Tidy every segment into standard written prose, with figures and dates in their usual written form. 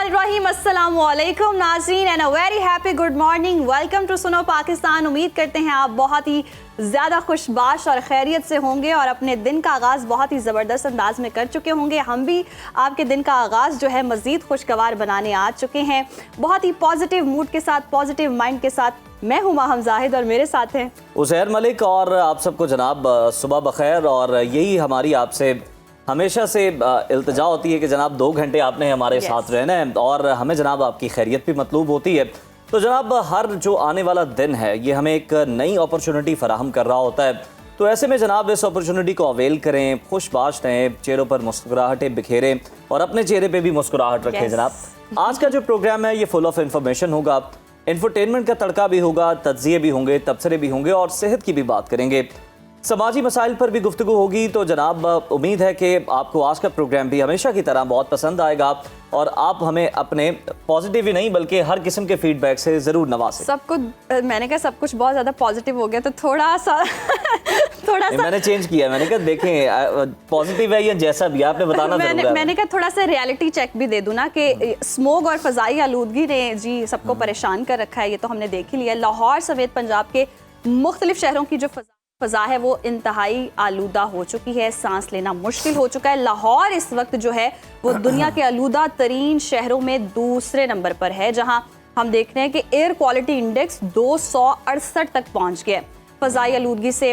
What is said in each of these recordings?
बिस्मिल्लाहिर्रहमानिर्रहीम, अस्सलामुअलैकुम नाज़रीन and a very happy good morning. Welcome to Suno Pakistan. उम्मीद करते हैं आप बहुत ही ज़्यादा खुशबाश और खैरियत से होंगे और अपने दिन का आगाज़ बहुत ही ज़बरदस्त अंदाज में कर चुके होंगे। हम भी आपके दिन का आगाज़ जो है मज़ीद खुशगवार बनाने आ चुके हैं, बहुत ही पॉजिटिव मूड के साथ, पॉजिटिव माइंड के साथ। मैं हूँ माहम जाहिद और मेरे साथ हैं उज़ैर मलिक। और आप सबको जनाब सुबह बखैर। और यही हमारी आपसे हमेशा से इल्तिजा होती है कि जनाब 2 घंटे आपने हमारे साथ रहना है और हमें जनाब आपकी खैरियत भी मतलूब होती है। तो जनाब हर जो आने वाला दिन है ये हमें एक नई अपॉर्चुनिटी फराहम कर रहा होता है। तो ऐसे में जनाब इस अपॉर्चुनिटी को अवेल करें, खुशबाश रहें, चेहरों पर मुस्कुराहटें बिखेरें और अपने चेहरे पे भी मुस्कुराहट रखें। जनाब आज का जो प्रोग्राम है ये फुल ऑफ इंफॉर्मेशन होगा, इंफरटेनमेंट का तड़का भी होगा, तज्ज़िये भी होंगे, तबसरे भी होंगे और सेहत की भी बात करेंगे, समाजी मसाइल पर भी गुफ्तगू होगी। तो जनाब उम्मीद है कि आपको आज का प्रोग्राम भी हमेशा की तरह बहुत पसंद आएगा और आप हमें अपने पॉजिटिव ही नहीं बल्कि हर किस्म के फीडबैक से ज़रूर नवाजें। सब कुछ मैंने कहा सब कुछ बहुत ज़्यादा पॉजिटिव हो गया तो थोड़ा सा मैंने चेंज किया। मैंने कहा देखें पॉजिटिव है या जैसा भी आपने बताना मैंने कहा थोड़ा सा रियलिटी चेक भी दे दूँ ना कि स्मोग और फ़ज़ाई आलूदगी ने जी सबको परेशान कर रखा है। ये तो हमने देख ही लिया। लाहौर समेत पंजाब के मुख्तलिफ शहरों की जो फ़ज़ा है वो इंतहाई आलूदा हो चुकी है, सांस लेना मुश्किल हो चुका है। लाहौर इस वक्त जो है वो दुनिया के आलूदा तरीन शहरों में दूसरे नंबर पर है, जहां हम देख रहे हैं कि एयर क्वालिटी इंडेक्स 268 तक पहुंच गया। फ़ज़ाई आलूदगी से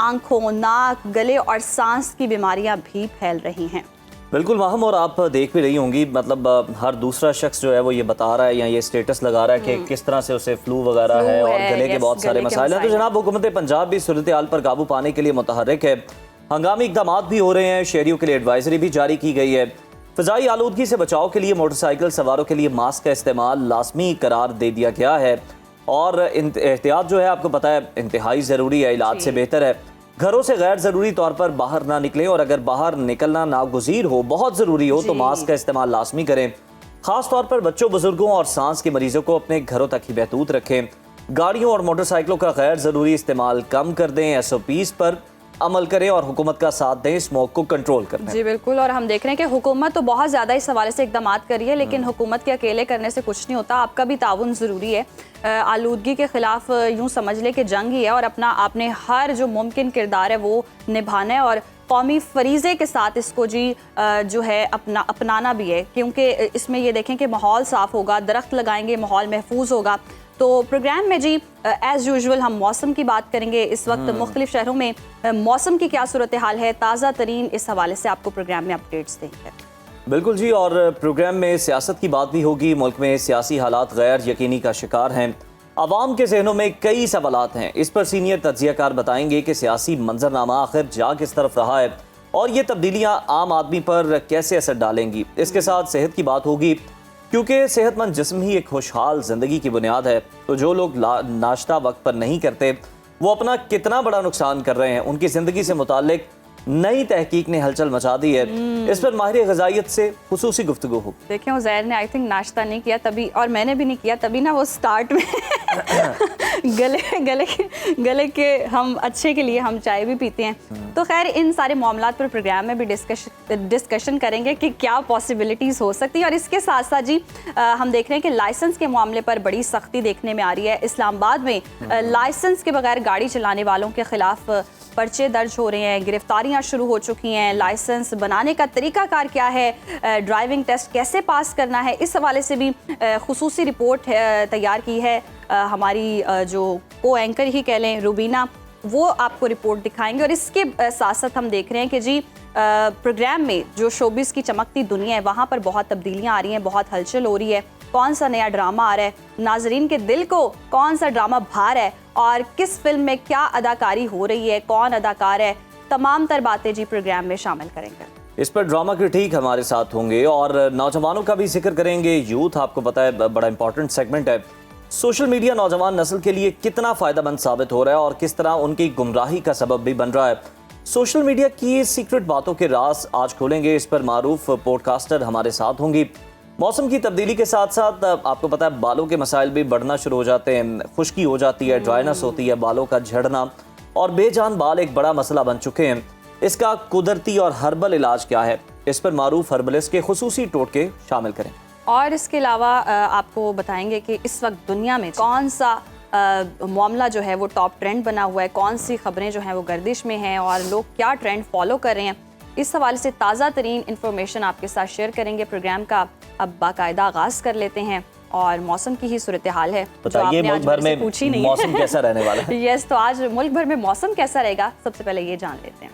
आंखों, नाक, गले और सांस की बीमारियां भी फैल रही हैं। बिल्कुल माहम, और आप देख भी रही होंगी मतलब हर दूसरा शख्स जो है वो ये बता रहा है या ये स्टेटस लगा रहा है कि किस तरह से उसे फ्लू वगैरह है और गले के बहुत सारे मसाइल हैं। तो जनाब हुकूमत पंजाब भी सूरत हाल पर काबू पाने के लिए मुतहर्रिक है। हंगामी इक़दाम भी हो रहे हैं, शहरियों के लिए एडवाइजरी भी जारी की गई है। फ़ज़ाई आलूदगी से बचाव के लिए मोटरसाइकिल सवारों के लिए मास्क का इस्तेमाल लाजमी करार दे दिया गया है और एहतियात जो है आपको पता है इंतहाई ज़रूरी है, इलाज से बेहतर है। घरों से गैर ज़रूरी तौर पर बाहर ना निकलें और अगर बाहर निकलना नागुज़ीर हो, बहुत ज़रूरी हो तो मास्क का इस्तेमाल लाजमी करें। ख़ास तौर पर बच्चों, बुजुर्गों और सांस के मरीजों को अपने घरों तक ही महदूद रखें। गाड़ियों और मोटरसाइकिलों का गैर ज़रूरी इस्तेमाल कम कर दें, SOPs पर अमल करें और हुकूमत का साथ दें स्मोक को कंट्रोल करने। जी बिल्कुल। और हम देख रहे हैं कि हुकूमत तो बहुत ज़्यादा इस हवाले से इकदाम कर रही है, लेकिन हुकूमत के अकेले करने से कुछ नहीं होता। आपका भी ताउन ज़रूरी है। आलूदगी के ख़िलाफ़ यूँ समझ ले कि जंग ही है और आपने हर जो मुमकिन किरदार है वो निभाना है और कौमी फरीज़े के साथ इसको जी जो है अपनाना भी है, क्योंकि इसमें ये देखें कि माहौल साफ़ होगा, दरख्त लगाएंगे, माहौल महफूज होगा। तो प्रोग्राम में जी एज़ यूजुअल हम मौसम की बात करेंगे। इस वक्त मुख्तलिफ शहरों में मौसम की क्या सूरत हाल है, ताज़ा तरीन इस हवाले से आपको प्रोग्राम में अपडेट्स देंगे। बिल्कुल जी। और प्रोग्राम में सियासत की बात भी होगी। मुल्क में सियासी हालात गैर यकीनी का शिकार हैं, अवाम के जहनों में कई सवालात हैं। इस पर सीनियर तज्ज़ियाकार बताएंगे कि सियासी मंजरनामा आखिर जा किस तरफ रहा है और ये तब्दीलियाँ आम आदमी पर कैसे असर डालेंगी। इसके साथ सेहत की बात होगी, क्योंकि सेहतमंद जिस्म ही एक खुशहाल ज़िंदगी की बुनियाद है। तो जो लोग नाश्ता वक्त पर नहीं करते वो अपना कितना बड़ा नुकसान कर रहे हैं, उनकी ज़िंदगी से मुताल्लिक नई तहकीक ने हलचल मचा दी है। इस पर माहिर ग़िज़ाइयत से खुसूसी गुफ्तगू हो। देखें उज़ैर ने आई थिंक नाश्ता नहीं किया तभी, और मैंने भी नहीं किया तभी ना वो स्टार्ट में गले के हम अच्छे के लिए हम चाय भी पीते हैं। तो खैर इन सारे मामलात पर प्रोग्राम में भी डिस्कशन करेंगे कि क्या पॉसिबिलिटीज़ हो सकती है। और इसके साथ साथ जी हम देख रहे हैं कि लाइसेंस के मामले पर बड़ी सख्ती देखने में आ रही है। इस्लामाबाद में लाइसेंस के बगैर गाड़ी चलाने वालों के खिलाफ पर्चे दर्ज हो रहे हैं, गिरफ्तारियां शुरू हो चुकी हैं। लाइसेंस बनाने का तरीकाकार क्या है, ड्राइविंग टेस्ट कैसे पास करना है, इस हवाले से भी खुसूसी रिपोर्ट तैयार की है हमारी जो को एंकर ही कह लें रुबीना, वो आपको रिपोर्ट दिखाएंगे। और इसके साथ साथ हम देख रहे हैं कि जी प्रोग्राम में जो शोबिस की चमकती दुनिया है वहाँ पर बहुत तब्दीलियाँ आ रही हैं, बहुत हलचल हो रही है। कौन सा नया ड्रामा आ रहा है, नाजरीन के दिल को कौन सा ड्रामा भा रहा है और किस फिल्म में क्या अदाकारी हो रही है, कौन अदाकार है, तमाम तर बातें जी प्रोग्राम में शामिल करेंगे। इस पर ड्रामा क्रिटिक हमारे साथ होंगे और नौजवानों का भी जिक्र करेंगे। यूथ आपको पता है बड़ा इंपॉर्टेंट सेगमेंट है। सोशल मीडिया नौजवान नस्ल के लिए कितना फ़ायदेमंद साबित हो रहा है और किस तरह उनकी गुमराही का सबब भी बन रहा है। सोशल मीडिया की सीक्रेट बातों के राज आज खोलेंगे। इस पर मारूफ पॉडकास्टर हमारे साथ होंगी। मौसम की तब्दीली के साथ साथ आपको पता है बालों के मसाइल भी बढ़ना शुरू हो जाते हैं, खुश्की हो जाती है, ड्राइनेस होती है, बालों का झड़ना और बेजान बाल एक बड़ा मसला बन चुके हैं। इसका कुदरती और हर्बल इलाज क्या है, इस पर मारूफ हर्बलिस्ट के खुसूसी टोटके शामिल करें। और इसके अलावा आपको बताएंगे कि इस वक्त दुनिया में कौन सा मामला जो है वो टॉप ट्रेंड बना हुआ है, कौन सी खबरें जो हैं वो गर्दिश में हैं और लोग क्या ट्रेंड फॉलो कर रहे हैं। इस हवाले से ताज़ा तरीन इंफॉर्मेशन आपके साथ शेयर करेंगे। प्रोग्राम का अब बाकायदा आगाज़ कर लेते हैं और मौसम की ही सूरत हाल है जो आपने मुल्क भर में पूछी नहीं मौसम कैसा रहने वाला है। यस, तो आज मुल्क भर में मौसम कैसा रहेगा सबसे पहले ये जान लेते हैं।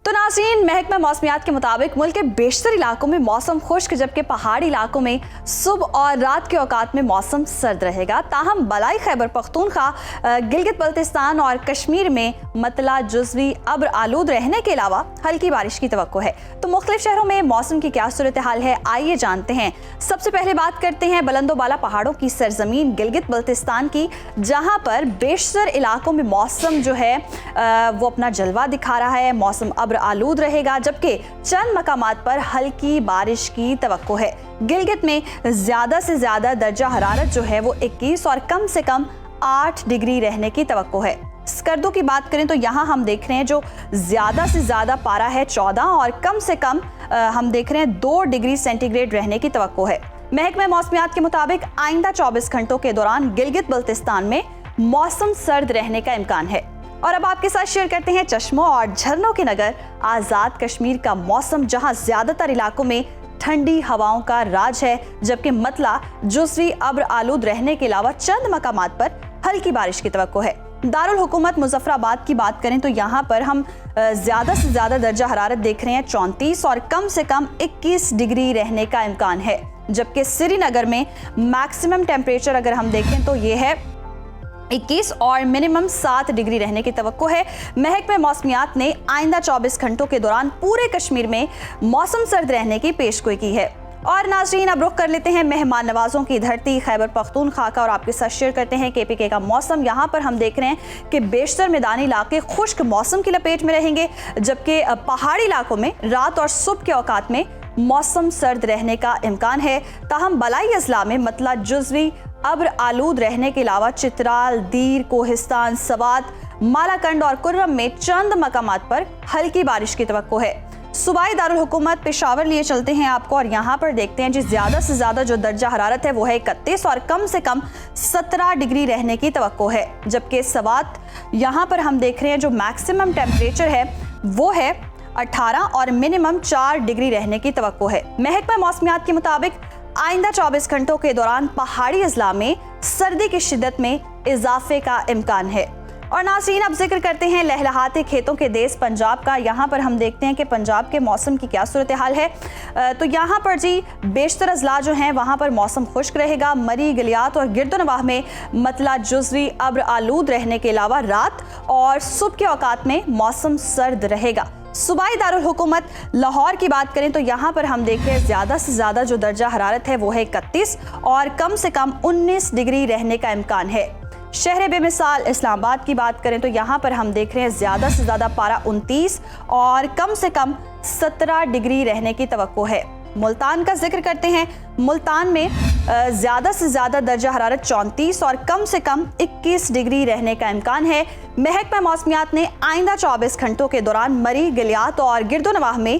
नाज़रीन, महकमा मौसमियात के मुताबिक मुल्क के बेशतर इलाकों में मौसम खुश्क, जबकि पहाड़ी इलाकों में सुबह और रात के औकात में मौसम सर्द रहेगा। ताहम बलाई खैबर पख्तूनख्वा, गिलगित बल्तिस्तान और कश्मीर में मतला जुज़वी अब्र आलूद रहने के अलावा हल्की बारिश की तवक्को है। तो मुख्तलिफ शहरों में मौसम की क्या सूरत हाल है, आइए जानते हैं। सबसे पहले बात करते हैं बुलंदोबाला पहाड़ों की सरजमीन गिलगित बल्तिस्तान की, जहाँ पर बेशतर इलाकों में मौसम जो है वो अपना जलवा दिखा रहा है। मौसम अब्र आलूद रहेगा, जबकि चंद मकामात पर हल्की बारिश की तवक्को है। गिलगित में ज्यादा से ज्यादा दर्जा हरारत जो है वो 21 और कम से कम 8 डिग्री रहने की तवक्को है। स्कर्दो की बात करें तो यहाँ हम देख रहे हैं जो ज्यादा से ज्यादा पारा है 14 और कम से कम हम देख रहे हैं 2 डिग्री सेंटीग्रेड रहने की तवक्को है। महकमा मौसमियात के मुताबिक आइंदा 24 घंटों के दौरान गिलगित बल्तिस्तान में मौसम सर्द रहने का इम्कान है। और अब आपके साथ शेयर करते हैं चश्मों और झरनों के नगर आजाद कश्मीर का मौसम, जहां ज्यादातर इलाकों में ठंडी हवाओं का राज है, जबकि मतला जुज़वी अब्र आलूद रहने के अलावा चंद मकामात पर हल्की बारिश की तवक्को है। दारुल हुकूमत मुजफ्फराबाद की बात करें तो यहाँ पर हम ज्यादा से ज्यादा दर्जा हरारत देख रहे हैं 34 और कम से कम 21 डिग्री रहने का इम्कान है, जबकि श्रीनगर में मैक्सिमम टेम्परेचर अगर हम देखें तो ये है 21 और मिनिमम 7 डिग्री रहने की तवक्को है। महकमा मौसमियात ने आइंदा 24 घंटों के दौरान पूरे कश्मीर में मौसम सर्द रहने की पेशगोई की है। और नाज़रीन, अब रुख कर लेते हैं मेहमान नवाजों की धरती खैबर पख्तूनख्वा का और आपके साथ शेयर करते हैं KPK का मौसम। यहाँ पर हम देख रहे हैं कि बेशतर मैदानी इलाके खुश्क मौसम की लपेट में रहेंगे, जबकि पहाड़ी इलाकों में रात और सुबह के औकात में मौसम सर्द रहने का इम्कान है। ताहम बलाई अजला में मतला जुज़वी अब्र आलूद रहने के अलावा चित्राल, दीर, कोहिस्तान, सवात, मालाकंड और कुर्रम में चंद मकामात पर हल्की बारिश की तवक्को है। सूबाई दारुल हुकूमत पेशावर लिए चलते हैं आपको और यहाँ पर देखते हैं जी ज्यादा से ज्यादा जो दर्जा हरारत है वो है 31 और कम से कम 17 डिग्री रहने की तवक्को है, जबकि सवात यहाँ पर हम देख रहे हैं जो मैक्सिमम टेम्परेचर है वो है 18 और मिनिमम 4 डिग्री रहने की तवक्को है। महकमा मौसमियात के मुताबिक आइंदा 24 घंटों के दौरान पहाड़ी अजला में सर्दी की शिद्दत में इजाफे का इम्कान है। और नाज़रीन, अब जिक्र करते हैं लहलहाते खेतों के देश पंजाब का। यहाँ पर हम देखते हैं कि पंजाब के मौसम की क्या सूरत हाल है। तो यहाँ पर जी बेशतर अजला जो हैं वहाँ पर मौसम खुश्क रहेगा। मरी, गलियात और गिरदोनवाह में मतला जुज़वी अब्र आलूद रहने के अलावा रात और सुबह के औकात में मौसम सर्द रहेगा। सूबाई दारुल हुकूमत लाहौर की बात करें तो यहाँ पर हम देख रहे हैं ज्यादा से ज्यादा जो दर्जा हरारत है वो है 31 और कम से कम 19 डिग्री रहने का इम्कान है। शहर बेमिसाल इस्लामाबाद की बात करें तो यहाँ पर हम देख रहे हैं ज्यादा से ज्यादा पारा 29 और कम से कम 17 डिग्री रहने की तवक्को है। मुल्तान का जिक्र करते हैं। मुल्तान में ज्यादा से ज्यादा दर्जा हरारत 34 और कम से कम 21 डिग्री रहने का इम्कान है। महकमा मौसमियात ने आइंदा 24 घंटों के दौरान मरी, गलियात और गिरदोनवाह में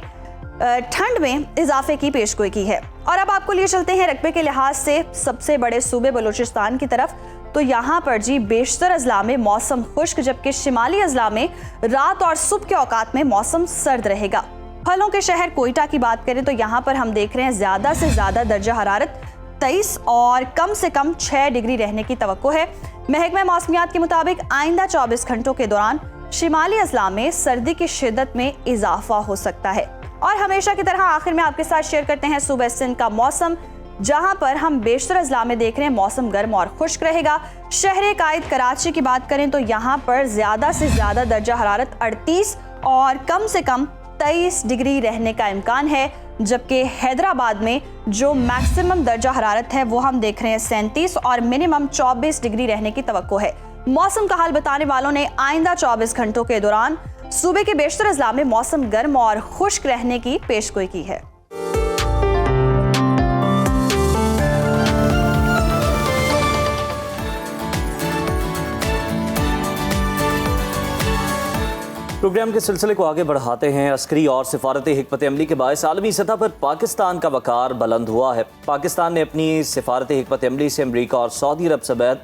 ठंड में इजाफे की पेशगोई की है। और अब आपको लिए चलते हैं रकबे के लिहाज से सबसे बड़े सूबे बलूचिस्तान की तरफ। तो यहाँ पर जी बेशतर अजला में मौसम खुश्क, जबकि शिमाली अजला में रात और सुबह के औकात में मौसम सर्द रहेगा। फलों के शहर कोयटा की बात करें तो यहाँ पर हम देख रहे हैं ज्यादा से ज्यादा दर्जा हरारत 23 और कम से कम 6 डिग्री रहने की तवक्को है। महकमा मौसमियात के मुताबिक आइंदा 24 घंटों के दौरान शिमाली अजला में सर्दी की शिद्दत में इजाफा हो सकता है। और हमेशा की तरह आखिर में आपके साथ शेयर करते हैं सूबे सिंध का मौसम, जहां पर हम बेशतर अजला में देख रहे हैं मौसम गर्म और खुश्क रहेगा। शहर कायद कराची की बात करें तो यहाँ पर ज्यादा से ज्यादा दर्जा हरारत 38 और कम से कम 23 डिग्री रहने का इम्कान है, जबकि हैदराबाद में जो मैक्सिमम दर्जा हरारत है वो हम देख रहे हैं 37 और मिनिमम 24 डिग्री रहने की तवक्को है। मौसम का हाल बताने वालों ने आइंदा 24 घंटों के दौरान सूबे के बेशतर अजला में मौसम गर्म और खुश्क रहने की पेशगोई की है। प्रोग्राम के सिलसिले को आगे बढ़ाते हैं। अस्करी और सिफारती हिकमत अमली के बायस आलमी सतह पर पाकिस्तान का वकार बुलंद हुआ है। पाकिस्तान ने अपनी सिफारती हिकमत अमली से अमरीका और सऊदी अरब समेत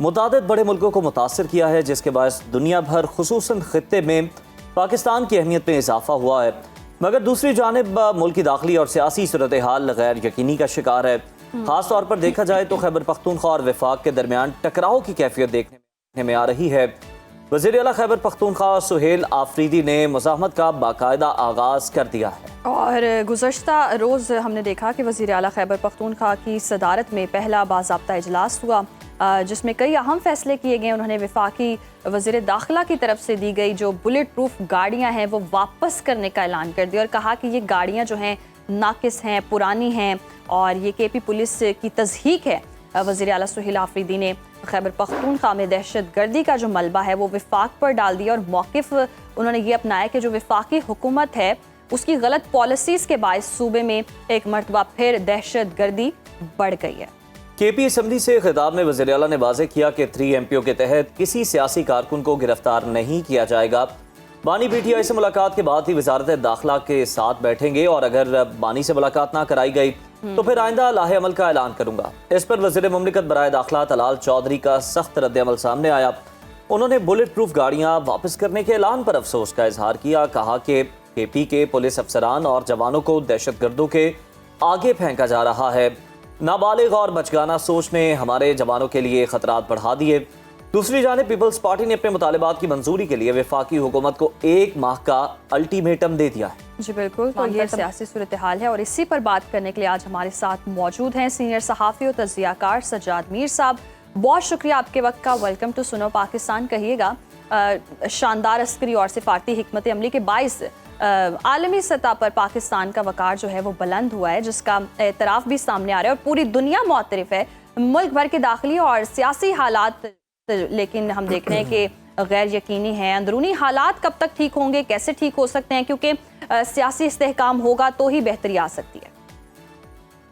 मुतादिद बड़े मुल्कों को मुतासर किया है, जिसके बायस दुनिया भर खुसूसन खित्ते में पाकिस्तान की अहमियत में इजाफा हुआ है। मगर दूसरी जानिब मुल्क की दाखिली और सियासी सूरत हाल गैर यकीनी का शिकार है। खास तौर पर देखा जाए तो खैबर पख्तूनख्वा और वफाक के दरमियान टकराव की कैफियत देखने में आ रही है। वज़ीर आला खैबर पख्तूनख्वा सुहेल आफरीदी ने मुज़ाहमत का बाकायदा आगाज़ कर दिया है। और गुज़श्ता रोज़ हमने देखा कि वज़ीर आला खैबर पख्तूनख्वा की सदारत में पहला बाज़ाब्ता इजलास हुआ, जिसमें कई अहम फैसले किए गए। उन्होंने वफाकी वज़ीर दाखिला की तरफ से दी गई जो बुलेट प्रूफ गाड़ियाँ हैं वो वापस करने का ऐलान कर दिया और कहा कि ये गाड़ियाँ जो हैं नाकिस हैं, पुरानी हैं और ये KP पुलिस की तज़हीक है। वज़ीर आला सुहेल आफरीदी ने खैबर पख्तूनख्वा में दहशत गर्दी का जो मलबा है वो वफाक पर डाल दिया और मौक़िफ़ उन्होंने ये अपनाया कि जो वफाकी हुकूमत है उसकी गलत पॉलिसीज़ के बायस सूबे में एक मरतबा फिर दहशत गर्दी बढ़ गई है। KP असम्बली से खिताब में वज़ीर आला ने वाज़ेह किया कि 3 MPO के तहत किसी सियासी कारकुन को गिरफ्तार नहीं किया जाएगा। बानी PTI से मुलाकात के बाद ही वज़ारत दाखिला के साथ बैठेंगे और अगर बानी से मुलाकात ना कराई गई तो फिर आइंदा लाहे अमल का ऐलान करूंगा। इस पर वज़ीर मुमलिकत बराए दाखिला तलाल चौधरी का सख्त रद्द-ए-अमल सामने आया। उन्होंने बुलेट प्रूफ गाड़ियां वापस करने के ऐलान पर अफसोस का इजहार किया। कहा कि KP के पुलिस अफसरान और जवानों को दहशत गर्दों के आगे फेंका जा रहा है। नाबालिग और बचगाना सोच ने हमारे जवानों के लिए खतरात बढ़ा दिए। दूसरी जानिब पीपल्स पार्टी ने अपने मुतालिबात की मंजूरी के लिए वफाकी हुकूमत को 1 माह का अल्टीमेटम दे दिया है। जी बिल्कुल, तो ये सियासी सूरत हाल है और इसी पर बात करने के लिए आज हमारे साथ मौजूद हैं सीनियर सहाफ़ी और तज़कियाकार सज्जाद मीर साहब। बहुत शुक्रिया आपके वक्त का। Welcome to Suno Pakistan. कहिएगा, शानदार अस्करी और सिफारती हिकमत अमली के बायस आलमी सतह पर पाकिस्तान का वकार जो है वो बुलंद हुआ है, जिसका एतराफ़ भी सामने आ रहा है और पूरी दुनिया मुअतरिफ है मुल्क भर के दाखिली और सियासी हालात। लेकिन हम देख रहे हैं कि गैर यकीनी हैं। अंदरूनी हालात कब तक ठीक होंगे, कैसे ठीक हो सकते हैं, क्योंकि सियासी इस्तेहकाम होगा तो ही बेहतरी आ सकती है।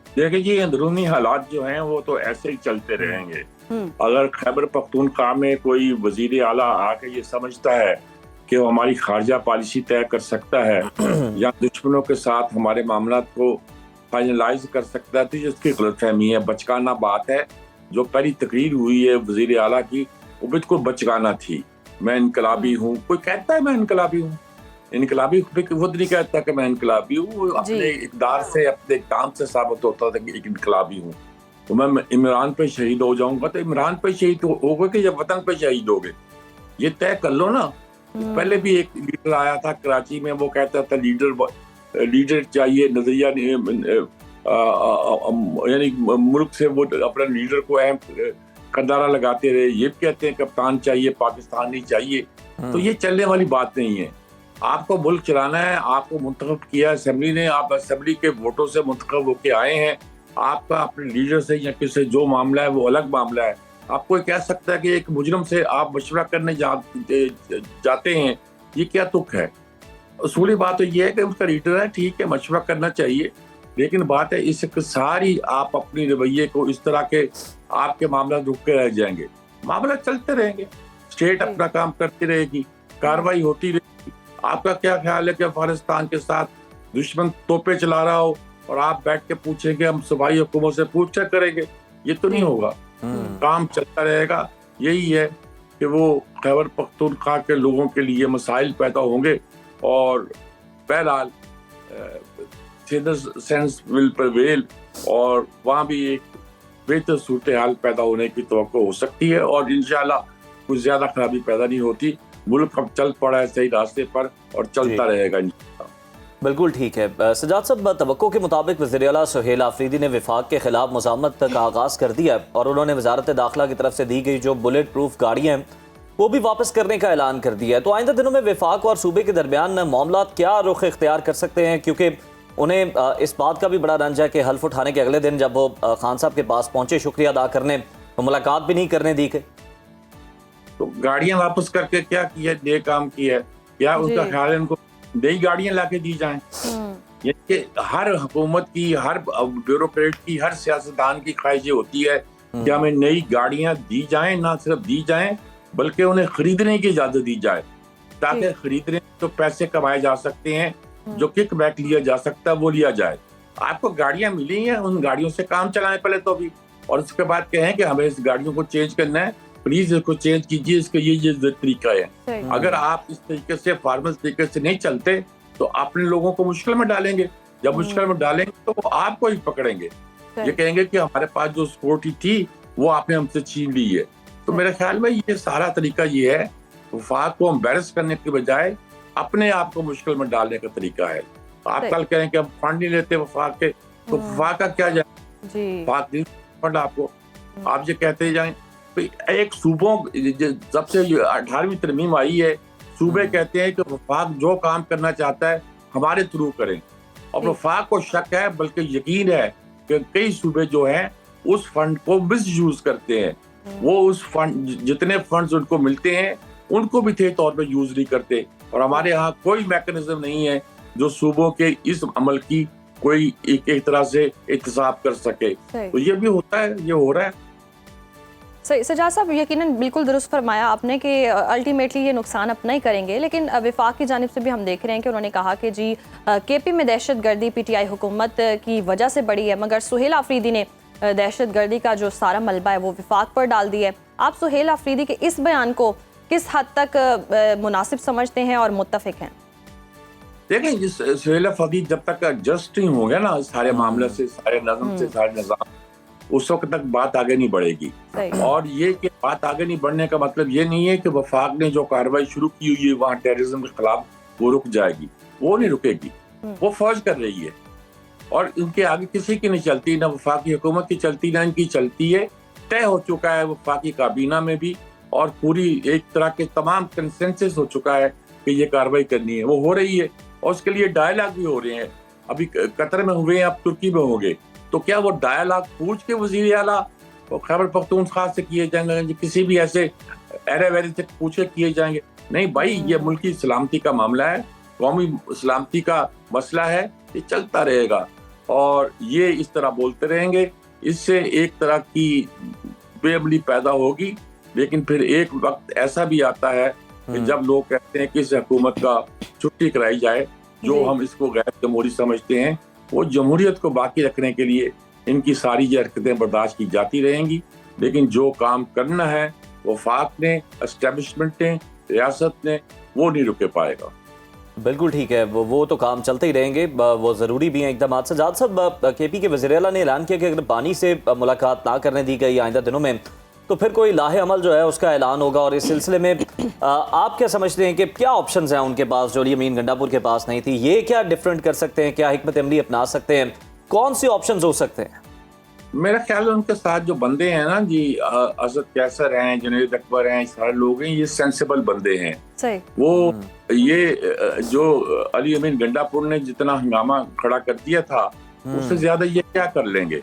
देखिए जी, अंदरूनी हालात जो हैं वो तो ऐसे ही चलते रहेंगे। अगर खैबर पख्तूनख्वा में कोई वजीर आला आके ये समझता है कि वो हमारी खारजा पॉलिसी तय कर सकता है या दुश्मनों के साथ हमारे मामलात को फाइनलाइज कर सकता है, तो ये उसकी गलतफहमी है, बचकाना बात है। जो पहली तकरीर हुई है वजीर आला की वो बिल्कुल बचकाना थी। मैं इनकलाबी हूँ, कोई कहता है मैं इनकलाबी हूँ? इनकलाबी खुद नहीं कहता कि मैं इनकलाबी हूँ, वो अपने इक़दार से, अपने काम से साबित होता था कि एक इनकलाबी हूँ। तो मैं इमरान पे शहीद हो जाऊंगा, तो इमरान पे शहीद होगा कि जब वतन पे शहीद होगे, ये तय कर लो ना। पहले भी एक लीडर आया था कराची में, वो कहता था लीडर चाहिए, नजरिया यानी मुल्क से वो अपने लीडर को अहम करदारा लगाते रहे। ये कहते हैं कप्तान चाहिए, पाकिस्तान नहीं चाहिए। तो ये चलने वाली बात नहीं है। आपको मुल्क चलाना है, आपको मुंतखब किया असेंबली ने, आप असेंबली के वोटों से मुंतखब होके आए हैं। आपका अपने लीडर से या किसी जो मामला है वो अलग मामला है। आप कोई कह सकता है कि एक मुजरिम से आप मशवरा करने जाते हैं, ये क्या तुक है? असूली बात तो ये है कि उसका लीडर है, ठीक है, मशवरा करना चाहिए, लेकिन बात है इस सारी आप अपनी रवैये को इस तरह के आपके मामला रुक के रह जाएंगे, मामला चलते रहेंगे, स्टेट अपना काम करती रहेगी, कार्रवाई होती रहेगी। आपका क्या ख्याल है कि अफगानिस्तान के साथ दुश्मन तोपे चला रहा हो और आप बैठ के पूछेंगे हम सूबाई हुकूमत से पूछा करेंगे? ये तो नहीं होगा। काम चलता रहेगा। यही है कि वो खैबर पख्तूनख्वा के लोगों के लिए मसाइल पैदा होंगे और बहरहाल सेंस विल प्रिवेल और वहाँ भी एक बेहतर सूरत हाल पैदा होने की तवक्को हो सकती है और इंशाल्लाह कुछ ज्यादा खराबी पैदा नहीं होती। मुल्क अब चल पड़ा है सही रास्ते पर और चलता रहेगा इंशाल्लाह। बिल्कुल ठीक है। सजाद साहब, तवक्को के मुताबिक वज़ीर आला सुहेल आफरीदी ने वफाक के खिलाफ मुज़ाहमत का आगाज़ कर दिया और उन्होंने वज़ारत दाखिला की तरफ से दी गई जो बुलेट प्रूफ गाड़ियाँ हैं वो भी वापस करने का ऐलान कर दिया है। तो आइंदा दिनों में वफाक और सूबे के दरमियान मामला क्या रुख इख्तियार कर सकते हैं, क्योंकि उन्हें इस बात का भी बड़ा रंज है कि हल्फ उठाने के अगले दिन जब वो खान साहब के पास पहुंचे शुक्रिया अदा करने, तो मुलाकात भी नहीं करने दी गई। तो गाड़ियां वापस करके क्या किया, दे काम किया, या उसका ख्याल है उनको नई गाड़ियां लाके दी जाएं? ये हर हुकूमत की, हर ब्यूरोक्रेट की, हर सियासतदान की ख्वाहिश होती है कि हमें नई गाड़ियां दी जाएं, ना सिर्फ दी जाएं बल्कि उन्हें खरीदने की इजाजत दी जाए। ताकि खरीदने तो पैसे कमाए जा सकते हैं, जो किक बैक लिया जा सकता है वो लिया जाए। आपको गाड़ियां मिली हैं, उन गाड़ियों से काम चलाएं पहले तो अभी, और उसके बाद कहें कि हमें इस गाड़ियों को चेंज करना है, प्लीज इसको चेंज कीजिए, इसका ये तरीका है। अगर आप इस तरीके से फार्मल तरीके से नहीं चलते तो अपने लोगों को मुश्किल में डालेंगे। जब मुश्किल में डालेंगे तो वो आपको ही पकड़ेंगे, ये कहेंगे कि हमारे पास जो सिक्योरिटी थी वो आपने हमसे छीन ली है। तो मेरे ख्याल में ये सारा तरीका ये है, वफाक को एम्बैरस करने के बजाय अपने आप को मुश्किल में डालने का तरीका है। आप कल कहें कि हम फंड नहीं लेते वफाक के, तो वफाक का क्या जाए, वफाक नहीं फंड आपको, आप ये कहते जाएं। तो एक सूबों, जब से 18वीं तरमीम आई है, सूबे कहते हैं कि वफाक जो काम करना चाहता है हमारे थ्रू करें, और वफाक को शक है बल्कि यकीन है कि कई सूबे जो हैं उस फंड को मिसयूज करते हैं। वो उस फंड, जितने फंड्स उनको मिलते हैं उनको भी थे तौर पे यूज नहीं करते, और हमारे यहाँ कोई मैकेनिज्म नहीं है जो सूबों के इस अमल की कोई एक तरह से एहतसाब कर सके। तो ये भी होता है, ये हो रहा है। सही सजाद साहब, यकीनन बिल्कुल दुरुस्त फरमाया आपने कि अल्टीमेटली ये नुकसान अपना ही करेंगे, लेकिन वफाक की जानिब से भी हम देख रहे हैं कि उन्होंने कहा कि जी केपी में दहशतगर्दी पीटीआई हुकूमत की वजह से बढ़ी है, मगर सुहेल आफरीदी ने दहशतगर्दी का जो सारा मलबा है वो वफाक पर डाल दिया है। आप सुहेल आफरीदी के इस बयान को किस हद तक मुनासिब समझते हैं और मुत्तफिक हैं? देखें, सुहेल आफरीदी जब तक एडजस्ट नहीं हो गया ना सारे मामले से, सारे नज़म से, सारे निज़ाम, उस वक्त तक बात आगे नहीं बढ़ेगी। और ये कि बात आगे नहीं बढ़ने का मतलब ये नहीं है कि वफाक ने जो कार्रवाई शुरू की हुई है वहाँ टेररिज्म के खिलाफ वो रुक जाएगी, वो नहीं रुकेगी। वो फौज कर रही है और इनके आगे किसी की नहीं चलती, ना वफाक की हुकूमत की चलती, ना इनकी चलती है। तय हो चुका है वफाकी काबीना में भी, और पूरी एक तरह के तमाम कंसेंसस हो चुका है कि ये कार्रवाई करनी है, वो हो रही है। और उसके लिए डायलॉग भी हो रहे हैं, अभी कतर में हुए हैं, अब तुर्की में होंगे। तो क्या वो डायलॉग पूछ के वजीर आला और खैबर पख्तूनख्वा से किए जाएंगे, किसी भी ऐसे एरे वेरे से पूछे किए जाएंगे? नहीं भाई, ये मुल्की सलामती का मामला है, कौमी सलामती का मसला है, ये चलता रहेगा और ये इस तरह बोलते रहेंगे। इससे एक तरह की बेअमली पैदा होगी, लेकिन फिर एक वक्त ऐसा भी आता है कि जब लोग कहते हैं कि इस हुकूमत का छुट्टी कराई जाए, जो हम इसको गैर जमहूरी समझते हैं, वो जमहूरियत को बाकी रखने के लिए इनकी सारी ये हरकतें बर्दाश्त की जाती रहेंगी। लेकिन जो काम करना है वफाक ने, एस्टेब्लिशमेंट ने, रियासत ने, वो नहीं रुके पाएगा। बिल्कुल ठीक है, वो तो काम चलते ही रहेंगे, वो ज़रूरी भी हैं एकदम। सजाद साहब, केपी के वज़ीर आला ने ऐलान किया कि अगर बानी से मुलाकात ना करने दी गई आइंदा दिनों में तो फिर कोई लाहे अमल जो है उसका ऐलान होगा। और इस सिलसिले में आप क्या समझते हैं कि क्या ऑप्शंस हैं उनके पास जो यमीन गंडापुर के पास नहीं थी? ये क्या डिफरेंट कर सकते हैं, क्या हिकमत अमली अपना सकते हैं, कौन सी ऑप्शंस हो सकते हैं? मेरा ख्याल है उनके साथ जो बंदे हैं ना जी, असद कैसर हैं, जुनैद अकबर हैं, सारे लोग हैं, ये सेंसिबल बंदे हैं। सही। वो ये जो अली अमीन गंडापुर ने जितना हंगामा खड़ा कर दिया था उससे ज्यादा ये क्या कर लेंगे,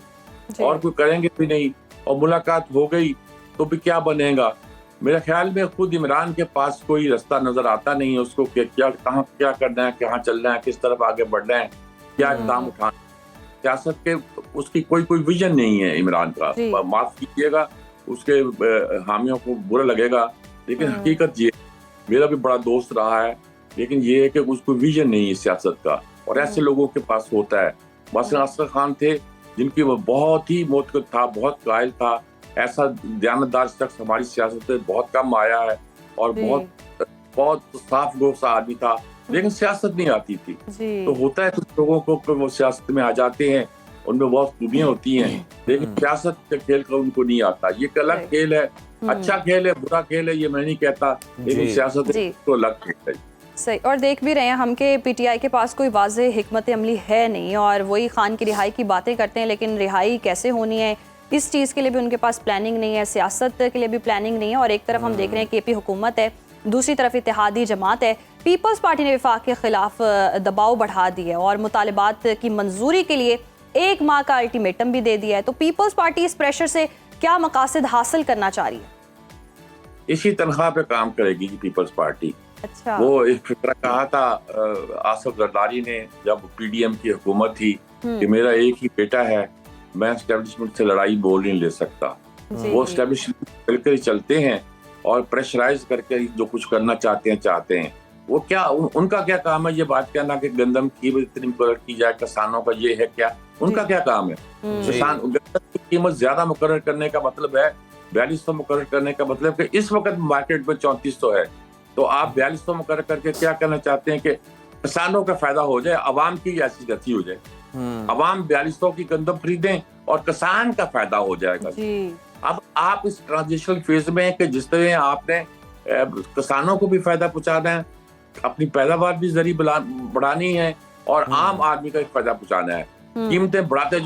और कोई करेंगे भी नहीं। और मुलाकात हो गई तो भी क्या बनेगा? मेरे ख्याल में खुद इमरान के पास कोई रास्ता नजर आता नहीं है उसको कि क्या, कहाँ क्या करना है, कहाँ चलना है, किस तरफ आगे बढ़ना है, क्या इक़दाम उठाना। सियासत के उसकी कोई विजन नहीं है इमरान का। माफ कीजिएगा, उसके हामियों को बुरा लगेगा, लेकिन हकीकत ये, मेरा भी बड़ा दोस्त रहा है, लेकिन ये है कि उसको विजन नहीं है सियासत का, और ऐसे लोगों के पास होता है। मसलन असगर खान थे, जिनकी वो बहुत ही मोतकद था, बहुत कायल था, ऐसा दयानतदार शख्स हमारी सियासत में बहुत कम आया है, और बहुत साफ गोसा आदमी था, लेकिन सियासत नहीं आती थी। तो होता है कुछ लोगों को वो सियासत में आ जाते हैं, उनमें बहुत खूबियां होती हैं, लेकिन सियासत का खेल का उनको नहीं आता। ये एक अलग खेल है, अच्छा खेल है, बुरा खेल है, ये मैं नहीं कहता, लेकिन सियासत तो अलग खेल है। सही। और देख भी रहे हैं हम कि पीटीआई के पास कोई वाज़े हिकमत अमली है नहीं, और वही खान की रिहाई की बातें करते हैं, लेकिन रिहाई कैसे होनी है इस चीज़ के लिए भी उनके पास प्लानिंग नहीं है, सियासत के लिए भी प्लानिंग नहीं है। और एक तरफ हम देख रहे हैं केपी हुकूमत है, दूसरी तरफ इत्तेहादी जमात है। पीपल्स पार्टी ने वफाक के खिलाफ दबाव बढ़ा दिया और मुतालिबात की मंजूरी के लिए 1 माह का अल्टीमेटम भी दे दिया है। तो पीपल्स पार्टी इस प्रेशर से क्या मकासद हासिल करना चाह रही है? इसी तनख्वाह पे काम करेगी पीपल्स पार्टी। अच्छा। वो एक फिक्र कहा था आसिफ जरदारी ने जब पीडीएम की हुकूमत थी कि मेरा एक ही बेटा है, मैं एस्टेब्लिशमेंट से लड़ाई बोल नहीं ले सकता। वो एस्टेब्लिशमेंट मिलकर ही चलते हैं और प्रेशराइज करके जो कुछ करना चाहते हैं। वो क्या उनका क्या काम है ये बात कहना कि गंदम की कीमत इतनी मुकर्रर की जाए, किसानों का ये है क्या, उनका क्या काम है? किसान गंदम की कीमत ज्यादा मुकर्रर करने का मतलब है 4200 मुकर्रर करने का मतलब कि इस वक्त मार्केट में 3400 है, तो आप 4200 मुकर्रर करके क्या करना चाहते हैं कि किसानों का फायदा हो जाए, अवाम की ऐसी गति हो जाए, अवाम 4200 की गंदम खरीदें और किसान का फायदा हो जाएगा। अब आप इस ट्रांजिशनल फेज में कि जिस तरह आपने किसानों को भी फायदा पहुंचाना है, अपनी पैदावार भी जरिए बढ़ानी है और आम आदमी का फायदा पहुंचाना है। कीमतें बढ़ाते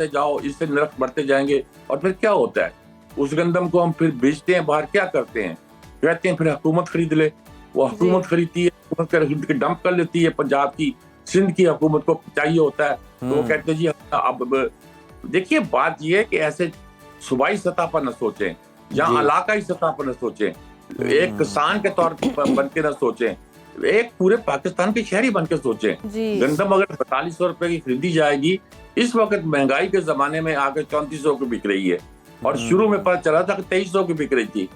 जाओ, इससे नरक बढ़ते जाएंगे और फिर क्या होता है, उस गंदम को हम फिर बेचते हैं बाहर, क्या करते हैं, कहते हैं फिर हुकूमत खरीद ले, वो हुकूमत खरीदती है, हुकूमत खरीद के डंप कर लेती है, पंजाब की सिंध की हुकूमत को चाहिए होता है तो वो कहते हैं जी अब देखिए बात ये है कि ऐसे सूबाई सतह पर न सोचें या इलाकाई सतह पर न सोचें, एक किसान के तौर पर बन के न सोचें, एक पूरे पाकिस्तान के शहरी बन के सोचें। गंदम अगर 4200 रुपए की खरीदी जाएगी, इस वक्त महंगाई के जमाने में आकर 3400 की बिक रही है और शुरू में पता चला था कि 2300 की बिक रही थी।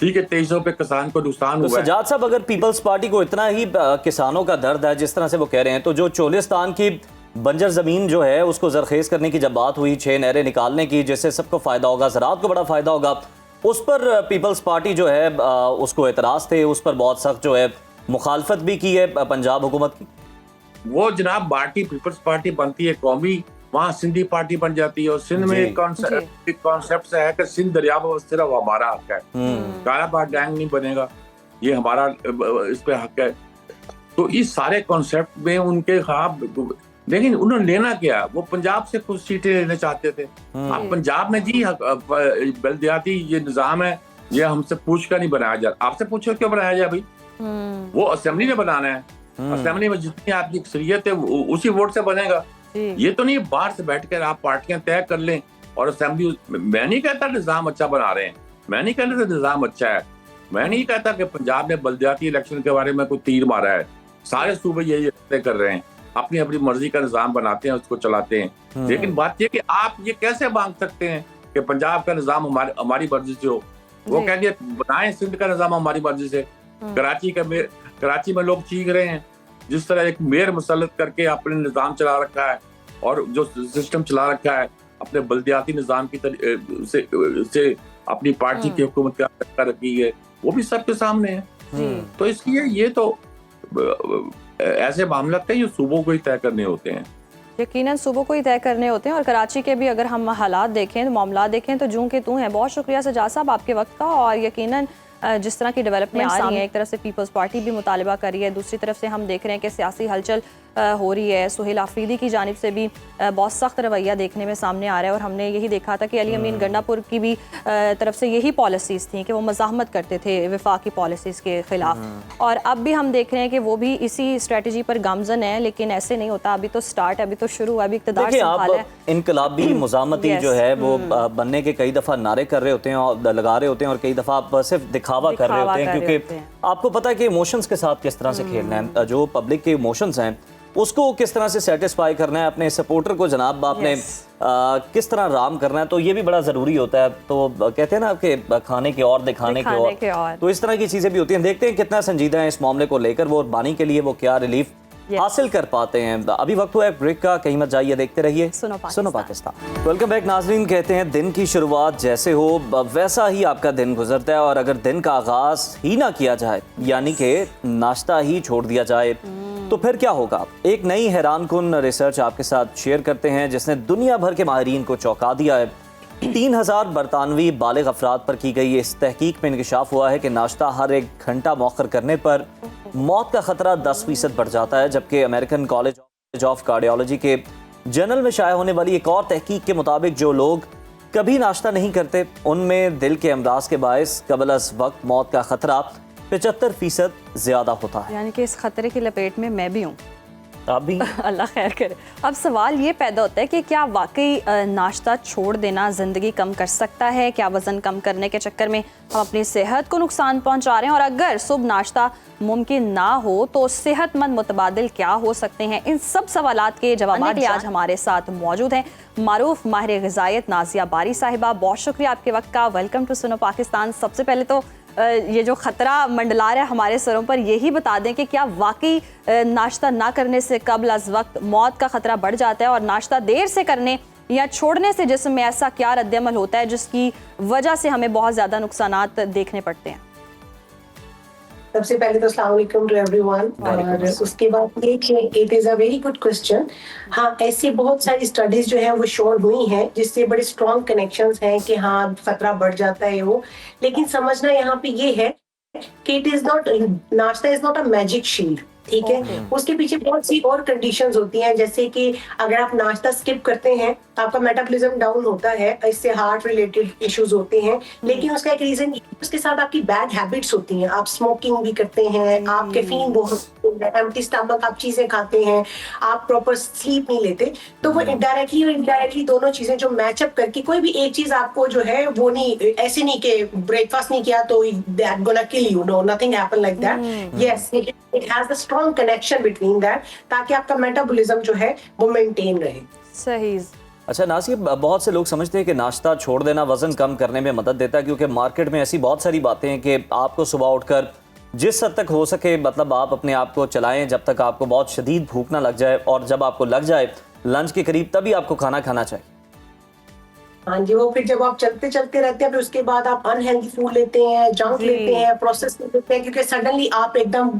ठीक है, 2300 पे किसान को नुकसान हुआ। सजाद साहब, अगर पीपल्स पार्टी को इतना ही किसानों का दर्द है जिस तरह से वो कह रहे हैं, तो जो चोलिस्तान की बंजर जमीन जो है उसको जरखेज करने की जब बात हुई, 6 नहरें निकालने की जिससे सबको फायदा होगा, ज़राअत को बड़ा फायदा होगा, उस पर पीपल्स पार्टी जो है उसको एतराज थे, उस पर बहुत सख्त जो है मुखालफत भी की है पंजाब हुकूमत की। वो जनाब पार्टी पीपल्स पार्टी बनती है कौमी, वहाँ सिंधी पार्टी बन जाती है और सिंध में एक कॉन्सेप्ट है कि सिंध दरिया पर सिर्फ हमारा हक है, कालाबाग गैंग नहीं बनेगा, ये हमारा इस पे हक है। तो इस सारे कॉन्सेप्ट में उनके खिलाफ, लेकिन उन्होंने लेना क्या, वो पंजाब से कुछ सीटें लेना चाहते थे। अब पंजाब में जी बल्दियाती ये निजाम है, ये हमसे पूछ कर नहीं बनाया जा, आपसे पूछो क्यों बनाया जाए भाई, वो असेंबली में बनाना है, असेंबली में जितनी आपकी अक्सरियत है उसी वोट से बनेगा। ये तो नहीं बाहर से बैठकर आप पार्टियां तय कर लें और असेंबली। मैं नहीं कहता निजाम अच्छा बना रहे हैं, मैं नहीं कहता निजाम अच्छा है, मैं नहीं कहता कि पंजाब में बल्दियाती इलेक्शन के बारे में कोई तीर मारा है, सारे सूबे यही तय कर रहे हैं, अपनी अपनी मर्जी का निजाम बनाते हैं, उसको चलाते हैं। लेकिन बात यह कि आप ये कैसे मांग सकते हैं कि पंजाब का निजाम हमारी मर्जी से हो, वो कहेंगे बनाएं सिंध का निजाम हमारी मर्जी से। कराची में लोग चीख रहे हैं, जिस तरह एक मेयर मुसल्लत करके अपने निजाम चला रखा है और जो सिस्टम चला रखा है अपने बल्दियाती निजाम की से अपनी पार्टी की हुकूमत क्या रखी है, वो भी सबके सामने है। तो इसलिए ये तो ऐसे मामला थे ये सूबों को ही तय करने होते हैं, यकीनन सूबों को ही तय करने होते हैं। और कराची के भी अगर हम हालात देखें, मामला देखें तो जूं के तू हैं। बहुत शुक्रिया सजाद साहब आपके वक्त का। और यकीनन जिस तरह की डेवलपमेंट आ रही है, एक तरफ से पीपल्स पार्टी भी मुतालबा कर रही है, दूसरी तरफ से हम देख रहे हैं कि सियासी हलचल हो रही है, सुहेल आफरीदी की जानिब से भी बहुत सख्त रवैया देखने में सामने आ रहा है। और हमने यही देखा था कि अली अमीन गंडापुर की भी तरफ से यही पॉलिसीज़ थी कि वो मज़ाहमत करते थे वफाकी पॉलिसीज़ के ख़िलाफ़। और अब भी हम देख रहे हैं कि वो भी इसी स्ट्रेटजी पर गामजन है, लेकिन ऐसे नहीं होता, अभी तो स्टार्ट है, अभी तो शुरू है, अभी इक़्तिदार संभाला है। इनकलाबी मुज़ाहमती जो है वो बनने के कई दफ़ा नारे कर रहे होते हैं और लगा रहे होते हैं, और कई दफ़ा आप सिर्फ दिखावा कर रहे होते हैं, क्योंकि आपको पता है कि इमोशंस के साथ किस तरह से खेलना है, जो पब्लिक के इमोशंस हैं उसको किस तरह से सेटिस्फाई करना है, अपने सपोर्टर को जनाब आपने किस तरह राम करना है, तो ये भी बड़ा ज़रूरी होता है। तो कहते हैं ना कि खाने के और दिखाने के और, तो इस तरह की चीज़ें भी होती हैं। देखते हैं कितना संजीदा है इस मामले को लेकर वो, और बानी के लिए वो क्या रिलीफ हासिल कर पाते हैं। अभी वक्त हुआ है ब्रेक का, कहीं मत जाइए, देखते रहिए सुनो पाकिस्तान। वेलकम बैक नाजरीन। कहते हैं दिन की शुरुआत जैसे हो वैसा ही आपका दिन गुजरता है, और अगर दिन का आगाज ही ना किया जाए, यानी कि नाश्ता ही छोड़ दिया जाए, तो फिर क्या होगा। एक नई हैरानकुन रिसर्च आपके साथ शेयर करते हैं जिसने दुनिया भर के माहिरीन को चौंका दिया है। 3000 बरतानवी बालिग अफराद पर की गई इस तहकीक में इंकशाफ हुआ है कि नाश्ता हर 1 घंटा मौखर करने पर मौत का खतरा 10% बढ़ जाता है। जबकि अमेरिकन कॉलेज ऑफ कार्डियोलॉजी के जर्नल में शाया होने वाली एक और तहकीक के मुताबिक जो लोग कभी नाश्ता नहीं करते उनमें दिल के अमराज के बायस कबल अज़ वक्त मौत का खतरा 75% ज्यादा होता है। यानी कि इस खतरे की लपेट में मैं भी हूँ, आप भी। अल्लाह खैर करे। अब सवाल ये पैदा होता है कि क्या वाकई नाश्ता छोड़ देना ज़िंदगी कम कर सकता है? क्या वज़न कम करने के चक्कर में हम अपनी सेहत को नुकसान पहुंचा रहे हैं? और अगर सुबह नाश्ता मुमकिन ना हो तो सेहतमंद मुतबादिल क्या हो सकते हैं? इन सब सवालात के जवाब के लिए आज हमारे साथ मौजूद हैं मारूफ माहिर ग़िज़ायत नाज़िया बारी साहिबा। बहुत शुक्रिया आपके वक्त का। Welcome to Suno Pakistan. सबसे पहले तो ये जो ख़तरा मंडला रहा है हमारे सरों पर, यही बता दें कि क्या वाकई नाश्ता ना करने से कब्ल अज़ वक्त मौत का ख़तरा बढ़ जाता है, और नाश्ता देर से करने या छोड़ने से जिस्म में ऐसा क्या रद्द-ए-अमल होता है जिसकी वजह से हमें बहुत ज़्यादा नुकसानात देखने पड़ते हैं? सबसे पहले तो अस्सलाम वालेकुम टू एवरीवन, और उसके बाद it is a very good question. हाँ, ऐसी बहुत सारी स्टडीज जो है वो शोर हुई हैं जिससे बड़े स्ट्रॉन्ग कनेक्शंस हैं कि हाँ खतरा बढ़ जाता है वो, लेकिन समझना यहाँ पे ये है कि इट इज नॉट, नाश्ता is not a magic shield, ठीक है। उसके पीछे बहुत सी और कंडीशंस होती हैं, जैसे कि अगर आप नाश्ता स्किप करते हैं आपका मेटाबॉलिज्म डाउन होता है, इससे हार्ट रिलेटेड इश्यूज होते हैं, लेकिन उसका एक रीजन उसके साथ आपकी बैड हैबिट्स होती हैं, आप स्मोकिंग भी करते हैं, आप कैफीन बहुत, एम्प्टी स्टमक आप चीजें खाते हैं, आप प्रॉपर स्लीप नहीं लेते, तो वो डायरेक्टली और इनडायरेक्टली दोनों चीजें जो मैचअप करके कोई भी एक चीज आपको जो है वो नहीं, ऐसे नहीं कि ब्रेकफास्ट नहीं किया तो that gonna kill you, no, nothing happen like that. Yes, it has the strong connection between that, ताकि आपका मेटाबॉलिज्म जो है वो मेंटेन रहे। सही। अच्छा नासिर, बहुत से लोग समझते हैं कि नाश्ता छोड़ देना वज़न कम करने में मदद देता है, क्योंकि मार्केट में ऐसी बहुत सारी बातें हैं कि आपको सुबह उठकर जिस हद तक हो सके मतलब आप अपने आप को चलाएं जब तक आपको बहुत शदीद भूख ना लग जाए, और जब आपको लग जाए लंच के करीब तभी आपको खाना खाना चाहिए। हाँ जी, वो फिर जब आप चलते चलते रहते हैं फिर उसके बाद आप अनहेल्दी फूड लेते हैं, जंक लेते हैं, प्रोसेस लेते हैं, क्योंकि सडनली आप एकदम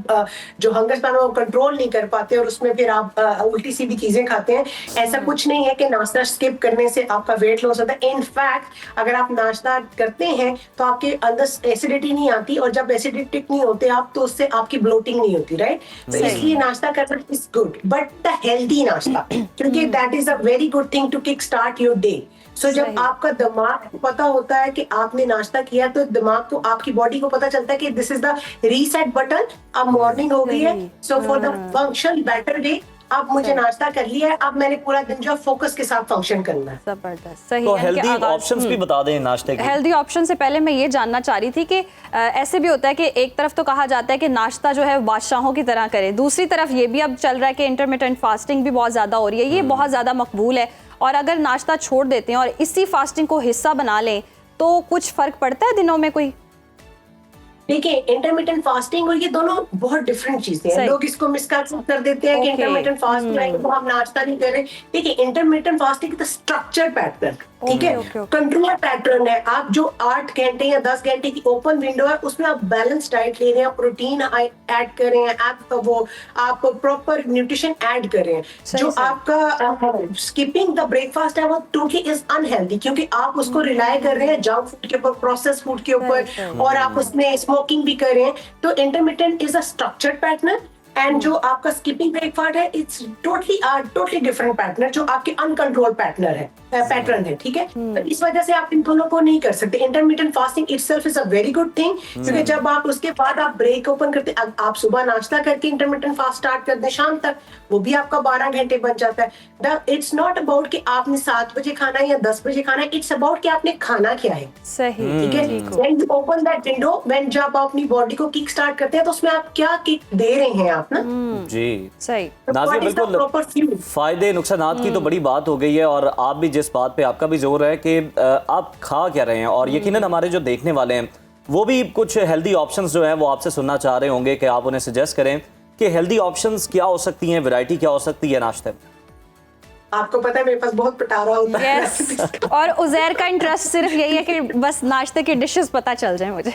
जो हंगर स्पैन वो कंट्रोल नहीं कर पाते और उसमें फिर आप उल्टी सीधी चीजें खाते हैं। ऐसा कुछ नहीं है कि नाश्ता स्किप करने से आपका वेट लॉस होता है। इनफैक्ट अगर आप नाश्ता करते हैं तो आपके अंदर एसिडिटी नहीं आती, और जब एसिडिटिक नहीं होते आप तो उससे आपकी ब्लोटिंग नहीं होती, राइट। तो इसलिए नाश्ता करना is good, but the healthy nashta, क्योंकि that is a very good thing to kick start your day. So जब आपका दिमाग पता होता है कि आपने नाश्ता किया, तो दिमाग को, आपकी बॉडी को पता चलता है कि this is the reset button, अब मॉर्निंग हो गई है, so for the function better day अब मुझे नाश्ता कर लिया है, अब मैंने पूरा दिन जो फोकस के साथ फंक्शन करना है। जबरदस्त, सही। तो हेल्दी ऑप्शंस भी बता दें नाश्ते के। हेल्दी ऑप्शन से पहले मैं ये जानना चाह रही थी कि ऐसे भी होता है कि एक तरफ तो कहा जाता है कि नाश्ता जो है बादशाहों की तरह करें, दूसरी तरफ ये भी अब चल रहा है कि इंटरमिटेंट फास्टिंग भी बहुत ज्यादा हो रही है, ये बहुत ज्यादा मकबूल है, और अगर नाश्ता छोड़ देते हैं और इसी फास्टिंग को हिस्सा बना लें तो कुछ फर्क पड़ता है दिनों में कोई? देखिए, इंटरमिटेंट फास्टिंग और ये दोनों बहुत डिफरेंट चीजें हैं। लोग इसको मिसकंसेप्ट कर देते हैं कि इंटरमिटेंट फास्टिंग है तो हम नाश्ता नहीं कर रहे। देखिए, intermittent fasting is the structure pattern, ठीक है, कंट्रोल पैटर्न है। आप जो 8 घंटे या 10 घंटे की ओपन विंडो है उसमें आप बैलेंस डाइट ले रहे हैं, प्रोटीन ऐड कर रहे हैं, आप प्रॉपर न्यूट्रिशन ऐड कर रहे हैं। जो आपका स्किपिंग द ब्रेकफास्ट है वो टोटली इज अनहेल्दी, क्योंकि आप उसको रिलाय कर रहे हैं जंक फूड के ऊपर, प्रोसेस फूड के ऊपर, और आप उसमें स्मोकिंग भी कर रहे हैं। तो intermittent is a structured pattern, and जो आपका स्किपिंग ब्रेकफास्ट है इट्स टोटली डिफरेंट पैटर्न, जो आपके अनकंट्रोल पैटर्न है, ठीक है। तो इस वजह से आप इन दोनों को नहीं कर सकते। Intermittent fasting itself is a very good thing, क्योंकि जब आप उसके बाद आप ब्रेक ओपन करते, आप सुबह नाश्ता करके इंटरमिटेंट फास्ट स्टार्ट कर दें शाम तक, वो भी आपका 12 घंटे बन जाता है। इट्स नॉट अबाउट कि आपने 7 बजे खाना है या 10 बजे खाना है, इट्स अबाउट कि आपने खाना क्या है। सही, ठीक है। When you open that window, when जब आप अपनी बॉडी को किक स्टार्ट करते हैं तो उसमें आप क्या किक दे रहे हैं आप ना। जी सही। नाज़िर, बिल्कुल फायदे नुकसानात की तो बड़ी बात हो गई है, और आप भी जिस बात पे आपका भी जोर है कि आप खा क्या रहे हैं, और यकीनन हमारे जो देखने वाले हैं वो भी कुछ हेल्दी ऑप्शंस जो हैं वो आपसे सुनना चाह रहे होंगे कि आप उन्हें सजेस्ट करें कि हेल्दी ऑप्शंस क्या हो सकती हैं, वैरायटी क्या हो सकती है नाश्ते में। आपको पता है मेरे पास बहुत पिटारा होता है। और उज़ैर का इंटरेस्ट सिर्फ यही है कि बस नाश्ते की डिशेस पता चल जाए मुझे।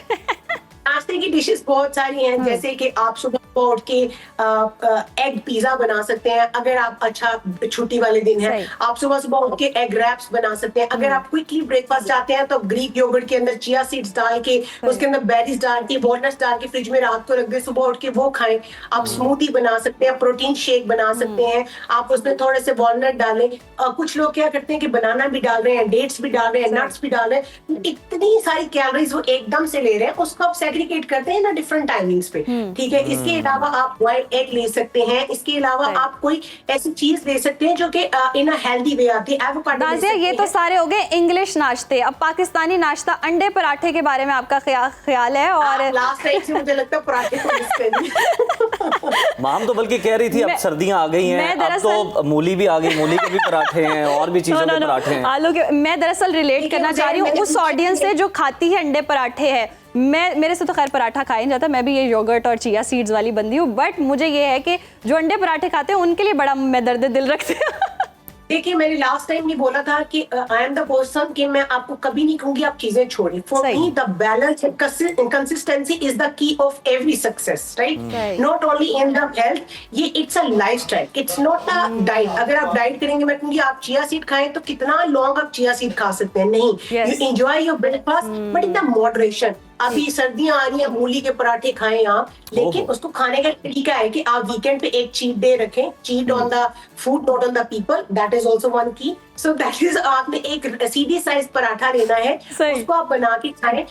नाश्ते की डिशेस बहुत सारी हैं, जैसे कि आप सुबह उठ के एग पिज्जा बना सकते हैं, अगर आप अच्छा छुट्टी वाले दिन है। आप सुबह उठ के एग रैप्स बना सकते हैं। अगर आप क्विकली ब्रेकफास्ट चाहते हैं तो ग्रीक योगर्ट के अंदर चिया सीड्स डाल के, उसके अंदर बेरीज डाल के, वॉलनट्स डाल के फ्रिज में रात को रख दे, सुबह उठ के वो खाएं। आप स्मूदी बना सकते हैं, प्रोटीन शेक बना सकते हैं, आप उसमें थोड़े से वॉलनट डालें। कुछ लोग क्या करते हैं कि बनाना भी डाल रहे हैं, डेट्स भी डाल रहे हैं, नट्स भी डाल रहे हैं, इतनी सारी कैलोरीज वो एकदम से ले रहे हैं, उसको आप सेग्रीगेट करते हैं ना डिफरेंट टाइमिंग्स पे, ठीक है। इसके अलावा आप बॉइल्ड एग ले सकते हैं, इसके अलावा आप कोई ऐसी चीज ले सकते हैं जो कि इन अ हेल्दी वे आती है। एवोकाडो। नाज़िया, ये तो सारे हो गए इंग्लिश नाश्ते, अब पाकिस्तानी नाश्ता अंडे पराठे के बारे में आपका ख्याल है? और लास्ट टाइम से मुझे लगता है पराठे को मिस कर माम तो बल्कि कह रही थी अब सर्दियां आ गई हैं, अब तो मूली भी आ गई, मूली के भी पराठे हैं और भी चीजों के पराठे हैं। आलू के। मैं दरअसल रिलेट करना चाह रही हूँ उस ऑडियंस से जो खाती है अंडे पराठे है, मेरे से तो खैर पराठा खाया नहीं जाता, मैं भी ये योगर्ट और चिया सीड्स वाली बंदी हूँ, बट मुझे ये है कि जो अंडे पराठे खाते हैं उनके लिए बड़ा मैं दर्द दिल रखती हूँ। देखिए मैंने लास्ट टाइम भी बोला था कि आई एम द पर्सन कि मैं आपको कभी नहीं कहूंगी आप चीजें छोड़िए। For me the balance and consistency is the key of every success, right? Not only in the health, yeah it's a lifestyle, it's not a diet. अगर आप डाइट करेंगे, मैं कहूंगी आप चिया सीड खाएं तो कितना लॉन्ग आप चिया सीड खा सकते हैं, नहीं, you enjoy your breakfast but in the moderation. अभी सर्दियां आ रही हैं, मूली के पराठे खाएं आप, लेकिन उसको खाने का तरीका है कि आप वीकेंड पे एक चीट डे रखें, cheat on the food not on the people, that is also one key. So that is आपने एक सीधी साइज पराठा लेना है, उसको आप बना के खाएं,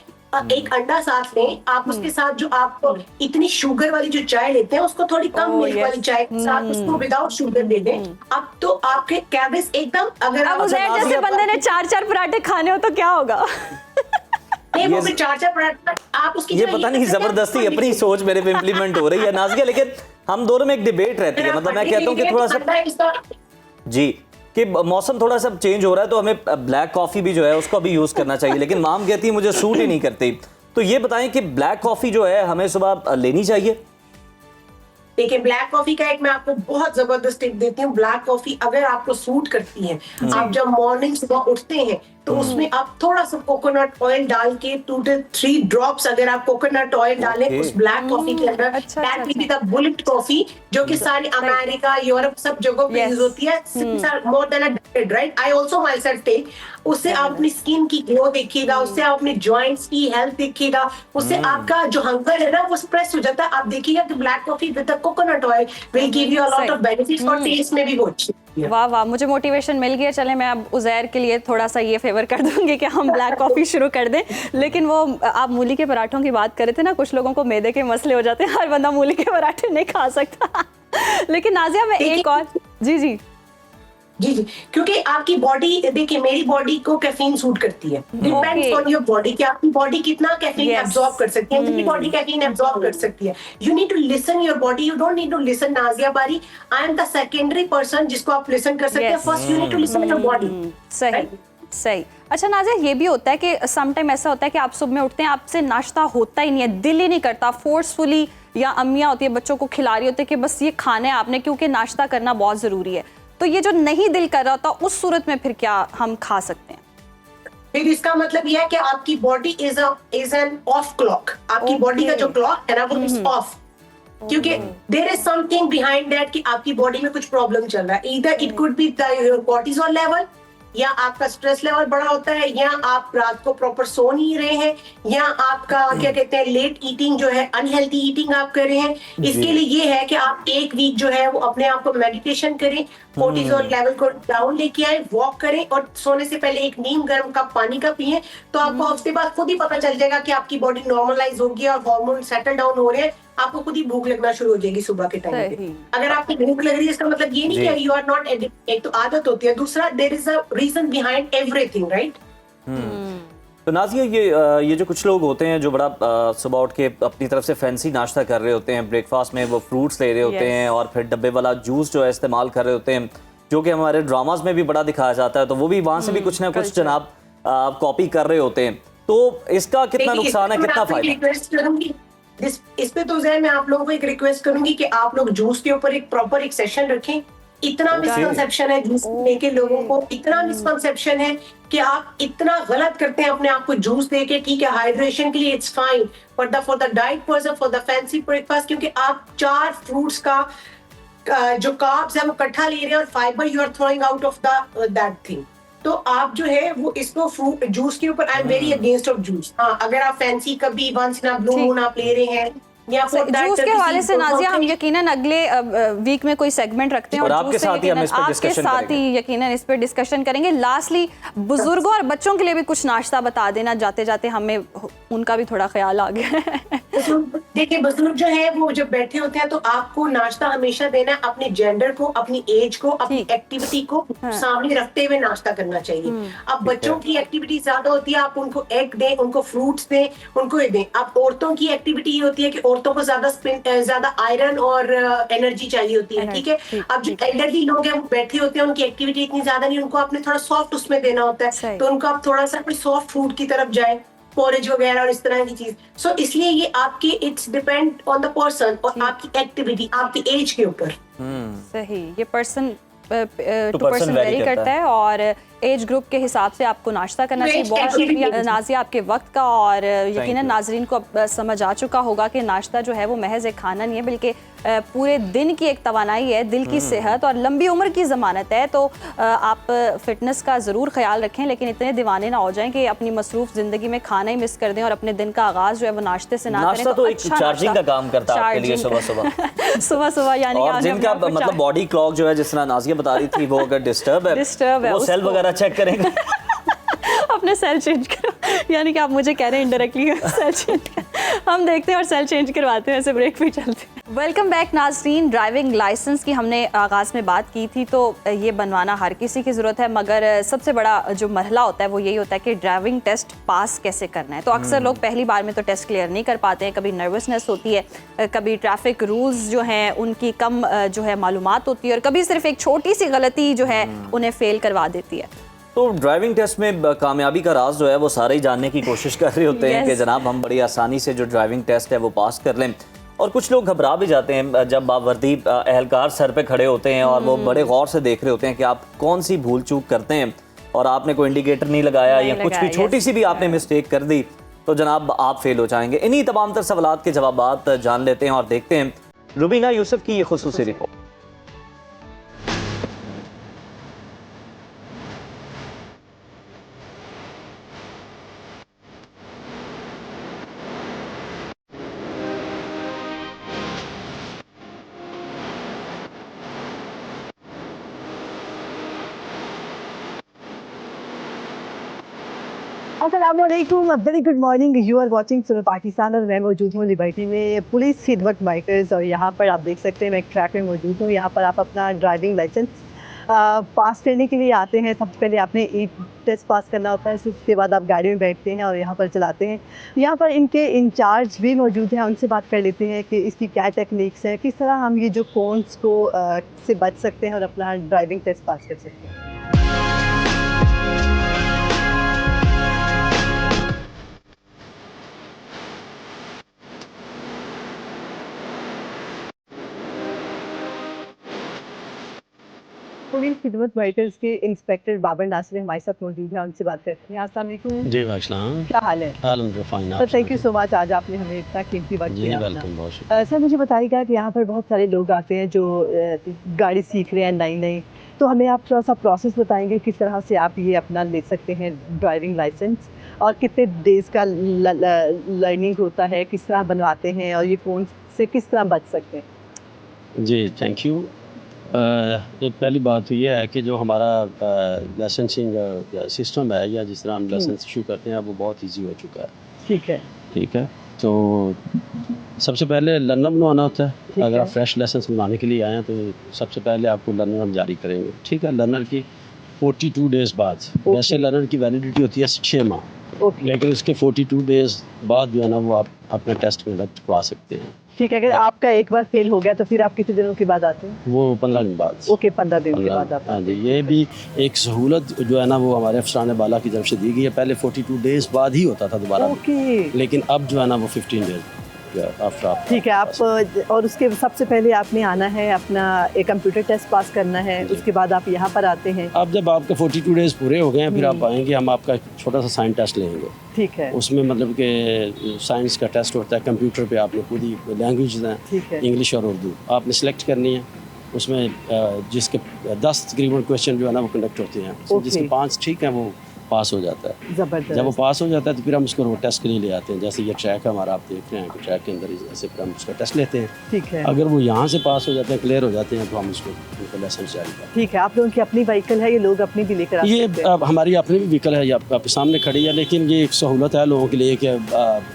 एक अंडा साथ लें, आप उसके साथ जो आप इतनी शुगर वाली जो चाय लेते हैं उसको थोड़ी कम मिल्क वाली चाय के साथ उसको विदाउट शुगर दे दें, अब तो आपके कैलोरीज एकदम, अगर आप जैसे बंदे ने 4-4 पराठे खाने हो तो क्या होगा? वो भी 4-4 पराठा आप उसकी, ये पता नहीं जबरदस्ती अपनी सोच मेरे पे इम्प्लीमेंट हो रही है नाज़िया, लेकिन हम दोनों में एक डिबेट रहती है। मतलब मैं कहता हूँ कि थोड़ा सा जी कि मौसम थोड़ा सा चेंज हो रहा है तो हमें ब्लैक कॉफी भी जो है उसको भी यूज करना चाहिए, लेकिन माम कहती है मुझे सूट ही नहीं करती। तो ये बताएं कि ब्लैक कॉफी जो है हमें सुबह लेनी चाहिए? देखिए ब्लैक कॉफी का एक मैं आपको बहुत जबरदस्त टिप देती हूँ। ब्लैक कॉफी अगर आपको सूट करती है, आप जब मॉर्निंग सुबह उठते हैं तो उसमें आप थोड़ा सा कोकोनट ऑयल डाल के 2 to 3 ड्रॉप्स अगर आप कोकोनट ऑयल डालें उस ब्लैक कॉफी के अंदर, that will be the bullet coffee, जो कि सारी अमेरिका, यूरोप सब जगहों पे यूज होती है। More than a decade, right? I also myself take. उससे आप अपनी स्किन की ग्लो देखिएगा, उससे आप अपने जॉइंट्स की हेल्थ देखिएगा, उससे आपका जो हंगर है ना वो स्प्रेस हो जाता है। आप देखिएगा कि black coffee with the coconut oil will give you a lot of benefits और टेस्ट में भी वो अच्छी। वाह वाह, मुझे मोटिवेशन मिल गया। चले मैं अब उज़ैर के लिए थोड़ा सा ये फेवर कर दूंगी कि हम ब्लैक कॉफी शुरू कर दें। लेकिन वो आप मूली के पराठों की बात कर रहे थे ना, कुछ लोगों को मैदे के मसले हो जाते हैं, हर बंदा मूली के पराठे नहीं खा सकता। लेकिन नाज़िया मैं एक और जी जी जी जी, क्योंकि आपकी बॉडी, देखिए मेरी बॉडी को कैफीन सूट करती है, डिपेंड्स ऑन योर बॉडी कि आपकी बॉडी कितना कैफीन एब्जॉर्ब कर सकती है। मेरी बॉडी कैफीन एब्जॉर्ब कर सकती है। You need to listen your body, you don't need to listen Nazia Bari. I am the secondary person जिसको आप लिसन कर सकते हैं। First you need to listen your body. सही सही। अच्छा नाज़िया, ये भी होता है कि सम टाइम ऐसा होता है कि आप सुबह में उठते हैं, आपसे नाश्ता होता ही नहीं है, दिल ही नहीं करता, फोर्सफुली या अम्मियाँ होती है बच्चों को खिला रही होती है कि बस ये खाना है आपने, क्योंकि नाश्ता करना बहुत जरूरी है। तो ये जो नहीं दिल कर रहा होता, उस सूरत में फिर क्या हम खा सकते हैं? फिर इसका मतलब यह है कि आपकी body is an off clock. आपकी बॉडी का जो क्लॉक है ना वो इज ऑफ, क्योंकि there is something behind that कि आपकी बॉडी में कुछ प्रॉब्लम चल रहा है। Either it could be the cortisol level, या आपका स्ट्रेस लेवल बड़ा होता है, या आप रात को प्रॉपर सो नहीं रहे हैं, या आपका क्या कहते हैं लेट ईटिंग जो है, अनहेल्दी ईटिंग आप कर रहे हैं। इसके लिए ये है कि आप एक वीक जो है वो अपने आप को मेडिटेशन करें, कोर्टिसोल लेवल को डाउन लेके आए, वॉक करें और सोने से पहले एक नीम गर्म कप पानी का पिए, तो आपको उसके बाद खुद ही पता चल जाएगा कि आपकी बॉडी नॉर्मलाइज होगी और हार्मोन सेटल डाउन हो रहे हैं। आपको खुद ही भूख लगना शुरू हो जाएगी सुबह के टाइम पे। अगर आपकी भूख लग रही है इसका मतलब ये नहीं कि यू आर नॉट एडिक्टेड। एक तो आदत होती है, दूसरा there is a reason behind everything, right? तो नाज़िया ये जो कुछ लोग होते हैं जो बड़ा सुबह उठ के अपनी तरफ से फैंसी नाश्ता कर रहे होते हैं, ब्रेकफास्ट में वो फ्रूट्स ले रहे होते हैं और फिर डब्बे वाला जूस जो है इस्तेमाल कर रहे होते हैं, जो कि हमारे ड्रामाज में भी बड़ा दिखाया जाता है, तो वो भी वहाँ से भी कुछ ना कुछ जनाब कॉपी कर रहे होते हैं। तो इसका कितना नुकसान है, कितना फायदा? इस पे तो मैं आप लोगों को एक रिक्वेस्ट करूंगी कि आप लोग जूस के ऊपर एक प्रॉपर एक सेशन रखें। इतना मिसकंसेप्शन है जूस लेके लोगों को, इतना मिसकंसेप्शन है कि आप इतना गलत करते हैं अपने आप को जूस देके। ठीक है, हाइड्रेशन के लिए it's fine, but for the diet person, for the fancy breakfast, क्योंकि आप 4 फ्रूट्स का जो कार्ब्स है वो इकट्ठा ले रहे हैं और fibre you are throwing out of that thing. तो आप जो है वो इसको फ्रूट जूस के ऊपर, I am very against of juice. हाँ, अगर आप फैंसी कभी once in a blue moon आप ले रहे हैं या जूस के हवाले से नाज़िया हम यकीनन अगले वीक में कोई सेगमेंट रखते हैं और आपके साथ ही यकीनन इस पर डिस्कशन करेंगे। लास्टली, बुजुर्गों और बच्चों के लिए भी कुछ नाश्ता बता देना, जाते जाते हमें उनका भी थोड़ा ख्याल आ गया। देखिए बुजुर्ग जो है वो जब बैठे होते हैं तो आपको नाश्ता हमेशा देना है अपने जेंडर को, अपनी एज को, अपनी एक्टिविटी को सामने रखते हुए नाश्ता करना चाहिए। अब बच्चों की एक्टिविटी ज्यादा होती है, आप उनको एग दें, उनको फ्रूट्स दें, उनको ये दें। अब औरतों की एक्टिविटी ये होती है कि औरतों को ज्यादा आयरन और एनर्जी चाहिए होती है। ठीक है, अब जो एल्डरली लोग हैं वो बैठे होते हैं, उनकी एक्टिविटी इतनी ज्यादा नहीं, उनको आपने थोड़ा सॉफ्ट उसमें देना होता है, तो उनको आप थोड़ा सा कोई सॉफ्ट फूड की तरफ जाए। पोरेज वगैरह और इस तरह की चीज। सो इसलिए ये आपके it's depend on the person और आपकी एक्टिविटी, आपकी एज के ऊपर। सही, ये पर्सन टू पर्सन वेरी करता है और एज ग्रुप के हिसाब से आपको नाश्ता करना चाहिए। बहुत शुक्रिया नाजिया आपके वक्त का, और यकीनन नाजरीन को अब समझ आ चुका होगा कि नाश्ता जो है वो महज एक खाना नहीं है, बल्कि पूरे दिन की एक तवानाई है, दिल की सेहत और लंबी उम्र की ज़मानत है। तो आप फिटनेस का ज़रूर ख्याल रखें, लेकिन इतने दीवाने ना हो जाएं कि अपनी मसरूफ़ ज़िंदगी में खाना ही मिस कर दें और अपने दिन का आगाज़ जो है वो नाश्ते से ना करें। तो एक चार्जिंग का काम करता है आपके लिए सुबह सुबह यानी और जिनका मतलब बॉडी क्लॉक जो है, जिस तरह नाज़िया बता रही थी, वो अगर डिस्टर्ब है वो सेल वगैरह चेक करेंगे। अपने सेल चेंज करो, यानी कि आप मुझे कह रहे हैं इनडायरेक्टली सेल चेंज कर। हम देखते हैं और सेल चेंज करवाते हैं, ऐसे ब्रेक पे चलते हैं। वेलकम बैक नाज़रीन। ड्राइविंग लाइसेंस की हमने आगाज़ में बात की थी, तो ये बनवाना हर किसी की ज़रूरत है, मगर सबसे बड़ा जो मरहला होता है वो यही होता है कि ड्राइविंग टेस्ट पास कैसे करना है। तो अक्सर लोग पहली बार में तो टेस्ट क्लियर नहीं कर पाते हैं, कभी नर्वसनेस होती है, कभी ट्रैफिक रूल्स जो हैं उनकी कम जो है मालूमात होती है, और कभी सिर्फ एक छोटी सी गलती जो है उन्हें फेल करवा देती है। तो ड्राइविंग टेस्ट में कामयाबी का राज जो है वो सारे ही जानने की कोशिश कर रहे होते हैं कि जनाब हम बड़ी आसानी से जो ड्राइविंग टेस्ट है वो पास कर लें, और कुछ लोग घबरा भी जाते हैं जब बावर्दी एहलकार सर पे खड़े होते हैं और वो बड़े गौर से देख रहे होते हैं कि आप कौन सी भूल चूक करते हैं और आपने कोई इंडिकेटर नहीं लगाया या कुछ भी छोटी सी भी आपने मिस्टेक कर दी तो जनाब आप फेल हो जाएंगे। इन्हीं तमाम तर सवालात के जवाबात जान लेते हैं और देखते हैं रुबीना यूसुफ की ये खुसूसी रिपोर्ट। अस्सलामुअलैकुम, very good morning. You are watching Suno Pakistan और मैं मौजूद हूँ लिबर्टी में पुलिस खिदमत बाइकर्स, और यहाँ पर आप देख सकते हैं मैं एक ट्रैक में मौजूद हूँ। यहाँ पर आप अपना ड्राइविंग लाइसेंस पास करने के लिए आते हैं। सबसे पहले आपने एक टेस्ट पास करना होता है, उसके बाद आप गाड़ी में बैठते हैं और यहाँ पर चलाते हैं। यहाँ पर इनके इंचार्ज भी मौजूद हैं, उनसे बात कर लेते हैं कि इसकी क्या टेक्निक्स है, किस तरह हम ये जो फोन्स को से बच सकते हैं और अपना ड्राइविंग टेस्ट पास कर सकते हैं। पुलिस खिदमत बाइकर्स के इंस्पेक्टर बाबर नासिर हमारे साथ मौजूद है, उनसे बात करते हैं। अस्सलाम वालेकुम। जी वालेकुम, क्या हाल है? अल्हम्दुलिल्लाह। थैंक यू सो मच, आज आपने हमें इतना कीमती वक्त जी दिया। वेलकम, बहुत शुक्रिया। सर मुझे बताइएगा कि यहाँ पर बहुत सारे लोग आते हैं जो गाड़ी सीख रहे हैं नई नई, तो हमें आप थोड़ा सा प्रोसेस बताएंगे किस तरह से आप ये अपना ले सकते हैं ड्राइविंग लाइसेंस, और कितने डेज का लर्निंग होता है, किस तरह बनवाते हैं, और ये फ़ोन से किस तरह बच सकते हैं? जी थैंक यू। एक पहली बात तो ये है कि जो हमारा लाइसेंसिंग सिस्टम है, या जिस तरह हम लाइसेंस इशू करते हैं, वो बहुत इजी हो चुका है। ठीक है। तो सबसे पहले लर्नर बनवाना होता है। अगर आप फ्रेश लाइसेंस बनवाने के लिए आए हैं तो सबसे पहले आपको लर्नर हम जारी करेंगे। ठीक है, लर्नर की 42 डेज़ बाद, वैसे लर्नर की वैलिडिटी होती है 6 माह, लेकिन उसके 42 डेज़ बाद जो है ना वो आप अपना टेस्ट कंडक्ट करवा सकते हैं। ठीक है, अगर आपका एक बार फेल हो गया तो फिर आप कितने दिनों के बाद आते हैं? वो 15 दिन बाद। ओके, 15 दिन के बाद आप। हाँ जी, ये भी एक सहूलत जो है ना वो हमारे अफसरान बाला की तरफ से दी गई है। पहले 42 डेज़ बाद ही होता था दोबारा, लेकिन अब जो है ना वो 15 डेज आफ्टर। ठीक है, आप और उसके सबसे पहले आपने आना है, अपना एक कंप्यूटर टेस्ट पास करना है, उसके बाद आप यहाँ पर आते हैं। अब जब आपके 42 डेज़ पूरे हो गए हैं, फिर आप आएंगे, हम आपका छोटा सा साइंस टेस्ट लेंगे। ठीक है, उसमें मतलब कि साइंस का टेस्ट होता है कंप्यूटर पे, आपने पूरी लैंग्वेज हैं इंग्लिश और उर्दू आपने सेलेक्ट करनी है। उसमें जिसके 10 तकरीबन क्वेश्चन जो है ना वो कंडक्ट होते हैं, जिसके 5 ठीक है वो पास हो जाता है। ज़बरदस्त। जब वो पास हो जाता है तो फिर हम उसको रोड टेस्ट के लिए ले आते हैं। जैसे ये ट्रैक है हमारा, आप देख रहे हैं कि ट्रैक के अंदर ऐसे फिर हम उसका टेस्ट लेते हैं। ठीक है, अगर वो यहाँ से पास हो जाते हैं, क्लियर हो जाते हैं, तो हम उसको उनको लाइसेंस जारी करते हैं। ठीक है, आप लोगों की अपनी व्हीकल है, ये लोग अपनी भी लेकर आ ये सकते हैं? हमारी अपनी भी व्हीकल है, ये आपके सामने खड़ी है, लेकिन ये एक सहूलत है लोगों के लिए कि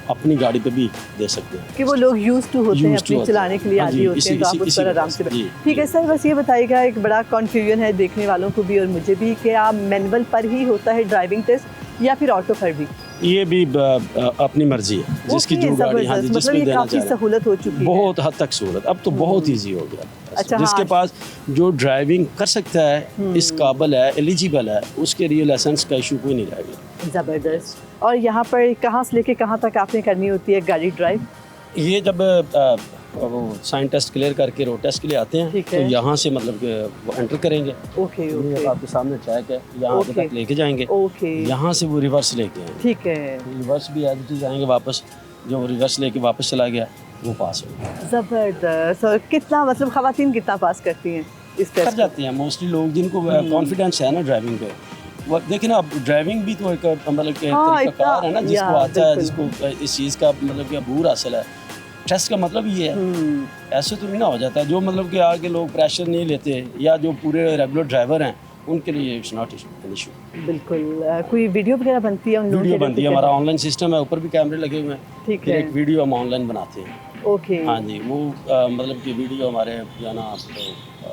अपनी गाड़ी पे भी दे सकते हैं, कि वो लोग यूज्ड टू होते हैं, अपनी चलाने के लिए आदी होते हैं, तो आप उस पर आराम से। ठीक है सर, बस ये बताइएगा, एक बड़ा कन्फ्यूजन है देखने वालों को भी और मुझे भी, कि आप मैनुअल पर ही होता है ड्राइविंग टेस्ट या फिर ऑटो पर भी? ये भी अपनी मर्जी है, जिसकी जो गाड़ी, हाँ जी, जिसमें देना काफी सहूलत हो चुकी है, बहुत हद तक सहूलत। अब तो बहुत इजी हो गया। अच्छा, जिसके पास जो ड्राइविंग कर सकता है, इस काबिल है, एलिजिबल है, उसके लिए लाइसेंस का इशू कोई नहीं रहेगा। ज़बरदस्त। और यहाँ पर कहाँ से लेके कहाँ तक आपने करनी होती है गाड़ी ड्राइव? ये जब वो साइन टेस्ट क्लियर करके रोड टेस्ट के लिए आते हैं ठीक तो है। यहाँ से मतलब कि वो एंटर करेंगे। ओके ये ओके आपके सामने ट्रैक है, यहाँ आगे ओके। तक लेके जाएंगे। ओके यहाँ से वो रिवर्स लेके आएंगे। ठीक है, रिवर्स भी एज इट इज आएंगे वापस, जो वो रिवर्स लेके वापस चला गया वो पास हो गया। ज़बरदस्त। और कितना मतलब ख़वातीन कितना पास करती हैं इस कर टेस्ट? जाती हैं मोस्टली लोग जिनको कॉन्फिडेंस है ना ड्राइविंग पे। वो देखिए ना, अब ड्राइविंग भी तो एक मतलब कि हाँ, तरीक़ाकार है ना, इतना- जिसको या, आता है, बिल्कुल। जिसको इस चीज़ का मतलब कि अबूर हासिल है। टेस्ट का मतलब ये है, ऐसे तो नहीं ना हो जाता। जो मतलब कि आगे लोग प्रेशर नहीं लेते या जो पूरे रेगुलर ड्राइवर हैं उनके लिए इट्स नॉट एन इशू। बिल्कुल। कोई वीडियो वगैरह बनती है उन लोगों वीडियो के बनती है, हमारा ऑनलाइन सिस्टम है, ऊपर भी कैमरे लगे हुए हैं। ठीक फिर है। एक वीडियो हम ऑनलाइन बनाते हैं। ओके हाँ जी, वो मतलब कि वीडियो हमारे जो है ना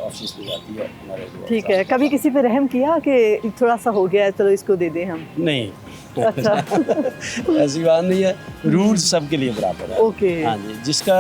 ऑफिस में जाती है हमारे जो ठीक है। कभी किसी पे रहम किया कि थोड़ा सा हो गया है चलो इसको दे दें हम? नहीं अच्छा ऐसी बात नहीं है, रूल्स सबके लिए बराबर है। ओके हाँ जी, जिसका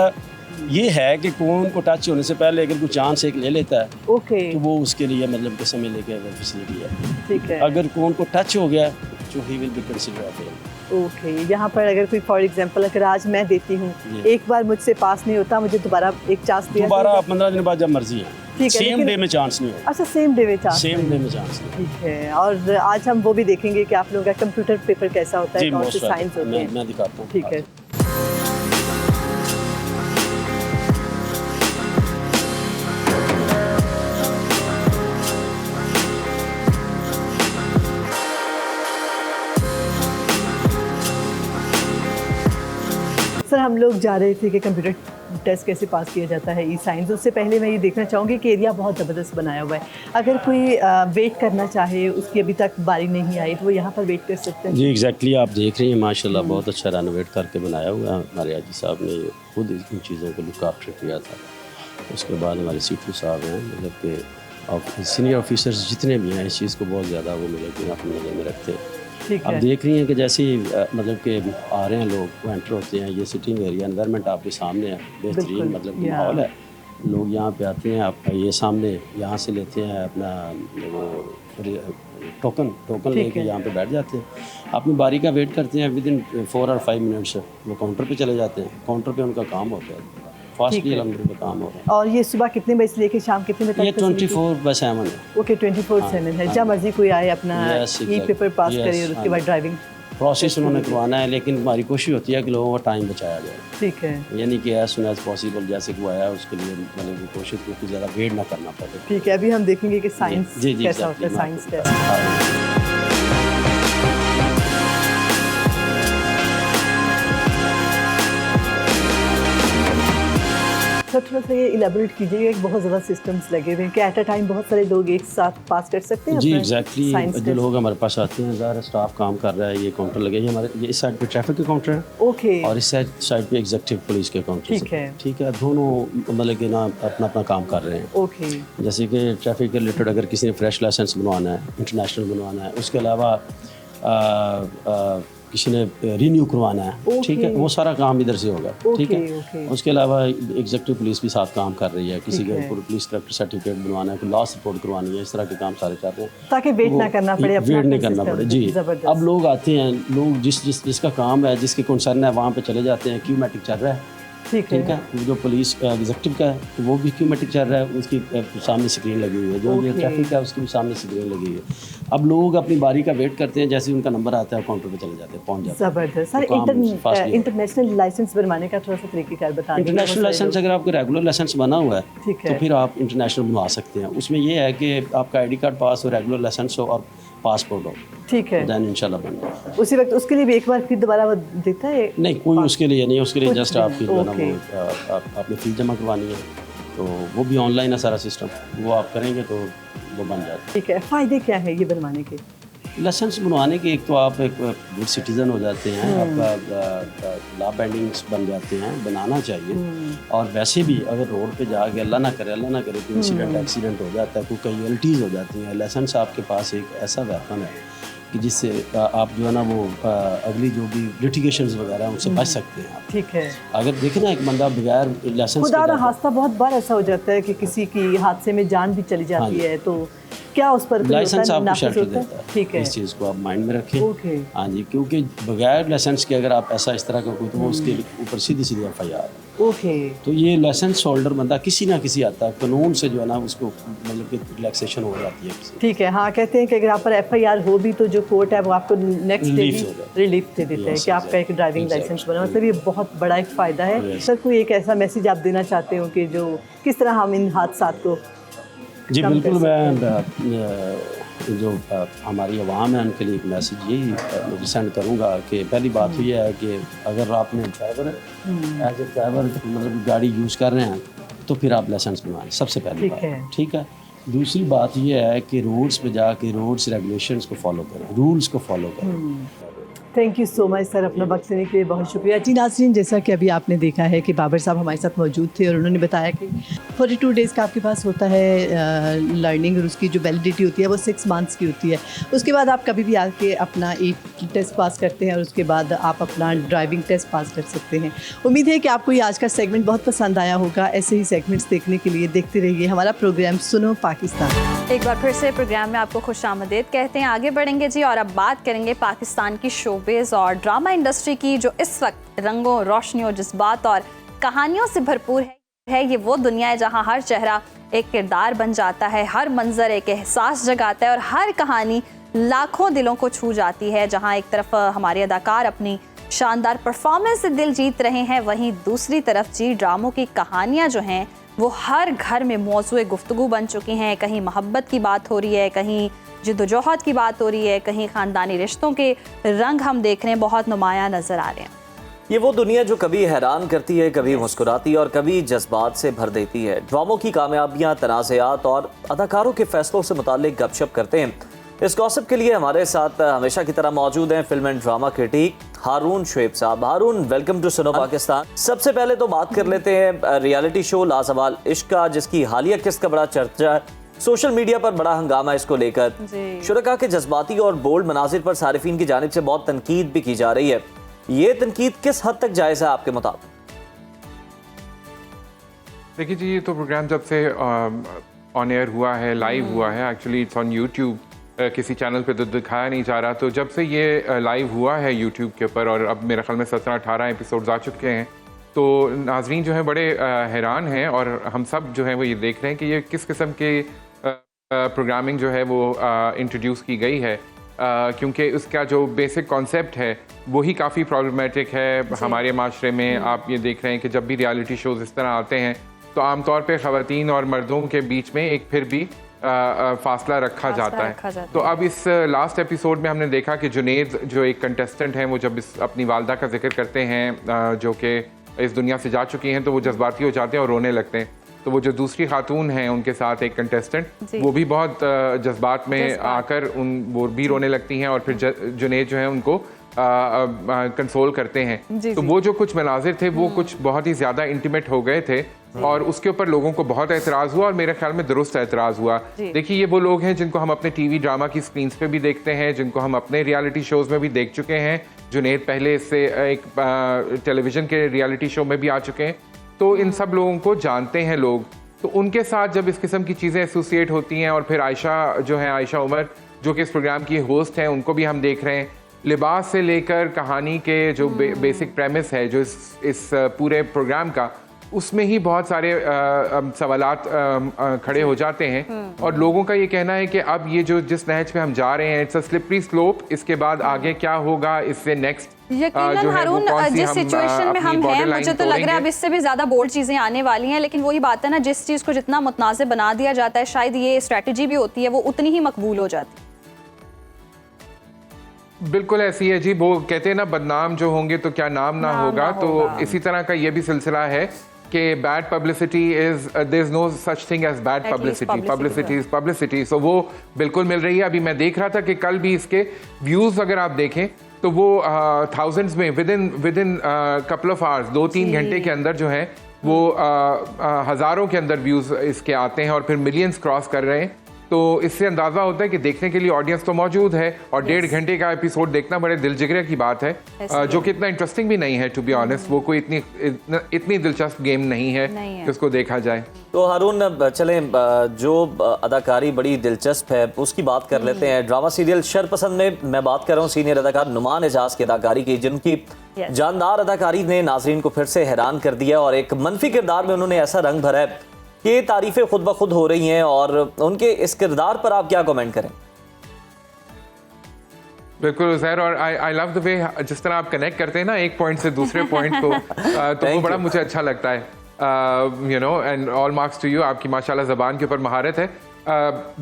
ये है कि कौन को टच होने से पहले अगर कोई चांस एक ले लेता है ओके तो वो उसके लिए मतलब कि समय लेके फैसिलिटी है। ठीक है। अगर कौन को टच हो गया तो he will be consider fail. Okay, यहाँ पर अगर कोई फॉर एग्जांपल अगर आज मैं देती हूँ, जी। एक बार मुझसे पास नहीं होता, मुझे दोबारा एक चांस दिया दोबारा जाएगा? 15 दिन बाद जब मर्जी है, ठीक है, सेम लेकिन- डे में चांस नहीं होगा। अच्छा, सेम डे में चांस? सेम डे में चांस नहीं होगा। ठीक है। और आज हम वो भी देखेंगे कि आप लोगों का कंप्यूटर पेपर कैसा होता है, जी, कौन से most साइंस welcome। होते हैं। मैं दिखाता हूँ। ठीक है। सर, हम लोग जा रहे थे कि कंप्यूटर टेस्ट कैसे पास किया जाता है ई साइंस। उससे पहले मैं ये देखना चाहूँगी कि एरिया बहुत ज़बरदस्त बनाया हुआ है। अगर कोई वेट करना चाहे, उसकी अभी तक बारी नहीं आई, तो वो यहाँ पर वेट कर सकते हैं? जी एग्जैक्टली, आप देख रही हैं माशाल्लाह बहुत अच्छा रेनोवेट करके बनाया हुआ है। हमारे आजी साहब ने खुद इन चीज़ों को लुक आफ्टर किया था। उसके बाद हमारे सीटू साहब हैं, मतलब कि सीनियर ऑफिसर्स जितने भी हैं इस चीज़ को बहुत ज़्यादा वो मतलब कि अपने नज़र में रखते हैं। ठीक आप है। देख रही हैं कि जैसे ही मतलब कि आ रहे हैं लोग, वो एंटर होते हैं, ये सिटिंग एरिया एनवायरनमेंट आपके सामने है, बेहतरीन बिल्कुल, मतलब कि या। माहौल है। लोग यहाँ पे आते हैं, आप ये सामने यहाँ से लेते हैं अपना वो टोकन लेके है। यहाँ पे बैठ जाते हैं, अपनी बारी का वेट करते हैं। विद इन 4 और 5 मिनट्स वो काउंटर पे चले जाते हैं। काउंटर पे उनका काम होता है, फास्टली है। अलहमदुलिल्लाह काम हो रहा है। और ये सुबह कितने बजे से लेके शाम कितने बजे तक? ये 24/7 है। ओके, 24/7 है। जब मर्जी कोई आए अपना Yes, ई exactly. पेपर पास Yes, करे और उसके हाँ। बाद ड्राइविंग। प्रोसेस उन्होंने करवाना है, लेकिन हमारी कोशिश होती है कि लोगों का टाइम बचाया जाए। ठीक है। यानी कि एज सुन एज पॉसिबल जैसे कि वो आया उसके लिए मतलब कि कोशिश क्योंकि ज़्यादा वेट ना करना पड़े। ठीक है, अभी हम देखेंगे कि साइंस जी जी कैसा होता है, exactly, साइंस मैं टेस्ट। हाँ। सर, थोड़ा सा ये इलेबोरेट कीजिएगा कि बहुत ज़्यादा सिस्टम्स लगे हुए हैं कि एट अ टाइम बहुत सारे लोग एक साथ पास कर सकते हैं जी अपना एग्जैक्टली, साइंस जो टेस्ट? लोग हमारे पास आते हैं, ज़्यादा स्टाफ काम कर रहा है, ये काउंटर लगे हैं हमारे, ये इस साइड पे ट्रैफिक के काउंटर है ओके। और इस साइड पे एग्जीक्यूटिव पुलिस के काउंटर ठीक है। ठीक है, दोनों मतलब कि ना अपना अपना काम कर रहे हैं। ओके। जैसे कि ट्रैफिक के रिलेटेड अगर किसी ने फ्रेश लाइसेंस बनवाना है, इंटरनेशनल बनवाना है, उसके अलावा किसी ने रिन्यू करवाना है, ठीक है, वो सारा काम इधर से होगा। ठीक ओके, है, ओके। उसके अलावा एग्जीक्यूटिव पुलिस भी साथ काम कर रही है, किसी ठीक के है। पुलिस करेक्टर सर्टिफिकेट बनवाना है, कोई लॉस रिपोर्ट करवानी है, इस तरह के काम सारे चल रहे हैं ताकि वेट ना करना पड़े, अपना वेट नहीं अपना करना system पड़े। जी, ज़बरदस्त। अब लोग आते हैं, लोग जिसका काम है, जिसके कंसर्न है, वहाँ पे चले जाते हैं। क्यूमैटिक चल रहा है, ठीक ठीक है। है, जो पुलिस एग्जीक्यूटिव का है वो भी क्यूमैटिक चल रहा है, उसकी सामने स्क्रीन लगी हुई है। जो ये ओके। ट्रैफिक है उसकी भी सामने स्क्रीन लगी हुई है। अब लोग अपनी बारी का वेट करते हैं, जैसे ही उनका नंबर आता है काउंटर पे चले जाते हैं, पहुंच जाते हैं। ज़बरदस्त। सर, तो काम fastly होता है। इंटरनेशनल लाइसेंस बनवाने का थोड़ा सा तरीक़ेकार बता दीजिए। इंटरनेशनल लाइसेंस अगर आपका रेगुलर लाइसेंस बना हुआ है ठीक तो है। फिर आप इंटरनेशनल बनवा सकते हैं। उसमें ये है कि आपका आईडी कार्ड पास हो, रेगुलर लाइसेंस हो और पासपोर्ट हो, ठीक है। देन इंशाल्लाह बन जाए। उसी वक्त उसके लिए भी एक बार फिर दोबारा वो देता है? नहीं, कोई उसके लिए नहीं, उसके लिए कुछ जस्ट भी आपकी नहीं, जो है ना ओके। वो आपने फीस जमा करवानी है, तो वो भी ऑनलाइन है सारा सिस्टम, वो आप करेंगे तो वो बन जाता है। ठीक है। फ़ायदे क्या है ये बनवाने के? लाइसेंस बनवाने के एक तो आप एक गुड सिटीज़न हो जाते हैं, आपका लॉ बेंडिंग्स बन जाते हैं, बनाना चाहिए। और वैसे भी अगर रोड पे जाके अल्लाह ना करे कोई इंसिडेंट एक्सीडेंट हो जाता है, कोई कैजुअलिटीज़ हो जाती हैं, लाइसेंस आपके पास एक ऐसा वेपन है कि जिससे आप जो है ना वो अगली जो भी लिटिगेशंस वगैरह हैं उनसे बच सकते हैं आप। ठीक है। अगर देखें ना, एक बंदा बगैर लाइसेंस खुदा के ना जाता है, हादसा बहुत बार ऐसा हो जाता है कि किसी की हादसे में जान भी चली जाती हाँ जी। है, तो क्या उस पर कोई लाइसेंस होता है, आपको नाफिज शेल्टर होता है? देता है। ठीक है, इस चीज़ को आप माइंड में रखें। ओके, हाँ जी, क्योंकि बगैर लाइसेंस के अगर आप ऐसा इस तरह का कोई, तो वो उसके ऊपर सीधी सीधी FIR है। ओके, तो ये लाइसेंस होल्डर बंदा किसी ना किसी आता है, कानून से जो है ना उसको मतलब कि रिलैक्सेशन हो जाती है किसी। ठीक है। हाँ, कहते हैं कि अगर आप पर FIR हो भी तो जो कोर्ट है वो आपको नेक्स्ट डे Relief देता है। रिलीफ दे देता है Yes, कि आपका एक ड्राइविंग exactly. लाइसेंस बना। मतलब ये बहुत बड़ा एक फ़ायदा है। Yes. सर, कोई एक ऐसा मैसेज आप देना चाहते हो कि जो किस तरह हम इन हादसात को जी कम बिल्कुल, कर मैं जो हमारी आवाम है उनके लिए एक मैसेज यही सेंड करूँगा कि पहली बात तो ये है कि अगर आपने ड्राइवर एज ए ड्राइवर मतलब गाड़ी यूज़ कर रहे हैं तो फिर आप लाइसेंस बनवाएं, सबसे पहली ठीक बात। है। ठीक है। दूसरी बात ये है कि रोड्स पे जाके रूल्स रेगुलेशंस को फॉलो करें, रूल्स को फॉलो करें। Thank you so much sir, अपना वक्त देने के लिए बहुत शुक्रिया। जी नाज़रीन, जैसा कि अभी आपने देखा है कि बाबर साहब हमारे साथ मौजूद थे और उन्होंने बताया कि 42 डेज़ का आपके पास होता है लर्निंग, और उसकी जो वैलिडिटी होती है वो 6 मंथ्स की होती है। उसके बाद आप कभी भी आके अपना एक टेस्ट पास करते हैं और उसके बाद आप अपना ड्राइविंग टेस्ट पास कर सकते हैं। उम्मीद है कि आपको ये आज का सेगमेंट बहुत पसंद आया होगा। ऐसे ही सेगमेंट्स देखने के लिए देखते रहिए हमारा प्रोग्राम सुनो पाकिस्तान। एक बार फिर से प्रोग्राम में आपको खुशामदीद कहते हैं। आगे बढ़ेंगे जी, और अब बात करेंगे पाकिस्तान की शोबिज़ और ड्रामा इंडस्ट्री की, जो इस वक्त रंगों, रोशनियों, जज्बात और कहानियों से भरपूर है। ये वो दुनिया है जहां हर चेहरा एक किरदार बन जाता है, हर मंजर एक एहसास जगाता है और हर कहानी लाखों दिलों को छू जाती है। जहां एक तरफ हमारे अदाकार अपनी शानदार परफॉर्मेंस से दिल जीत रहे हैं, वहीं दूसरी तरफ जी ड्रामों की कहानियाँ जो हैं वो हर घर में मौजूए गुफ्तगू बन चुकी हैं। कहीं मोहब्बत की बात हो रही है, कहीं जिद्दोजहद की बात हो रही है, कहीं ख़ानदानी रिश्तों के रंग हम देख रहे हैं बहुत नुमाया नज़र आ रहे हैं। ये वो दुनिया जो कभी हैरान करती है, कभी मुस्कुराती है और कभी जज्बात से भर देती है। ड्रामों की कामयाबियां, तनाज़ात और अदाकारों के फैसलों से मुताल्लिक गपशप करते हैं। इस गॉसिप के लिए हमारे साथ हमेशा की तरह मौजूद हैं फिल्म एंड ड्रामा क्रिटिक हारून शुएब साहब। हारून, वेलकम टू सुनो पाकिस्तान। सबसे पहले तो बात कर लेते हैं रियलिटी शो लाजवाल इश्क का, जिसकी हालिया किस्त का बड़ा चर्चा है, सोशल मीडिया पर बड़ा हंगामा इसको लेकर। शुरका के जज्बाती और बोल्ड मनाजिर पर सारिफीन की जानिब से बहुत तनकीद भी की जा रही है। ये तनकीद किस हद तक जायज़ है आपके मुताबिक? देखिए जी, ये तो प्रोग्राम जब से ऑन एयर हुआ है, लाइव हुआ है, एक्चुअली इट्स ऑन यूट्यूब, किसी चैनल पे तो दिखाया नहीं जा रहा। तो जब से ये लाइव हुआ है यूट्यूब के ऊपर और अब मेरे ख्याल में 17-18 एपिसोड्स आ चुके हैं, तो नाजरीन जो है बड़े हैरान हैं और हम सब जो है वो ये देख रहे हैं कि ये किस किस्म के प्रोग्रामिंग जो है वो इंट्रोड्यूस की गई है, क्योंकि उसका जो बेसिक कॉन्सेप्ट है वही काफ़ी प्रॉब्लमेटिक है हमारे माशरे में। आप ये देख रहे हैं कि जब भी रियलिटी शोज़ इस तरह आते हैं तो आमतौर पे ख़वातीन और मर्दों के बीच में एक फिर भी फासला रखा जाता है। तो अब इस लास्ट एपिसोड में हमने देखा कि जुनेद जो एक कंटेस्टेंट हैं, वो जब इस अपनी वालदा का जिक्र करते हैं जो कि इस दुनिया से जा चुकी हैं, तो वो जज्बाती हो जाते हैं और रोने लगते हैं। तो वो जो दूसरी खातून हैं उनके साथ एक कंटेस्टेंट, वो भी बहुत जज्बात में आकर वो भी रोने लगती हैं और फिर जुनेद जो है उनको कंसोल करते हैं। तो वो जो कुछ मनाजिर थे वो कुछ बहुत ही ज़्यादा इंटीमेट हो गए थे और उसके ऊपर लोगों को बहुत एतराज़ हुआ और मेरे ख्याल में दुरुस्त एतराज़ हुआ। देखिए, ये वो लोग हैं जिनको हम अपने टीवी ड्रामा की स्क्रीन्स पे भी देखते हैं, जिनको हम अपने रियलिटी शोज़ में भी देख चुके हैं। जुनेद पहले इससे एक टेलीविज़न के रियलिटी शो में भी आ चुके हैं, तो इन सब लोगों को जानते हैं लोग। तो उनके साथ जब इस किस्म की चीज़ें एसोसिएट होती हैं और फिर आयशा जो है, आयशा उमर जो कि इस प्रोग्राम की होस्ट हैं, उनको भी हम देख रहे हैं। लिबास से लेकर कहानी के जो बेसिक प्रेमिस है जो इस पूरे प्रोग्राम का, उसमें ही बहुत सारे सवालात खड़े हो जाते हैं और लोगों का ये कहना है कि अब ये जो जिस नहज पे हम जा रहे हैं, इट्स अ स्लिपरी स्लोप। इसके बाद आगे क्या होगा, इससे नेक्स्ट यकीनन हारून, जिस सिचुएशन में हम हैं, मुझे तो लग रहा है अब इससे भी ज्यादा बोल्ड चीजें आने वाली हैं। लेकिन वही बात है ना, जिस चीज को जितना मुतनाज़िब बना दिया जाता है, शायद ये स्ट्रेटजी भी होती है, वो उतनी ही मकबूल हो जाती है। बिल्कुल ऐसी है जी। वो कहते हैं ना, बदनाम जो होंगे तो क्या नाम ना होगा। तो इसी तरह का ये भी सिलसिला है कि bad publicity is there is no such thing as bad publicity, publicity is publicity. So वो बिल्कुल मिल रही है। अभी मैं देख रहा था कि कल भी इसके व्यूज़ अगर आप देखें तो वो थाउजेंड्स में with in couple of hours, 2-3 घंटे के अंदर जो है वो हज़ारों के अंदर व्यूज़ इसके आते हैं और फिर मिलियंस क्रॉस कर रहे हैं। तो इससे अंदाज़ा होता है कि देखने के लिए ऑडियंस तो मौजूद है और 1.5 घंटे का एपिसोड देखना बड़े दिलजिगरे की बात है, जो कि इतना इंटरेस्टिंग भी नहीं है टू बी ऑनेस्ट। वो कोई इतनी दिलचस्प गेम नहीं है कि उसको देखा जाए। तो हारून चलें, जो अदाकारी बड़ी दिलचस्प है उसकी बात कर लेते हैं। ड्रामा सीरियल शरपसंद में मैं बात कर रहा हूँ सीनियर अदाकार नुमान एजाज की अदाकारी की, जिनकी जानदार अदाकारी ने नाजरीन को फिर से हैरान कर दिया और एक मनफी किरदार में उन्होंने ऐसा रंग भरा है कि तारीफें खुद ब खुद हो रही हैं। और उनके इस किरदार पर आप क्या कमेंट करें? बिल्कुल उज़ैर, और आई लव द वे जिस तरह आप कनेक्ट करते हैं ना एक पॉइंट से दूसरे पॉइंट को, तो वो बड़ा मुझे अच्छा लगता है। You know, and all marks to you, आपकी माशाल्लाह ज़बान के ऊपर महारत है।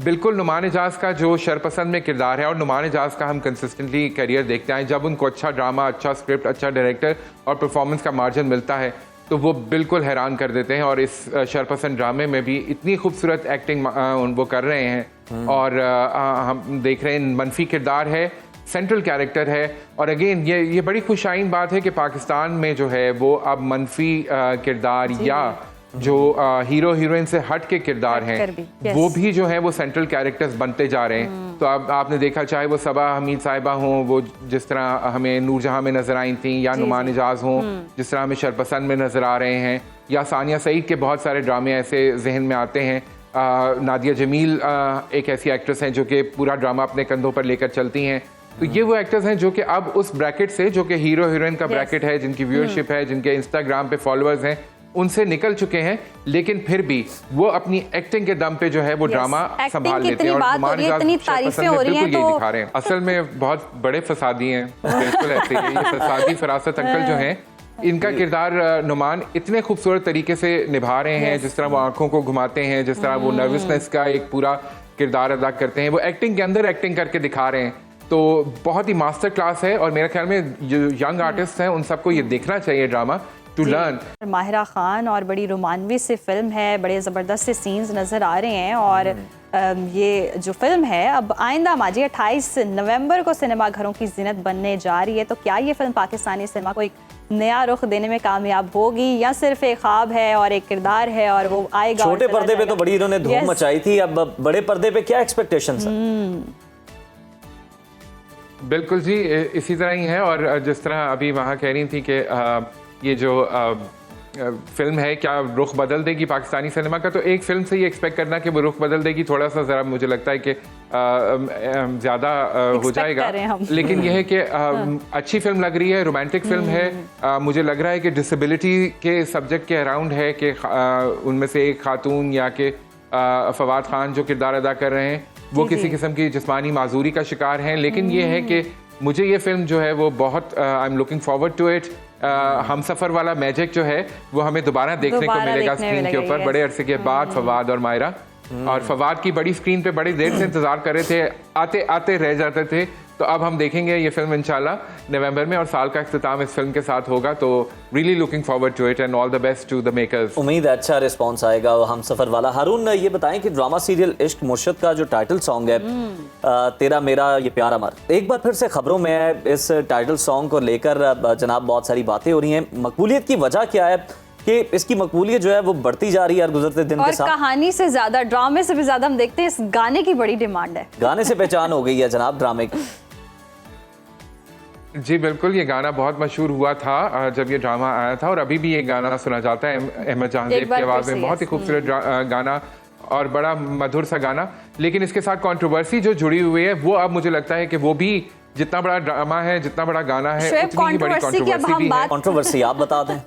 बिल्कुल नुमान एजाज का जो शरपसंद में किरदार है, और नुमान एजाज का हम कंसिस्टेंटली करियर देखते हैं, जब उनको अच्छा ड्रामा, अच्छा स्क्रिप्ट, अच्छा डायरेक्टर और परफॉर्मेंस का मार्जिन मिलता है तो वो बिल्कुल हैरान कर देते हैं। और इस शरपसंद ड्रामे में भी इतनी खूबसूरत एक्टिंग वो कर रहे हैं, और हम देख रहे हैं मनफी किरदार है, सेंट्रल कैरेक्टर है। और अगेन ये बड़ी खुशाइन बात है कि पाकिस्तान में जो है वो अब मनफी किरदार या जो हीरो हीरोइन से हट के किरदार हैं वो भी जो है वो सेंट्रल कैरेक्टर्स बनते जा रहे हैं। तो अब आपने देखा, चाहे वो सबा हमीद साहिबा हों, वो जिस तरह हमें नूरजहां में नजर आई थी, या नुमान एजाज हों जिस तरह हमें शरपसंद में नजर आ रहे हैं, या सानिया सईद के बहुत सारे ड्रामे ऐसे जहन में आते हैं। नादिया जमील एक ऐसी एक्ट्रेस हैं जो कि पूरा ड्रामा अपने कंधों पर लेकर चलती हैं। तो ये वो एक्टर्स हैं जो कि अब उस ब्रैकेट से, जो कि हीरो हीरोइन का ब्रैकेट है, जिनकी व्यूअरशिप है, जिनके इंस्टाग्राम पे फॉलोअर्स हैं, उनसे निकल चुके हैं, लेकिन फिर भी वो अपनी एक्टिंग के दम पे जो है वो ड्रामा संभाल लेते हैं। और नुमान एजाज शरपसंद में बिल्कुल यही दिखा रहे हैं। असल में बहुत बड़े फसादी हैं, बिल्कुल ऐसे ही। ये फसादी फरासत अंकल जो हैं, इनका किरदार नुमान इतने खूबसूरत तरीके से निभा रहे हैं, जिस तरह वो आंखों को घुमाते हैं, जिस तरह वो नर्वसनेस का एक पूरा किरदार अदा करते हैं, वो एक्टिंग के अंदर एक्टिंग करके दिखा रहे हैं। तो बहुत ही मास्टर क्लास है, और मेरे ख्याल में जो यंग आर्टिस्ट हैं उन सबको ये देखना चाहिए drama to learn. Mahira Khan, और बड़ी रोमानवी सी फिल्म है, बड़े ज़बरदस्त से सीन्स नज़र आ रहे हैं। और ये जो फिल्म है अब आइंदा माजी 28 नवंबर को सिनेमा घरों की जीनत बनने जा रही है। तो क्या ये फिल्म पाकिस्तानी सिनेमा को एक नया रुख देने में कामयाब होगी, या सिर्फ एक ख्वाब है और एक किरदार है और वो आएगा? छोटे पर्दे पे तो बड़ी इन्होंने धूम मचाई थी, अब बड़े पर्दे पे क्या एक्सपेक्टेशंस हैं? बिल्कुल जी, इसी तरह ही है। और जिस तरह अभी वहाँ कह रही थी कि ये जो फिल्म है क्या रुख बदल देगी पाकिस्तानी सिनेमा का, तो एक फिल्म से ये एक्सपेक्ट करना कि वो रुख बदल देगी, थोड़ा सा ज़रा मुझे लगता है कि ज़्यादा हो जाएगा। लेकिन यह है कि अच्छी फिल्म लग रही है, रोमांटिक फिल्म है। मुझे लग रहा है कि डिसेबिलिटी के सब्जेक्ट के अराउंड है, कि उनमें से एक खातून या कि फवाद खान जो किरदार अदा कर रहे हैं वो किसी किस्म की जिस्मानी माजूरी का शिकार हैं। लेकिन ये है कि मुझे ये फिल्म जो है वो बहुत I am looking forward to it. Humsafar वाला मैजिक जो है वो हमें दोबारा देखने को मिलेगा स्क्रीन के ऊपर, बड़े अरसे के बाद फवाद और मायरा। और फवाद की बड़ी स्क्रीन पे बड़ी देर से इंतजार कर रहे थे, आते आते रह जाते थे। तो अब हम देखेंगे ये फिल्म इंशाल्लाह नवंबर में, और साल का इख्तिताम इस फिल्म के साथ होगा। तो really looking forward to it and all the best to the makers. उम्मीद है अच्छा रिस्पांस आएगा हम सफ़र वाला। हारून, ये बताएं कि ड्रामा सीरियल इश्क मुर्शद का जो टाइटल सॉन्ग है तेरा मेरा ये प्यार अमर, एक बार फिर से खबरों में इस टाइटल सॉन्ग को लेकर जनाब बहुत सारी बातें हो रही हैं। मकबूलियत की वजह क्या है कि इसकी मकबूलियत जो है वो बढ़ती जा रही है हर गुजरते दिन के साथ? कहानी से ज्यादा, ड्रामे से भी ज्यादा हम देखते हैं इस गाने की बड़ी डिमांड है। गाने से पहचान हो गई है जनाब ड्रामे की। जी बिल्कुल, ये गाना बहुत मशहूर हुआ था जब ये ड्रामा आया था, और अभी भी ये गाना सुना जाता है अहमद जहांजेब की आवाज़ में। बहुत ही खूबसूरत गाना और बड़ा मधुर सा गाना। लेकिन इसके साथ कंट्रोवर्सी जो जुड़ी हुई है वो अब मुझे लगता है कि वो भी जितना बड़ा ड्रामा है, जितना बड़ा गाना है, उतनी ही बड़ी कंट्रोवर्सी भी है। कंट्रोवर्सी आप बता दें।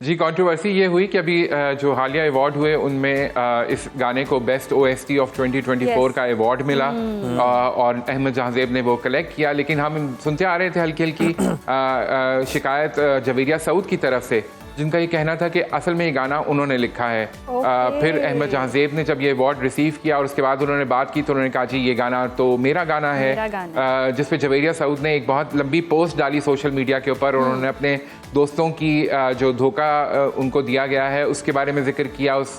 जी, कंट्रोवर्सी ये हुई कि अभी जो हालिया अवार्ड हुए उनमें इस गाने को बेस्ट OST ऑफ 2024 का अवार्ड मिला, और अहमद जहांजेब ने वो कलेक्ट किया। लेकिन हम सुनते आ रहे थे हल्की हल्की शिकायत जवेरिया सऊद की तरफ से, जिनका ये कहना था कि असल में ये गाना उन्होंने लिखा है। फिर अहमद जहांजेब ने जब ये अवार्ड रिसीव किया और उसके बाद उन्होंने बात की तो उन्होंने कहा जी ये गाना तो मेरा गाना है, जिस पे जवेरिया सऊद ने एक बहुत लंबी पोस्ट डाली सोशल मीडिया के ऊपर। उन्होंने अपने दोस्तों की जो धोखा उनको दिया गया है उसके बारे में जिक्र किया उस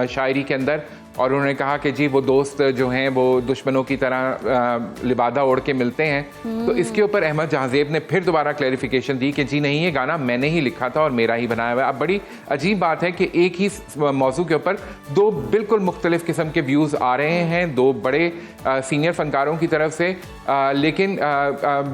शायरी के अंदर, और उन्होंने कहा कि जी वो दोस्त जो हैं वो दुश्मनों की तरह लिबादा ओढ़ के मिलते हैं। तो इसके ऊपर अहमद जहाज़ेब ने फिर दोबारा क्लैरिफिकेशन दी कि जी नहीं, ये गाना मैंने ही लिखा था और मेरा ही बनाया हुआ है। अब बड़ी अजीब बात है कि एक ही मौजू के ऊपर दो बिल्कुल मुख्तलिफ किस्म के व्यूज़ आ रहे हैं दो बड़े सीनियर फनकारों की तरफ से, लेकिन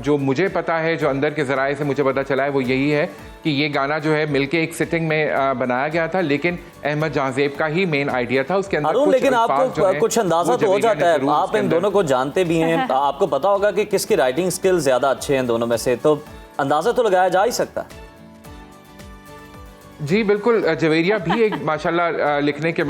जो मुझे पता है, जो अंदर के ज़राए से मुझे पता चला है, वो यही है कि ये गाना जो है मिलके एक सिटिंग में बनाया गया था, लेकिन अहमद जहाज़ेब का ही मेन आइडिया था। उसके अंदर लेकिन आपको कुछ अंदाजा तो हो जाता है, आप इन दोनों को जानते भी हैं, आपको पता होगा कि किसकी राइटिंग स्किल्स ज्यादा अच्छे हैं दोनों में से, तो अंदाजा तो लगाया जा ही सकता है। जी बिल्कुल, जवेरिया भी एक माशाल्लाह लिखने के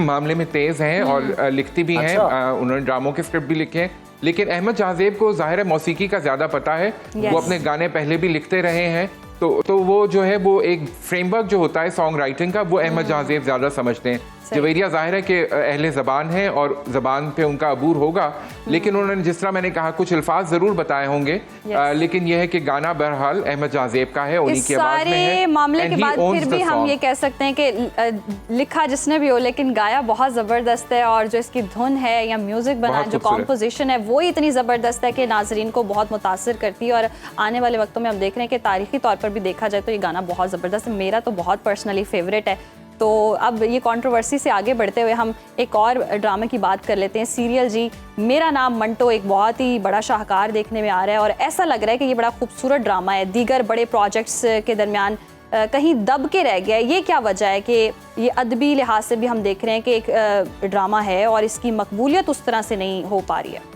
मामले में तेज़ हैं और लिखती भी हैं। उन्होंने ड्रामों के स्क्रिप्ट भी लिखे हैं, लेकिन अहमद जहाज़ेब को ज़ाहिर है मौसीकी का ज़्यादा पता है। वो अपने गाने पहले भी लिखते रहे हैं, तो वो जो है वो एक फ्रेमवर्क जो होता है सॉन्ग राइटिंग का, वो अहमद जहाज़ेब ज़्यादा समझते हैं। जवेरिया ज़ाहिर है कि अहले ज़बान है और ज़बान पे उनका अबूर होगा, लेकिन उन्होंने जिस तरह मैंने कहा कुछ अल्फाज ज़रूर बताए होंगे, लेकिन यह है कि गाना बहरहाल अहमद जहाज़ेब का है, उन्हीं की आवाज़ में है। मामले के बाद फिर भी हम ये कह सकते हैं कि लिखा जिसने भी हो, लेकिन गाया बहुत ज़बरदस्त है, और जो इसकी धुन है या म्यूज़िक बना, जो कॉम्पोजिशन है, वो इतनी ज़बरदस्त है कि नाजरीन को बहुत मुतासिर करती है। और आने वाले वक्तों में हम देख रहे हैं कि तारीखी तौर पर भी देखा जाए तो ये गाना बहुत ज़बरदस्त है, मेरा तो बहुत पर्सनली फेवरेट है। तो अब ये कंट्रोवर्सी से आगे बढ़ते हुए हम एक और ड्रामे की बात कर लेते हैं। सीरियल जी मेरा नाम मंटो एक बहुत ही बड़ा शाहकार देखने में आ रहा है, और ऐसा लग रहा है कि ये बड़ा खूबसूरत ड्रामा है, दीगर बड़े प्रोजेक्ट्स के दरमियान कहीं दब के रह गया है। ये क्या वजह है कि ये अदबी लिहाज से भी हम देख रहे हैं कि एक ड्रामा है और इसकी मकबूलियत उस तरह से नहीं हो पा रही है?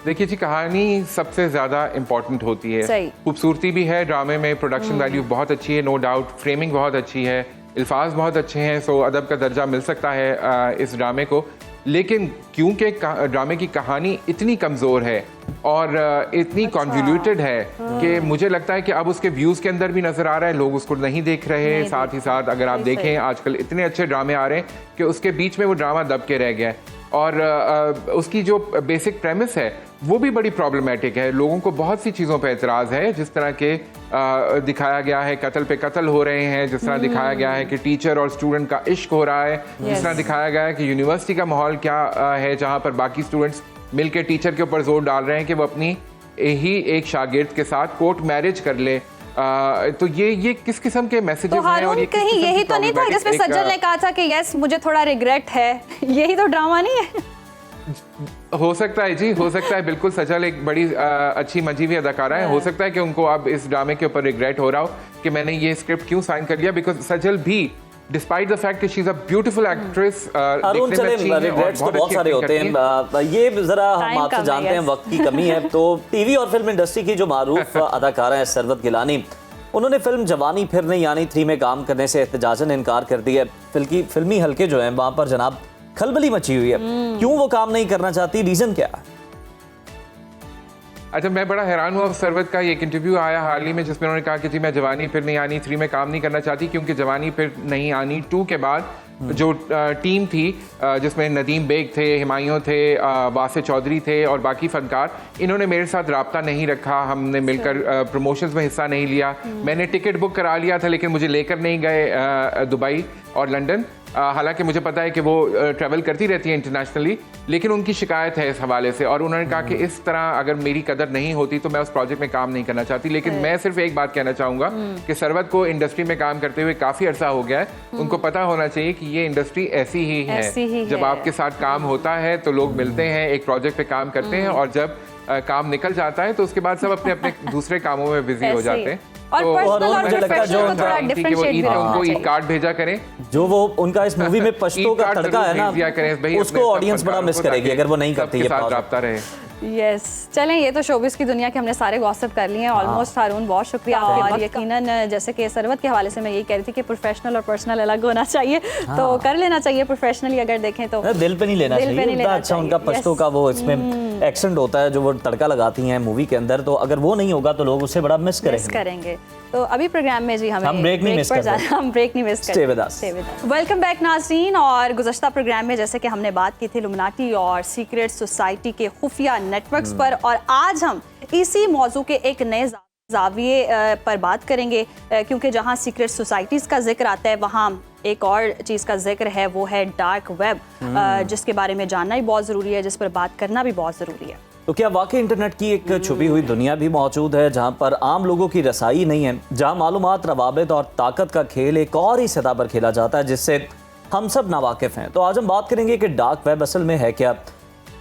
देखिए जी, कहानी सबसे ज़्यादा इम्पॉर्टेंट होती है, खूबसूरती भी है ड्रामे में, प्रोडक्शन वैल्यू बहुत अच्छी है, नो डाउट, फ्रेमिंग बहुत अच्छी है, अल्फाज बहुत अच्छे हैं, सो अदब का दर्जा मिल सकता है इस ड्रामे को। लेकिन क्योंकि ड्रामे की कहानी इतनी कमज़ोर है और इतनी कॉन्वोल्यूटेड है कि मुझे लगता है कि अब उसके व्यूज़ के अंदर भी नज़र आ रहा है, लोग उसको नहीं देख रहे। साथ ही साथ अगर आप देखें आजकल इतने अच्छे ड्रामे आ रहे हैं कि उसके बीच में वो ड्रामा दब के रह गया है, और उसकी जो बेसिक प्रेमिस है वो भी बड़ी प्रॉब्लमेटिक है। लोगों को बहुत सी चीज़ों पे एतराज़ है, जिस तरह के दिखाया गया है कत्ल पे कत्ल हो रहे हैं, जिस तरह दिखाया गया है कि टीचर और स्टूडेंट का इश्क हो रहा है, जिस तरह दिखाया गया है कि यूनिवर्सिटी का माहौल क्या है, जहाँ पर बाकी स्टूडेंट्स मिलकर टीचर के ऊपर जोर डाल रहे हैं कि वो अपनी ही एक शागिर्द के साथ कोर्ट मैरिज कर ले। तो ये किस किस्म के मैसेजेस हैं? और ये कहीं यही तो नहीं था जिसमें सज्जन ने कहा था कि यस मुझे थोड़ा रिग्रेट है, यही तो ड्रामा नहीं है? हो सकता है जी, हो सकता है, बिल्कुल। सजल एक बड़ी अच्छी मंजी हुई अदाकारा है, हो सकता है कि उनको अब इस ड्रामे के ऊपर रिग्रेट हो रहा हो कि मैंने ये स्क्रिप्ट क्यों साइन कर लिया, बिकॉज सजल भी despite the fact she is a beautiful actress, Arun चले रिग्रेट्स तो बहुत सारे होते हैं, ये जरा हम आपसे जानते हैं, वक्त की कमी है। तो टीवी और फिल्म इंडस्ट्री की जो मारूफ अदाकारा है सरवत गिलानी, उन्होंने फिल्म जवानी फिर नहीं आनी 3 में काम करने से एहतजाजन इनकार कर दिया है। फिल्मी हल्के जो हैं वहाँ पर जनाब खलबली मची हुई है, क्यों वो काम नहीं करना चाहती, रीजन क्या है? अच्छा, मैं बड़ा हैरान हुआ, सरवत का एक इंटरव्यू आया हाल ही में जिसमें उन्होंने कहा कि जी मैं जवानी फिर नहीं आनी 3 में काम नहीं करना चाहती, क्योंकि जवानी फिर नहीं आनी 2 के बाद जो टीम थी जिसमें नदीम बेग थे, हिमायूं थे, वासिफ चौधरी थे और बाकी फनकार, इन्होंने मेरे साथ रब्ता नहीं रखा, हमने मिलकर प्रमोशंस में हिस्सा नहीं लिया। मैंने टिकट बुक करा लिया था लेकिन मुझे लेकर नहीं गए दुबई और लंदन, हालांकि मुझे पता है कि वो ट्रैवल करती रहती है इंटरनेशनली, लेकिन उनकी शिकायत है इस हवाले से, और उन्होंने कहा कि इस तरह अगर मेरी कदर नहीं होती तो मैं उस प्रोजेक्ट में काम नहीं करना चाहती। लेकिन मैं सिर्फ एक बात कहना चाहूँगा कि सरवत को इंडस्ट्री में काम करते हुए काफ़ी अरसा हो गया है, उनको पता होना चाहिए कि ये इंडस्ट्री ऐसी ही है, जब आपके साथ काम होता है तो लोग मिलते हैं, एक प्रोजेक्ट पे काम करते हैं, और जब काम निकल जाता है तो उसके बाद सब अपने अपने दूसरे कामों में बिजी हो जाते हैं। और पर्सनल और प्रोफेशनल को थोड़ा डिफरेंशिएट भी उनको ई कार्ड भेजा करें, जो वो उनका इस मूवी में पश्तो का तड़का है ना, उसको ऑडियंस बड़ा मिस करेगी अगर वो नहीं करती, ये रब्ता रहे। यस, चलें, ये तो शोबिस की दुनिया के हमने सारे गॉसिप कर लिए हैं ऑलमोस्ट। हारून, बहुत शुक्रिया। और यकीनन जैसे कि सरवत के हवाले से मैं यही कह रही थी कि प्रोफेशनल और पर्सनल अलग होना चाहिए, तो कर लेना चाहिए प्रोफेशनली अगर देखें तो, दिल पे नहीं लेना चाहिए। अच्छा उनका पश्तो का वो इसमें एक्सेंट होता है जो वो तड़का लगाती हैं मूवी के अंदर, तो अगर वो नहीं होगा तो लोग उससे बड़ा मिस करेंगे। तो अभी प्रोग्राम में जी हम ब्रेक नहीं मिस करेंगे। वेलकम बैक नाज़रीन। और गुज़श्ता प्रोग्राम में जैसे कि हमने बात की थी इल्यूमिनाटी और सीक्रेट सोसाइटी के खुफिया नेटवर्क्स पर, और आज हम इसी मौजू के एक नए जाविये पर बात करेंगे, क्योंकि जहाँ सीक्रेट सोसाइटीज़ का जिक्र आता है वहाँ एक और चीज़ का जिक्र है, वो है डार्क वेब, जिसके बारे में जानना भी बहुत ज़रूरी है, जिस पर बात करना भी बहुत ज़रूरी है। तो क्या वाकई इंटरनेट की एक छुपी हुई दुनिया भी मौजूद है जहां पर आम लोगों की रसाई नहीं है, जहां मालूमात, रवाबित और ताकत का खेल एक और ही सतह पर खेला जाता है जिससे हम सब नावाकिफ हैं। तो आज हम बात करेंगे कि डार्क वेब असल में है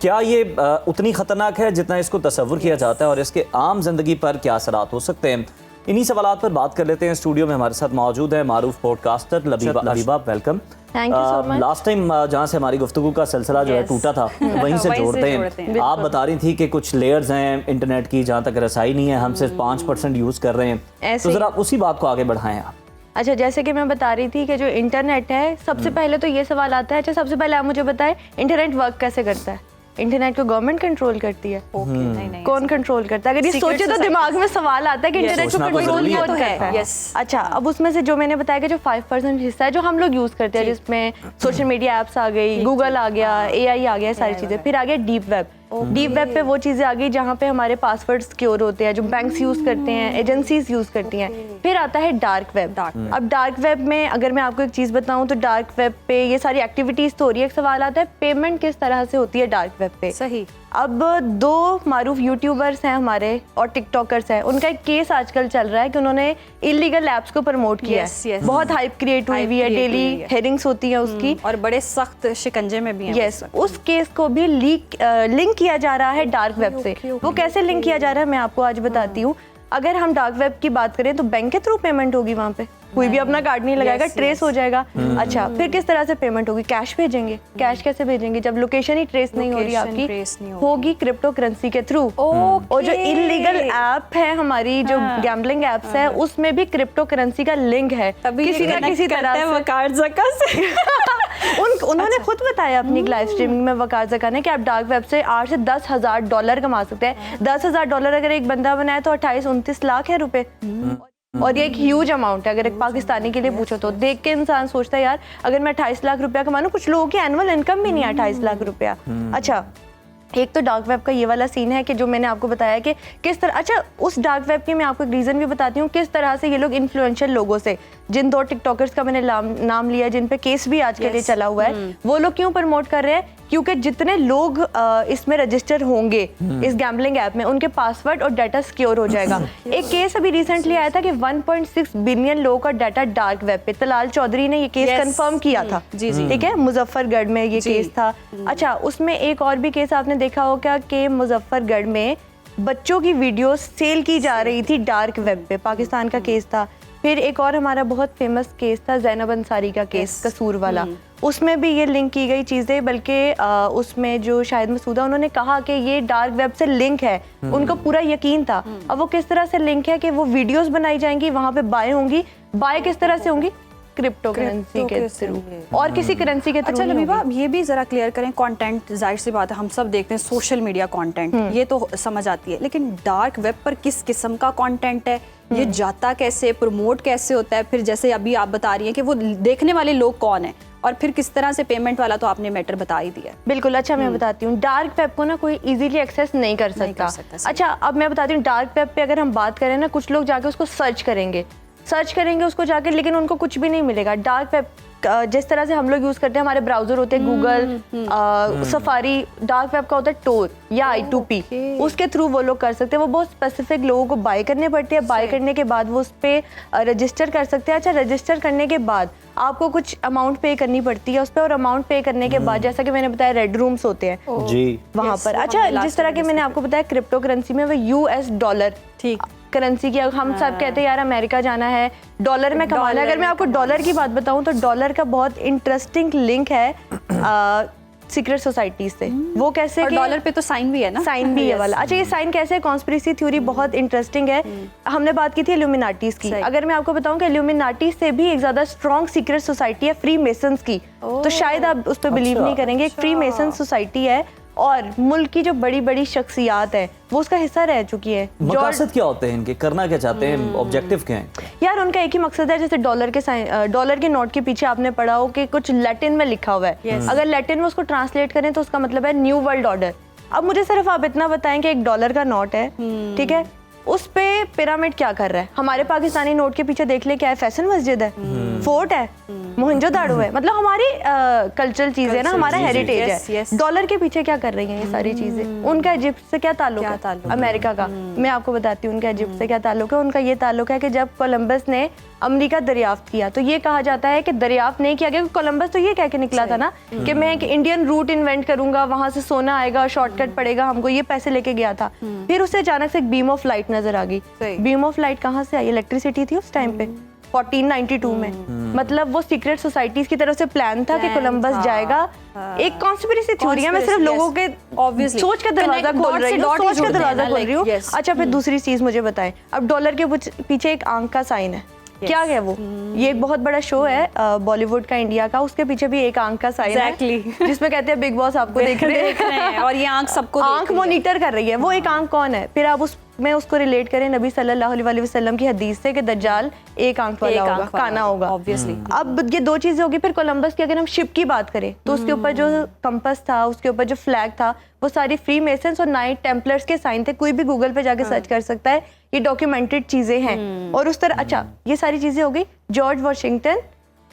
क्या ये उतनी ख़तरनाक है जितना इसको तस्वुर किया जाता है और इसके आम जिंदगी पर क्या असरात हो सकते हैं। इन्हीं सवालात पर बात कर लेते हैं। स्टूडियो में हमारे साथ मौजूद है मारूफ podcaster Labiba, welcome. Thank you so much. Last time जहाँ से हमारी गुफ्तगू का सिलसिला जो है टूटा था, वहीं से जोड़ते हैं। आप बता रही थी कि कुछ लेयर्स हैं इंटरनेट की जहाँ तक रसाई नहीं है, हम सिर्फ 5% यूज़ कर रहे हैं, तो ज़रा उसी बात को आगे बढ़ाएं आप। अच्छा, जैसे कि मैं बता रही थी कि जो इंटरनेट है, सबसे पहले तो ये सवाल आता है, अच्छा सबसे पहले आप मुझे बताएं इंटरनेट वर्क कैसे करता है? इंटरनेट को गवर्नमेंट कंट्रोल करती है? नहीं, कौन कंट्रोल करता है? अगर ये सोचे तो दिमाग में सवाल आता है कि इंटरनेट को कंट्रोल कौन करता है? अच्छा, अब उसमें से जो मैंने बताया कि जो 5% हिस्सा है जो हम लोग यूज करते हैं, जिसमें सोशल मीडिया एप्स आ गई, गूगल आ गया, AI आ गया, सारी चीजें। फिर आ गया डीप वेब। डीप वेब पे वो चीज़ें आ गई जहाँ पे हमारे पासवर्ड सिक्योर होते हैं, जो बैंक्स यूज़ करते हैं, एजेंसीज यूज़ करती हैं। फिर आता है डार्क वेब। अब डार्क वेब में अगर मैं आपको एक चीज़ बताऊँ तो डार्क वेब पे ये सारी एक्टिविटीज़ तो हो रही है। एक सवाल आता है पेमेंट किस तरह से होती है डार्क वेब पे? सही। अब 2 मारूफ यूट्यूबर्स हैं हमारे और टिकटॉकर्स हैं, उनका एक केस आजकल चल रहा है कि उन्होंने इलीगल ऐप्स को प्रमोट किया है। बहुत हाइप क्रिएट हुई है, डेली हेयरिंग्स होती है उसकी, और बड़े सख्त शिकंजे में भी हैं। यस, उस केस को भी लिंक किया जा रहा है डार्क वेब से। वो कैसे लिंक किया जा रहा है मैं आपको आज बताती हूँ। अगर हम डार्क वेब की बात करें तो बैंक के थ्रू पेमेंट होगी, वहाँ पे कोई भी अपना कार्ड नहीं लगाएगा, ट्रेस हो जाएगा। अच्छा, फिर किस तरह से पेमेंट होगी? कैश भेजेंगे। कैश कैसे भेजेंगे जब लोकेशन ही ट्रेस नहीं हो रही आपकी? होगी क्रिप्टो करेंसी के थ्रू। और जो इलीगल ऐप है हमारी, जो गैम्बलिंग एप्स है, उसमें भी क्रिप्टो करेंसी का लिंक है किसी ना किसी तरह से। उन्होंने खुद बताया अपनी लाइव स्ट्रीमिंग में, वकार ज़का ने, कि आप डार्क वेब से 8 से 10,000 डॉलर कमा सकते हैं। 10,000 डॉलर अगर एक बंदा बनाए तो 28-29 लाख है रुपए, और ये एक ह्यूज अमाउंट है। अगर एक पाकिस्तानी के लिए पूछो तो देख के इंसान सोचता है यार अगर मैं 28 लाख रुपया कमा लूं, कुछ लोगों की एनुअल इनकम भी नहीं है 28 लाख रुपया। अच्छा, एक तो डार्क वेब का ये वाला सीन है कि जो मैंने आपको बताया कि किस तरह। अच्छा, उस डार्क वेब की मैं आपको एक रीज़न भी बताती हूँ किस तरह से ये लोग इन्फ्लुएंशियल लोगों से, जिन 2 टिकटॉकर्स का मैंने नाम लिया जिन पे केस भी आज के लिए चला हुआ है, वो लोग क्यों प्रमोट कर रहे हैं? क्योंकि जितने लोग इसमें रजिस्टर होंगे इस गैम्बलिंग ऐप में, उनके पासवर्ड और डाटा सिक्योर हो जाएगा। एक केस अभी रिसेंटली आया था कि 1.6 बिलियन लोगों का डाटा डार्क वेब पे, तलाल चौधरी ने ये केस कंफर्म किया था। ठीक है, मुजफ्फरगढ़ में ये केस था। अच्छा, उसमें एक और भी केस आपने देखा होगा कि मुजफ्फरगढ़ में बच्चों की वीडियो सेल की जा रही थी डार्क वेब पे, पाकिस्तान का केस था। फिर एक और हमारा बहुत फेमस केस था ज़ैनब अंसारी का केस, कसूर वाला, उसमें भी ये लिंक की गई चीज़ें, बल्कि उसमें जो शाहिद मसूदा उन्होंने कहा कि ये डार्क वेब से लिंक है, उनको पूरा यकीन था। अब वो किस तरह से लिंक है कि वो वीडियोस बनाई जाएंगी, वहाँ पे बाय होंगी, बाय किस तरह से होंगी? क्रिप्टो करेंसी के थ्रू, और किसी करेंसी के थ्रू। अच्छा लबीबा, आप ये भी जरा क्लियर करें, कंटेंट जाहिर सी बात है हम सब देखते हैं सोशल मीडिया कंटेंट, ये तो समझ आती है, लेकिन डार्क वेब पर किस किस्म का कंटेंट है, ये जाता कैसे, प्रमोट कैसे होता है? फिर जैसे अभी आप बता रही हैं कि वो देखने वाले लोग कौन है, और फिर किस तरह से पेमेंट वाला तो आपने मैटर बता ही दिया। बिल्कुल। अच्छा, मैं बताती हूँ, डार्क वेब को ना कोई इजीली एक्सेस नहीं कर सकता। अच्छा, अब मैं बताती हूँ, डार्क वेब पे अगर हम बात करें ना, कुछ लोग जाके उसको सर्च करेंगे उसको जाके, लेकिन उनको कुछ भी नहीं मिलेगा। डार्क वेब जिस तरह से हम लोग यूज करते हैं, हमारे ब्राउजर होते हैं गूगल, सफारी, डार्क वेब का होता है टोर या I2P, उसके थ्रू वो लोग कर सकते हैं। वो बहुत स्पेसिफिक लोगों को बाय करने पड़ते हैं, बाय करने के बाद वो उस पर रजिस्टर कर सकते हैं। अच्छा, रजिस्टर करने के बाद आपको कुछ अमाउंट पे करनी पड़ती है उस पर, और अमाउंट पे करने के बाद जैसा कि मैंने बताया रेड रूम्स होते हैं जी वहाँ पर। अच्छा, जिस तरह के मैंने आपको बताया क्रिप्टो करेंसी में वो US डॉलर, ठीक, करेंसी की हम सब कहते हैं यार अमेरिका जाना है, डॉलर में कमाना है। अगर मैं आपको डॉलर की बात बताऊं तो डॉलर का बहुत इंटरेस्टिंग लिंक है सीक्रेट सोसाइटी से। वो कैसे? और डॉलर पे तो साइन भी है ना? साइन भी है वाला। अच्छा, ये साइन कैसे है? कॉन्स्पिरेसी थ्योरी बहुत इंटरेस्टिंग है। हमने बात की थी इल्यूमिनाटीज की, अगर मैं आपको बताऊं कि इल्यूमिनाटी से भी एक ज्यादा स्ट्रॉन्ग सीक्रेट सोसाइटी है फ्री मेसन्स की, तो शायद आप उस पर बिलीव नहीं करेंगे। एक फ्री मेसन सोसाइटी है और मुल्क की जो बड़ी बड़ी शख्सियात है वो उसका हिस्सा रह चुकी है। मकसद क्या होते हैं इनके, करना क्या चाहते हैं, ऑब्जेक्टिव क्या है? यार उनका एक ही मकसद है, जैसे डॉलर के नोट के पीछे आपने पढ़ा हो कि कुछ लैटिन में लिखा हुआ है, अगर लैटिन में उसको ट्रांसलेट करें तो उसका मतलब है न्यू वर्ल्ड ऑर्डर। अब मुझे सिर्फ आप इतना बताएं कि $1 का नोट है, ठीक है, उस पे पिरामिड क्या कर रहा है? हमारे पाकिस्तानी नोट के पीछे देख ले, क्या है? फैशन मस्जिद है, फोर्ट है, मोहनजोदाड़ो है, मतलब हमारी कल्चरल चीजें है ना, हमारा हेरिटेज है। डॉलर के पीछे क्या कर रही हैं ये सारी चीजें? उनका इजिप्ट से क्या ताल्लुक है? अमेरिका का। मैं आपको बताती हूँ उनका इजिप्ट से क्या ताल्लुक है। उनका ये ताल्लुक है कि जब कोलंबस ने अमेरिका दरियाफ्त किया तो ये कहा जाता है कि दरियाफ्त नहीं किया गया, कोलंबस तो ये कह के निकला था ना कि मैं एक इंडियन रूट इन्वेंट करूंगा, वहां से सोना आएगा, शॉर्टकट पड़ेगा हमको, ये पैसे लेके गया था। फिर उससे अचानक से एक बीम ऑफ लाइट नजर आ गई। बीम ऑफ लाइट कहाँ से आई? इलेक्ट्रिसिटी थी उस टाइम पे 1492 में। मतलब वो सीक्रेट सोसाइटीज की तरफ से प्लान था कि कोलंबस जाएगा। एक कॉन्स्पिरेसी थ्योरी है, मैं सिर्फ लोगों के सोच का दरवाजा खोल रही हूँ, सोच का दरवाजा खोल रही हूँ। अच्छा, फिर दूसरी चीज मुझे बताएं, अब डॉलर के पीछे एक आंख का साइन है, क्या है वो? ये एक बहुत बड़ा शो है बॉलीवुड का, इंडिया का, उसके पीछे भी एक आंख का साइन है जिसमें कहते हैं बिग बॉस आपको देख रहे हैं और ये आंख सबको आंख मॉनिटर कर रही है। वो एक आंख कौन है? फिर आप उसमें उसको रिलेट करें नबी सल्लल्लाहु अलैहि वसल्लम की हदीस से कि दज्जाल एक आंख वाला होगा, काना होगा ऑब्वियसली। अब ये दो चीजें होगी। फिर कोलंबस की अगर हम शिप की बात करें तो उसके ऊपर जो कंपास था, उसके ऊपर जो फ्लैग था, वो सारी फ्री मेसन्स और नाइट टेम्पलर्स के साइन थे। कोई भी गूगल पे जाके सर्च कर सकता है, ये डॉक्यूमेंटेड चीजें हैं। और उस तरह अच्छा, ये सारी चीजें हो गई। जॉर्ज वॉशिंगटन,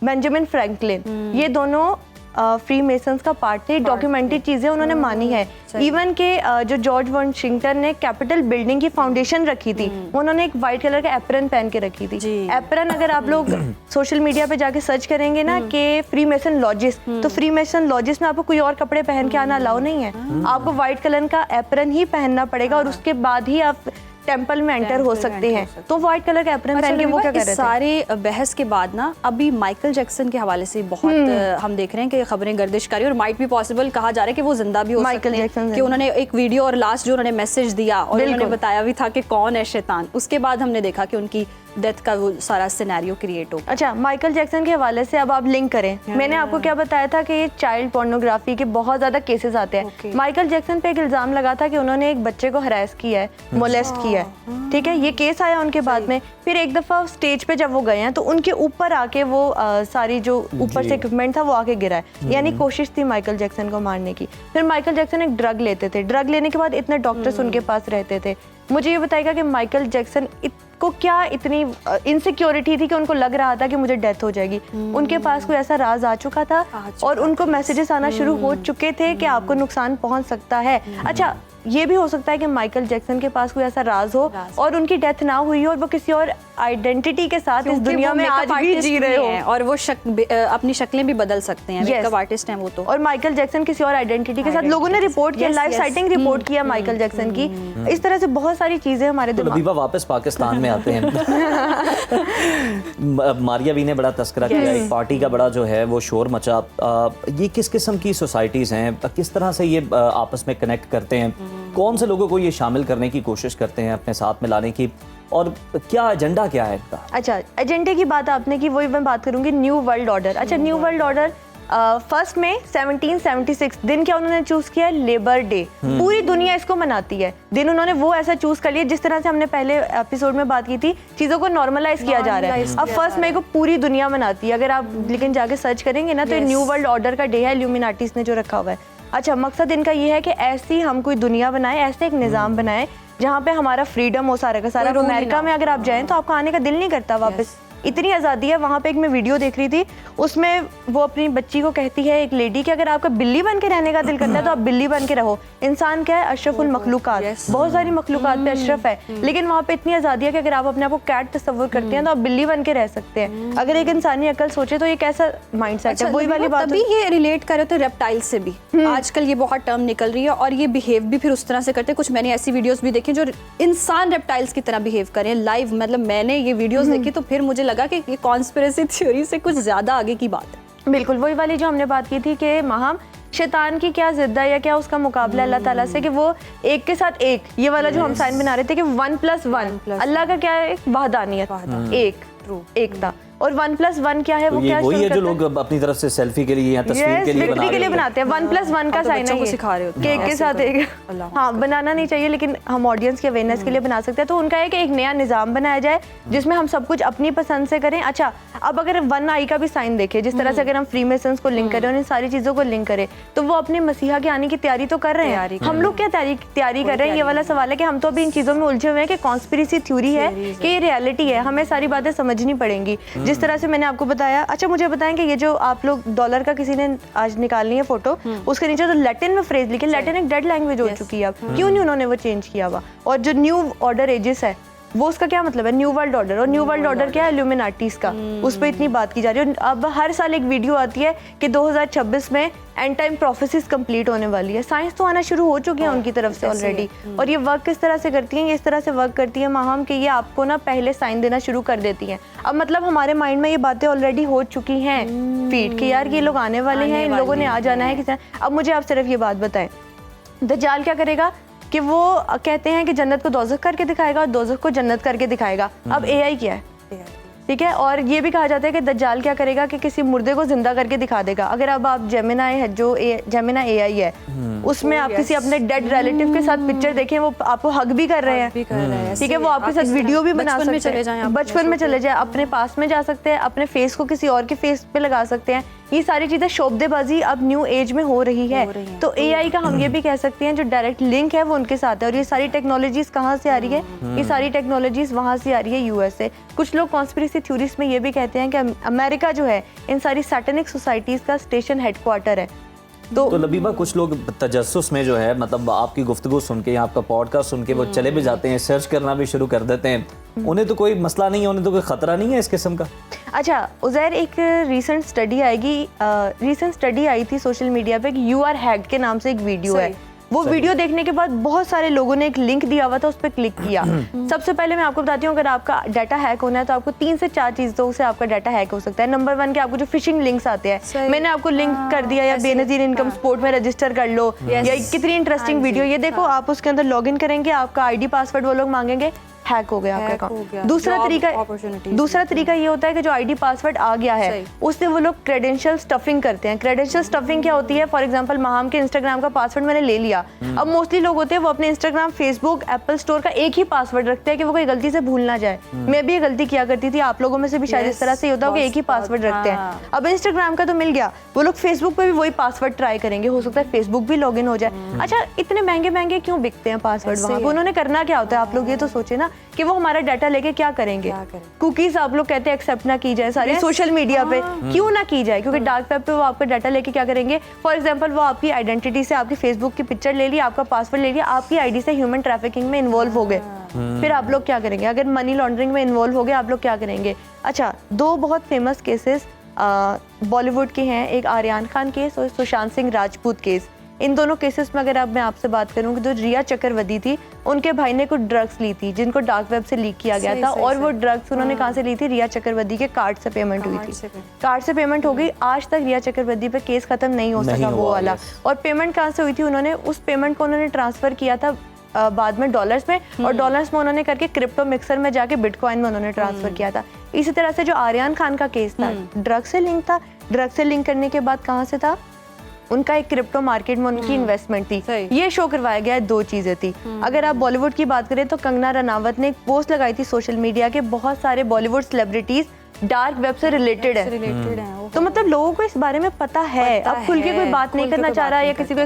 बेंजामिन फ्रैंकलिन, ये दोनों फ्री मेसन्स का पार्ट थे। डॉक्यूमेंटेड चीजें उन्होंने मानी है। इवन के जो जॉर्ज वॉशिंगटन ने कैपिटल बिल्डिंग की फाउंडेशन रखी थी, उन्होंने एक वाइट कलर का एप्रन पहन के रखी थी। एप्रन अगर आप लोग सोशल मीडिया पे जाके सर्च करेंगे ना कि फ्री मेसन लॉजिस, तो फ्री मेसन लॉजिस में आपको कोई और कपड़े पहन के आना अलाउ नहीं है। आपको व्हाइट कलर का एप्रन ही पहनना पड़ेगा और उसके बाद ही आप टेंपल में एंटर हो सकते हैं। तो व्हाइट कलर का एप्रन पहन के वो क्या कर रहे थे? सारे बहस के बाद ना अभी माइकल जैक्सन के हवाले से बहुत हम देख रहे हैं कि खबरें गर्दिश कर रही है और माइट भी पॉसिबल कहा जा रहा है कि वो जिंदा भी हो सकते हैं, कि उन्होंने एक वीडियो और लास्ट जो उन्होंने मैसेज दिया और उन्होंने बताया भी था कि कौन है शैतान। उसके बाद हमने देखा कि उनकी डेथ का वो सारा सिनेरियो क्रिएट हो। अच्छा, माइकल जैक्सन के हवाले से अब आप लिंक करें, मैंने आपको क्या बताया था कि ये चाइल्ड पोर्नोग्राफी के बहुत ज्यादा केसेस आते हैं। माइकल जैक्सन पे एक इल्जाम लगा था कि उन्होंने एक बच्चे को हरास किया है, मोलेस्ट किया है, ठीक है, ये केस आया उनके बाद में। फिर एक दफा स्टेज पे जब वो गए हैं तो उनके ऊपर आके वो सारी जो ऊपर से इक्विपमेंट था वो आके गिरा है, यानी कोशिश थी माइकल जैक्सन को मारने की। फिर माइकल जैक्सन एक ड्रग लेते थे, ड्रग लेने के बाद इतने डॉक्टर्स उनके पास रहते थे। मुझे ये बताएगा कि माइकल जैक्सन को क्या इतनी इनसिक्योरिटी थी कि उनको लग रहा था कि मुझे डेथ हो जाएगी? उनके पास कोई ऐसा राज आ चुका था और उनको मैसेजेस आना शुरू हो चुके थे कि आपको नुकसान पहुंच सकता है। अच्छा, ये भी हो सकता है कि माइकल जैक्सन के पास कोई ऐसा राज हो और उनकी डेथ ना हुई हो और वो किसी और आइडेंटिटी के साथ इस दुनिया में आज भी जी रहे हो और वो अपनी शक्लें भी बदल सकते हैं। मेकअप आर्टिस्ट हैं वो तो। और माइकल जैक्सन किसी और आइडेंटिटी के साथ, लोगों ने रिपोर्ट किया, लाइव साइटिंग रिपोर्ट किया माइकल जैक्सन की। इस तरह से बहुत सारी चीजें हमारे दिमाग। वापस पाकिस्तान में आते हैं। मारिया भी ने बड़ा तस्करा किया, एक पार्टी का बड़ा जो है वो शोर मचा। ये किस किस्म की सोसाइटीज हैं, किस तरह से ये आपस में कनेक्ट करते हैं, कौन से लोगों को ये शामिल करने की कोशिश करते हैं अपने साथ में लाने की, और क्या एजेंडा क्या है इनका? अच्छा, एजेंडे की बात आपने की, वही मैं बात करूंगी न्यू वर्ल्ड ऑर्डर। अच्छा, न्यू वर्ल्ड ऑर्डर 1 मई 1776 दिन क्या उन्होंने चूज किया? Labour day. पूरी दुनिया इसको मनाती है। दिन उन्होंने वो ऐसा चूज कर लिया जिस तरह से हमने पहले एपिसोड में बात की थी, चीजों को नॉर्मलाइज किया जा रहा है। अब 1 मई को पूरी दुनिया मनाती है। अगर आप लेकिन जाके सर्च करेंगे ना तो न्यू वर्ल्ड ऑर्डर का डे है, इल्यूमिनाटीज ने जो रखा हुआ है। अच्छा, मकसद इनका ये है कि ऐसी हम कोई दुनिया बनाए, ऐसे एक निज़ाम बनाए जहाँ पे हमारा फ्रीडम हो सारा का सारा। अमेरिका में अगर आप जाएं तो आपका आने का दिल नहीं करता वापस, इतनी आज़ादी है वहाँ पे। एक मैं वीडियो देख रही थी, उसमें वो अपनी बच्ची को कहती है, एक लेडी, कि अगर आपका बिल्ली बन के रहने का दिल करता है तो आप बिल्ली बन के रहो। इंसान क्या है? अशरफुल मखलूकात, बहुत सारी मखलूकात पे अशरफ है, लेकिन वहाँ पे इतनी आज़ादी है कि अगर आप अपने आप को कैट तस्वुर करते हैं तो आप बिल्ली बन के रह सकते हैं। अगर एक इंसानी अकल सोचे तो ये कैसा माइंड सेट है? वही वाली बात। तभी ये रिलेट कर रहे थे रेप्टाइल से भी। आजकल ये बहुत टर्म निकल रही है और ये बिहेव भी फिर उस तरह से करते हैं। कुछ मैंने ऐसी वीडियोस भी देखी जो इंसान रेप्टाइल्स की तरह बिहेव करें लाइव। मतलब मैंने ये वीडियोस देखी तो फिर मुझे लगा कि ये कॉन्स्पिरेसी थ्योरी से कुछ ज्यादा आगे की बात है। बिल्कुल वही वाली जो हमने बात की थी कि महाम शैतान की क्या जिद्द है या क्या उसका मुकाबला अल्लाह ताला से, कि वो एक के साथ एक, ये वाला जो हम साइन बना रहे थे कि 1+1 अल्लाह का क्या है? वहदानियत, एकता। और 1+1 क्या है, वो क्या वही है जो करता लोग अपनी तरफ से सेल्फी के लिए या तस्वीर के लिए विक्ट्री के लिए बनाते हैं। 1+1 का तो साइन बच्चों है को ये। सिखा रहे होते हैं केक के साथ एक, हाँ बनाना नहीं चाहिए, लेकिन हम ऑडियंस की अवेयरनेस के लिए बना सकते हैं। तो उनका है कि एक नया निज़ाम बनाया जाए जिसमें हम सब कुछ अपनी पसंद से करें। अच्छा, अब अगर 1 आई का भी साइन देखें, जिस तरह से अगर हम फ्रीमेसन्स को लिंक करें और इन सारी चीज़ों को लिंक करें, तो वो अपने मसीहा के आने की तैयारी तो कर रहे हैं। हम लोग क्या तैयारी कर रहे हैं, ये वाला सवाल है कि हम तो अभी इन चीज़ों में उलझे हुए हैं कि कॉन्स्पिरेसी थ्योरी है कि ये रियलिटी है। हमें सारी बातें समझनी पड़ेंगी। जिस तरह से मैंने आपको बताया, अच्छा मुझे बताएं कि ये जो आप लोग डॉलर का किसी ने आज निकालनी है फोटो, उसके नीचे तो लैटिन में फ्रेज लिखे। लैटिन एक डेड लैंग्वेज हो चुकी है अब, क्यों नहीं उन्होंने वो चेंज किया हुआ? और जो न्यू ऑर्डर एजिस है, वो उसका क्या मतलब है? New world order. और न्यू वर्ल्ड ऑर्डर क्या है? इल्यूमिनाटीज का। उस पर इतनी बात की जा रही है। अब हर साल एक वीडियो आती है कि 2026 में एंड टाइम प्रोफेसीज कंप्लीट होने वाली है। साइंस तो आना शुरू हो चुकी है उनकी तरफ से ऑलरेडी। और ये वर्क किस तरह से करती हैं? ये इस तरह से वर्क करती है माहम कि ये आपको ना पहले साइन देना शुरू कर देती हैं। अब मतलब हमारे माइंड में ये बातें ऑलरेडी हो चुकी हैं फीड कि यार ये लोग आने वाले हैं, इन लोगों ने आ जाना है। किसी अब मुझे आप सिर्फ ये बात बताएं, दज्जाल क्या करेगा कि वो कहते हैं कि जन्नत को दोज़ख करके दिखाएगा और दोज़ख को जन्नत करके दिखाएगा। अब एआई क्या है? ठीक है। और ये भी कहा जाता है कि दज्जाल क्या करेगा कि किसी मुर्दे को जिंदा करके दिखा देगा। अगर अब आप जेमिनाई है, जो जेमिना एआई है, उसमें आप किसी अपने डेड रिलेटिव के साथ पिक्चर देखें, वो आपको हग भी कर रहे हैं, ठीक है, वो आपके साथ वीडियो भी बना सकते हैं, बचपन में चले जाए, अपने पास में जा सकते हैं, अपने फेस को किसी और के फेस पे लगा सकते हैं। ये सारी चीजें शोबदेबाजी अब न्यू एज में हो रही है। तो एआई का हम ये भी कह सकते हैं जो डायरेक्ट लिंक है वो उनके साथ है। और ये सारी टेक्नोलॉजीज कहाँ से आ रही है? ये सारी टेक्नोलॉजीज वहाँ से आ रही है, यूएस से। कुछ लोग कॉन्स्पिरेसी थ्योरीज में ये भी कहते हैं कि अमेरिका जो है इन सारी सैटेनिक सोसाइटीज का स्टेशन हेडक्वार्टर है। तो लबीबा, कुछ लोग तजस्सुस में जो है, मतलब आपकी गुफ्तगू सुन के या आपका पॉडकास्ट सुन के वो चले भी जाते हैं, सर्च करना भी शुरू कर देते हैं। उन्हें तो कोई मसला नहीं है, उन्हें तो कोई खतरा नहीं है इस किस्म का? अच्छा उज़ैर, एक रीसेंट स्टडी आई थी सोशल मीडिया पे कि यू आर हैक्ड के नाम से एक वीडियो है। वो वीडियो देखने के बाद बहुत सारे लोगों ने एक लिंक दिया हुआ था, उस पर क्लिक किया। सबसे पहले मैं आपको बताती हूँ, अगर आपका डाटा हैक होना है तो आपको 3 से 4 चीज़ों से आपका डाटा हैक हो सकता है। नंबर 1 के आपको जो फिशिंग लिंक्स आते हैं, मैंने आपको लिंक कर दिया, या बेनजीर इनकम सपोर्ट में रजिस्टर कर लो, या कितनी इंटरेस्टिंग वीडियो ये देखो, आप उसके अंदर लॉग इन करेंगे, आपका आईडी पासवर्ड वो लोग मांगेंगे, हैक हो गया आपका अकाउंट। दूसरा तरीका ये होता है कि जो आईडी पासवर्ड आ गया है उससे वो लोग क्रेडेंशियल स्टफिंग करते हैं। क्रेडेंशियल स्टफिंग क्या होती है? फॉर एग्जांपल माहम के इंस्टाग्राम का पासवर्ड मैंने ले लिया। अब मोस्टली लोग होते हैं वो अपने इंस्टाग्राम, फेसबुक, एप्पल स्टोर का एक ही पासवर्ड रखते हैं कि वो कोई गलती से भूल ना जाए। मैं भी ये गलती किया करती थी, आप लोगों में से भी शायद इस तरह से होता हो कि एक ही पासवर्ड रखते हैं। अब इंस्टाग्राम का तो मिल गया, वो लोग फेसबुक पे भी वही पासवर्ड ट्राई करेंगे, हो सकता है फेसबुक भी लॉग इन हो जाए। अच्छा, इतने महंगे महंगे क्यों बिकते हैं पासवर्ड वहाँ पे? उन्होंने करना क्या होता है? आप लोग ये तो सोचे ना कि वो हमारा डाटा लेके क्या करेंगे? कुकीज आप लोग कहते हैं एक्सेप्ट ना की जाए सारी सोशल मीडिया पे, क्यों ना की जाए? क्योंकि डार्क वेब पे वो आपका डाटा लेके क्या करेंगे? फॉर एग्जांपल वो आपकी आइडेंटिटी से आपकी फेसबुक की पिक्चर ले ली, आपका पासवर्ड ले लिया, आपकी आईडी से ह्यूमन ट्रैफिकिंग में इन्वॉल्व हो गए। फिर आप लोग क्या करेंगे? अगर मनी लॉन्ड्रिंग में इन्वॉल्व हो गए, आप लोग क्या करेंगे? अच्छा, 2 बहुत फेमस केसेस बॉलीवुड के हैं, एक आर्यन खान केस और सुशांत सिंह राजपूत केस। इन दोनों केसेस में अगर अब मैं आपसे बात करूं कि जो रिया चक्रवर्ती थी, उनके भाई ने कुछ ड्रग्स ली थी जिनको डार्क वेब से लीक किया गया था। और वो ड्रग्स उन्होंने कहाँ से ली थी? रिया चक्रवर्ती के कार्ड से पेमेंट हुई थी। कार्ड से पेमेंट हो गई। आज तक रिया चक्रवर्ती पे केस खत्म नहीं हो सका वो वाला। और पेमेंट कहाँ से हुई थी? उन्होंने उस पेमेंट को उन्होंने ट्रांसफर किया था बाद में डॉलर्स में, और डॉलर्स में उन्होंने करके क्रिप्टो मिक्सर में जाके बिटकॉइन में उन्होंने ट्रांसफर किया था। इसी तरह से जो आर्यन खान का केस था, ड्रग से लिंक था। ड्रग से लिंक करने के बाद कहाँ से था? उनका एक क्रिप्टो मार्केट में उनकी इन्वेस्टमेंट थी। ये शो करवाया गया है। 2 चीजें थी। अगर आप बॉलीवुड की बात करें तो कंगना रनावत ने एक पोस्ट लगाई थी सोशल मीडिया के, बहुत सारे बॉलीवुड सेलिब्रिटीज डार्क वेब से रिलेटेड है। तो मतलब लोगों को इस बारे में पता है। अब खुल के कोई बात नहीं करना चाह रहा या किसी को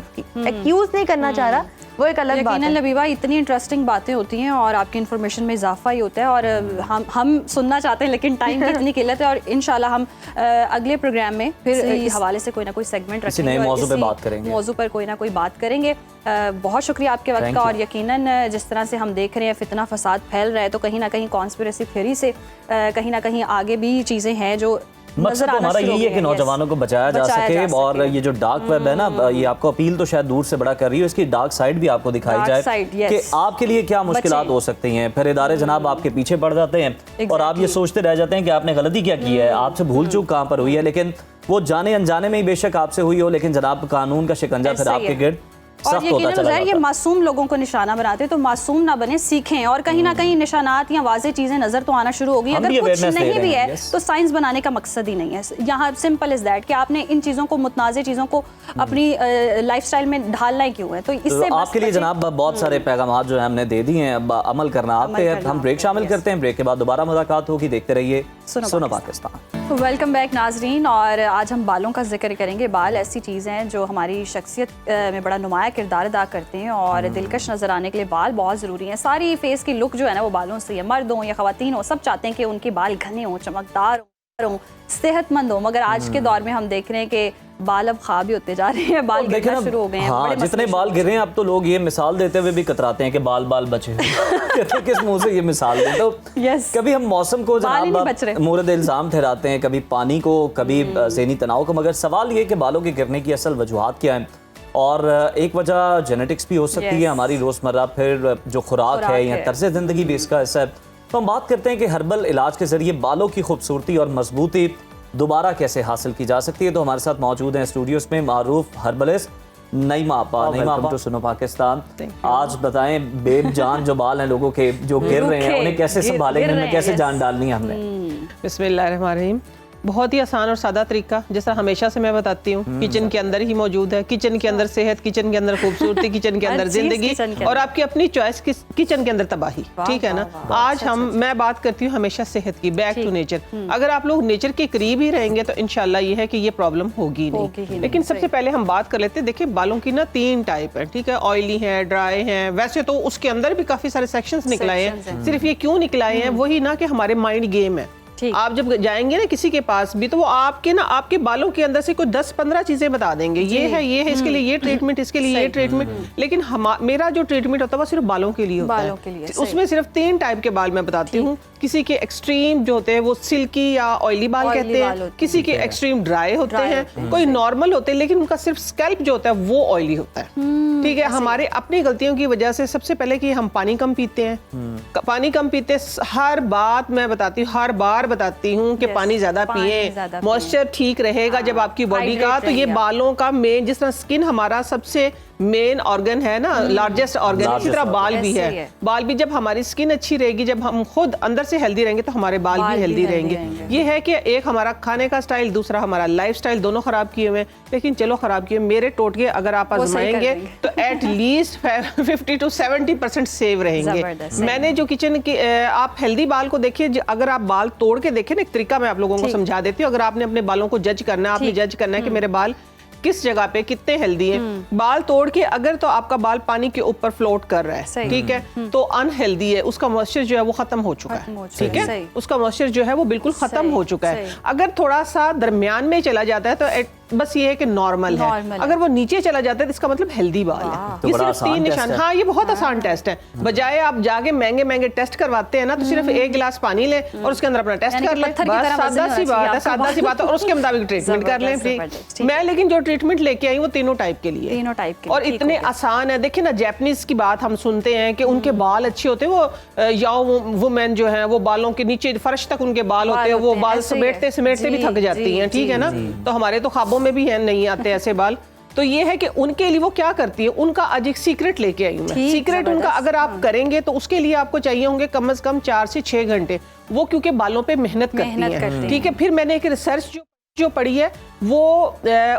एक्यूज नहीं करना चाह रहा, वो एक अलग बात है। लबीबा, इतनी इंटरेस्टिंग बातें होती हैं और आपकी इन्फॉर्मेशन में इजाफा ही होता है, और हम सुनना चाहते हैं लेकिन टाइम की इतनी किल्लत है। और इंशाल्लाह हम अगले प्रोग्राम में फिर इस हवाले से कोई ना कोई सेगमेंट रखेंगे, नए मौजू पे बात करेंगे, मौजू पर कोई ना कोई बात करेंगे। बहुत शुक्रिया आपके वक्त का। और यकीनन जिस तरह से हम देख रहे हैं फितना फसाद फैल रहा है, तो कहीं ना कहीं कॉन्स्पिरेसी थ्योरी से कहीं ना कहीं आगे भी चीज़ें हैं जो मकसद तो हमारा यही है कि नौजवानों को बचाया जा सके। और ये जो डार्क वेब है ना, ये आपको अपील तो शायद दूर से बड़ा कर रही है, इसकी डार्क साइड भी आपको दिखाई जाए कि आपके लिए क्या मुश्किलात हो सकती हैं। फिर इदारे जनाब आपके पीछे पड़ जाते हैं और आप ये सोचते रह जाते हैं कि आपने गलती क्या की है, आपसे भूल चूक कहाँ पर हुई है। लेकिन वो जाने अनजाने में ही बेशक आपसे हुई हो, लेकिन जनाब कानून का शिकंजा फिर आपके गिर्द और सख्त होता यकीनन चला ज़ाहिर ये जाता है। मासूम लोगों को निशाना बनाते हैं, तो मासूम ना बने, सीखें। और कहीं ना कहीं निशानात या वाज़ेह चीज़ें नज़र तो आना शुरू होगी। हम अगर भी कुछ awareness दे नहीं रहे भी हैं, है yes। तो साइंस बनाने का मकसद ही नहीं है। यहाँ सिंपल इज़ दैट कि आपने इन चीज़ों को, मुतनाज़े चीज़ों को अपनी लाइफस्टाइल में ढालना ही क्यों है। तो इससे तो आपके लिए जनाब बहुत सारे पैगाम जो है हमने दे दिए हैं, अब अमल करना आप पे है। हम ब्रेक शामिल करते हैं, ब्रेक के बाद दोबारा मुलाकात होगी। देखते रहिए सुनो पाकिस्तान। वेलकम बैक नाजरीन। और आज हम बालों का जिक्र करेंगे। बाल ऐसी चीज़ हैं जो हमारी शख्सियत में बड़ा नुमाया किरदार अदा करते हैं और दिलकश नज़र आने के लिए बाल बहुत ज़रूरी हैं। सारी फेस की लुक जो है ना वो बालों से है। मर्द हों या ख़वातीन हो, सब चाहते हैं कि उनके बाल घने हों, चमकदार हों, सेहतमंद हो। मगर आज के दौर में हम देख रहे हैं कि बाल अब ख़ाब भी होते जा रहे हैं, बाल गिरना शुरू हो गए हैं। हाँ, जितने बाल गिर रहे हैं अब तो लोग ये मिसाल देते हुए भी कतराते हैं कि बाल बचे कहते किस मुंह से ये मिसाल दें। तो कभी हम मौसम को जनाब मोरद इल्जाम ठहराते हैं, कभी पानी को, कभी ज़हनी तनाव को। मगर सवाल ये कि बालों के गिरने की असल वजूहात क्या है। और एक वजह जेनेटिक्स भी हो सकती है, हमारी रोज़मर्रा फिर जो खुराक है या तर्ज ज़िंदगी भी इसका हिस्सा है। तो हम बात करते हैं कि हर्बल इलाज के जरिए बालों की खूबसूरती और मजबूती दोबारा कैसे हासिल की जा सकती है। तो हमारे साथ मौजूद हैं स्टूडियोज में मारूफ हर्बलिस्ट नईमा आपा। नईमा आपा, सुनो पाकिस्तान। आज बताएं बेबजान जो बाल हैं लोगों के जो गिर रहे हैं, उन्हें कैसे संभालेंगे, उनमें कैसे जान डालनी है हमने। बिस्मिल्लाहिर्रहमानिर्रहीम। बहुत ही आसान और सादा तरीका, जिस तरह हमेशा से मैं बताती हूँ, किचन के अंदर ही मौजूद है। किचन के अंदर सेहत, किचन के अंदर खूबसूरती, किचन के अंदर जिंदगी और आपकी अपनी चॉइस, किचन के अंदर तबाही। ठीक है ना। आज मैं बात करती हूँ हमेशा सेहत की, बैक टू नेचर। अगर आप लोग नेचर के करीब ही रहेंगे तो इंशाल्लाह ये है कि ये प्रॉब्लम होगी नहीं। लेकिन सबसे पहले हम बात कर लेते हैं। देखिए, बालों की ना 3 टाइप है। ठीक है, ऑयली है, ड्राई है। वैसे तो उसके अंदर भी काफी सारे सेक्शंस निकलाए हैं। सिर्फ ये क्यों निकलाए हैं, वही ना कि हमारे माइंड गेम है। आप जब जाएंगे ना किसी के पास भी, तो वो आपके बालों के अंदर से कोई 10-15 चीजें बता देंगे। ये है, इसके लिए ये ट्रीटमेंट, इसके लिए ये ट्रीटमेंट। लेकिन मेरा जो ट्रीटमेंट होता है वो सिर्फ बालों के लिए होता है। उसमें सिर्फ 3 टाइप के बाल मैं बताती हूँ। किसी के एक्सट्रीम जो होते हैं वो सिल्की या ऑयली बाल कहते हैं, किसी के एक्सट्रीम ड्राई होते हैं, कोई नॉर्मल होते हैं लेकिन उनका सिर्फ स्कैल्प जो होता है वो ऑयली होता है। ठीक है, हमारे अपनी गलतियों की वजह से सबसे पहले कि हम पानी कम पीते हैं। पानी कम पीते, हर बात मैं बताती हूँ, हर बार बताती हूँ कि पानी ज्यादा पिए। मॉइस्चर ठीक रहेगा जब आपकी बॉडी का, तो ये बालों का मेन, जिस तरह स्किन हमारा सबसे मेन ऑर्गन है ना, लार्जेस्ट ऑर्गन, इसी तरह बाल भी है। बाल भी जब हमारी स्किन अच्छी रहेगी, जब हम खुद अंदर से हेल्दी रहेंगे तो हमारे बाल भी हेल्दी रहेंगे। ये है कि एक हमारा खाने का स्टाइल, दूसरा हमारा लाइफस्टाइल, दोनों खराब किए हुए। लेकिन चलो खराब किए, मेरे टोटके अगर आप आजमाएंगे तो एट लीस्ट 50 to 70% सेव रहेंगे। मैंने जो किचन की, आप हेल्दी बाल को देखिए, अगर आप बाल तोड़ के देखें ना, एक तरीका मैं आप लोगों को समझा देती हूँ। अगर आपने अपने बालों को जज करना है, आपने जज करना है कि मेरे बाल किस जगह पे कितने हेल्दी हैं। बाल तोड़ के अगर तो आपका बाल पानी के ऊपर फ्लोट कर रहा है, ठीक है, तो अनहेल्दी है, उसका मॉइस्चर जो है वो खत्म हो चुका है। ठीक है, उसका मॉइस्चर जो है वो बिल्कुल खत्म हो चुका है। अगर थोड़ा सा दरमियान में चला जाता है तो बस ये है कि नॉर्मल है। अगर वो नीचे चला जाता है तो इसका मतलब हेल्दी बाल है। ये सिर्फ 3 निशान। हाँ, ये बहुत आसान टेस्ट है। बजाय आप जाके महंगे टेस्ट करवाते हैं ना, तो सिर्फ 1 गिलास पानी लें और उसके अंदर अपना टेस्ट कर लें। बस सादा सी बात है, सादा सी बात है, और उसके मुताबिक ट्रीटमेंट कर लें। मैं लेकिन जो ट्रीटमेंट लेके आई वो तीनों टाइप के लिए, और इतने आसान है। देखिए ना, जापानीज की बात हम सुनते हैं कि उनके बाल अच्छे होते हैं, वो याओ वुमेन जो है वो बालों के नीचे फर्श तक उनके बाल होते हैं, वो बाल समेटते भी थक जाती हैं। ठीक है ना, तो हमारे तो ख्वाबों में भी है नहीं आते ऐसे बाल। तो ये है कि उनके लिए वो क्या करती है, उनका आज एक सीक्रेट लेके आई हूँ मैं। सीक्रेट उनका अगर आप करेंगे तो उसके लिए आपको चाहिए होंगे कम से कम 4 से 6 घंटे। वो क्योंकि बालों पे मेहनत करती है। ठीक है, फिर मैंने एक रिसर्च जो पढ़ी है वो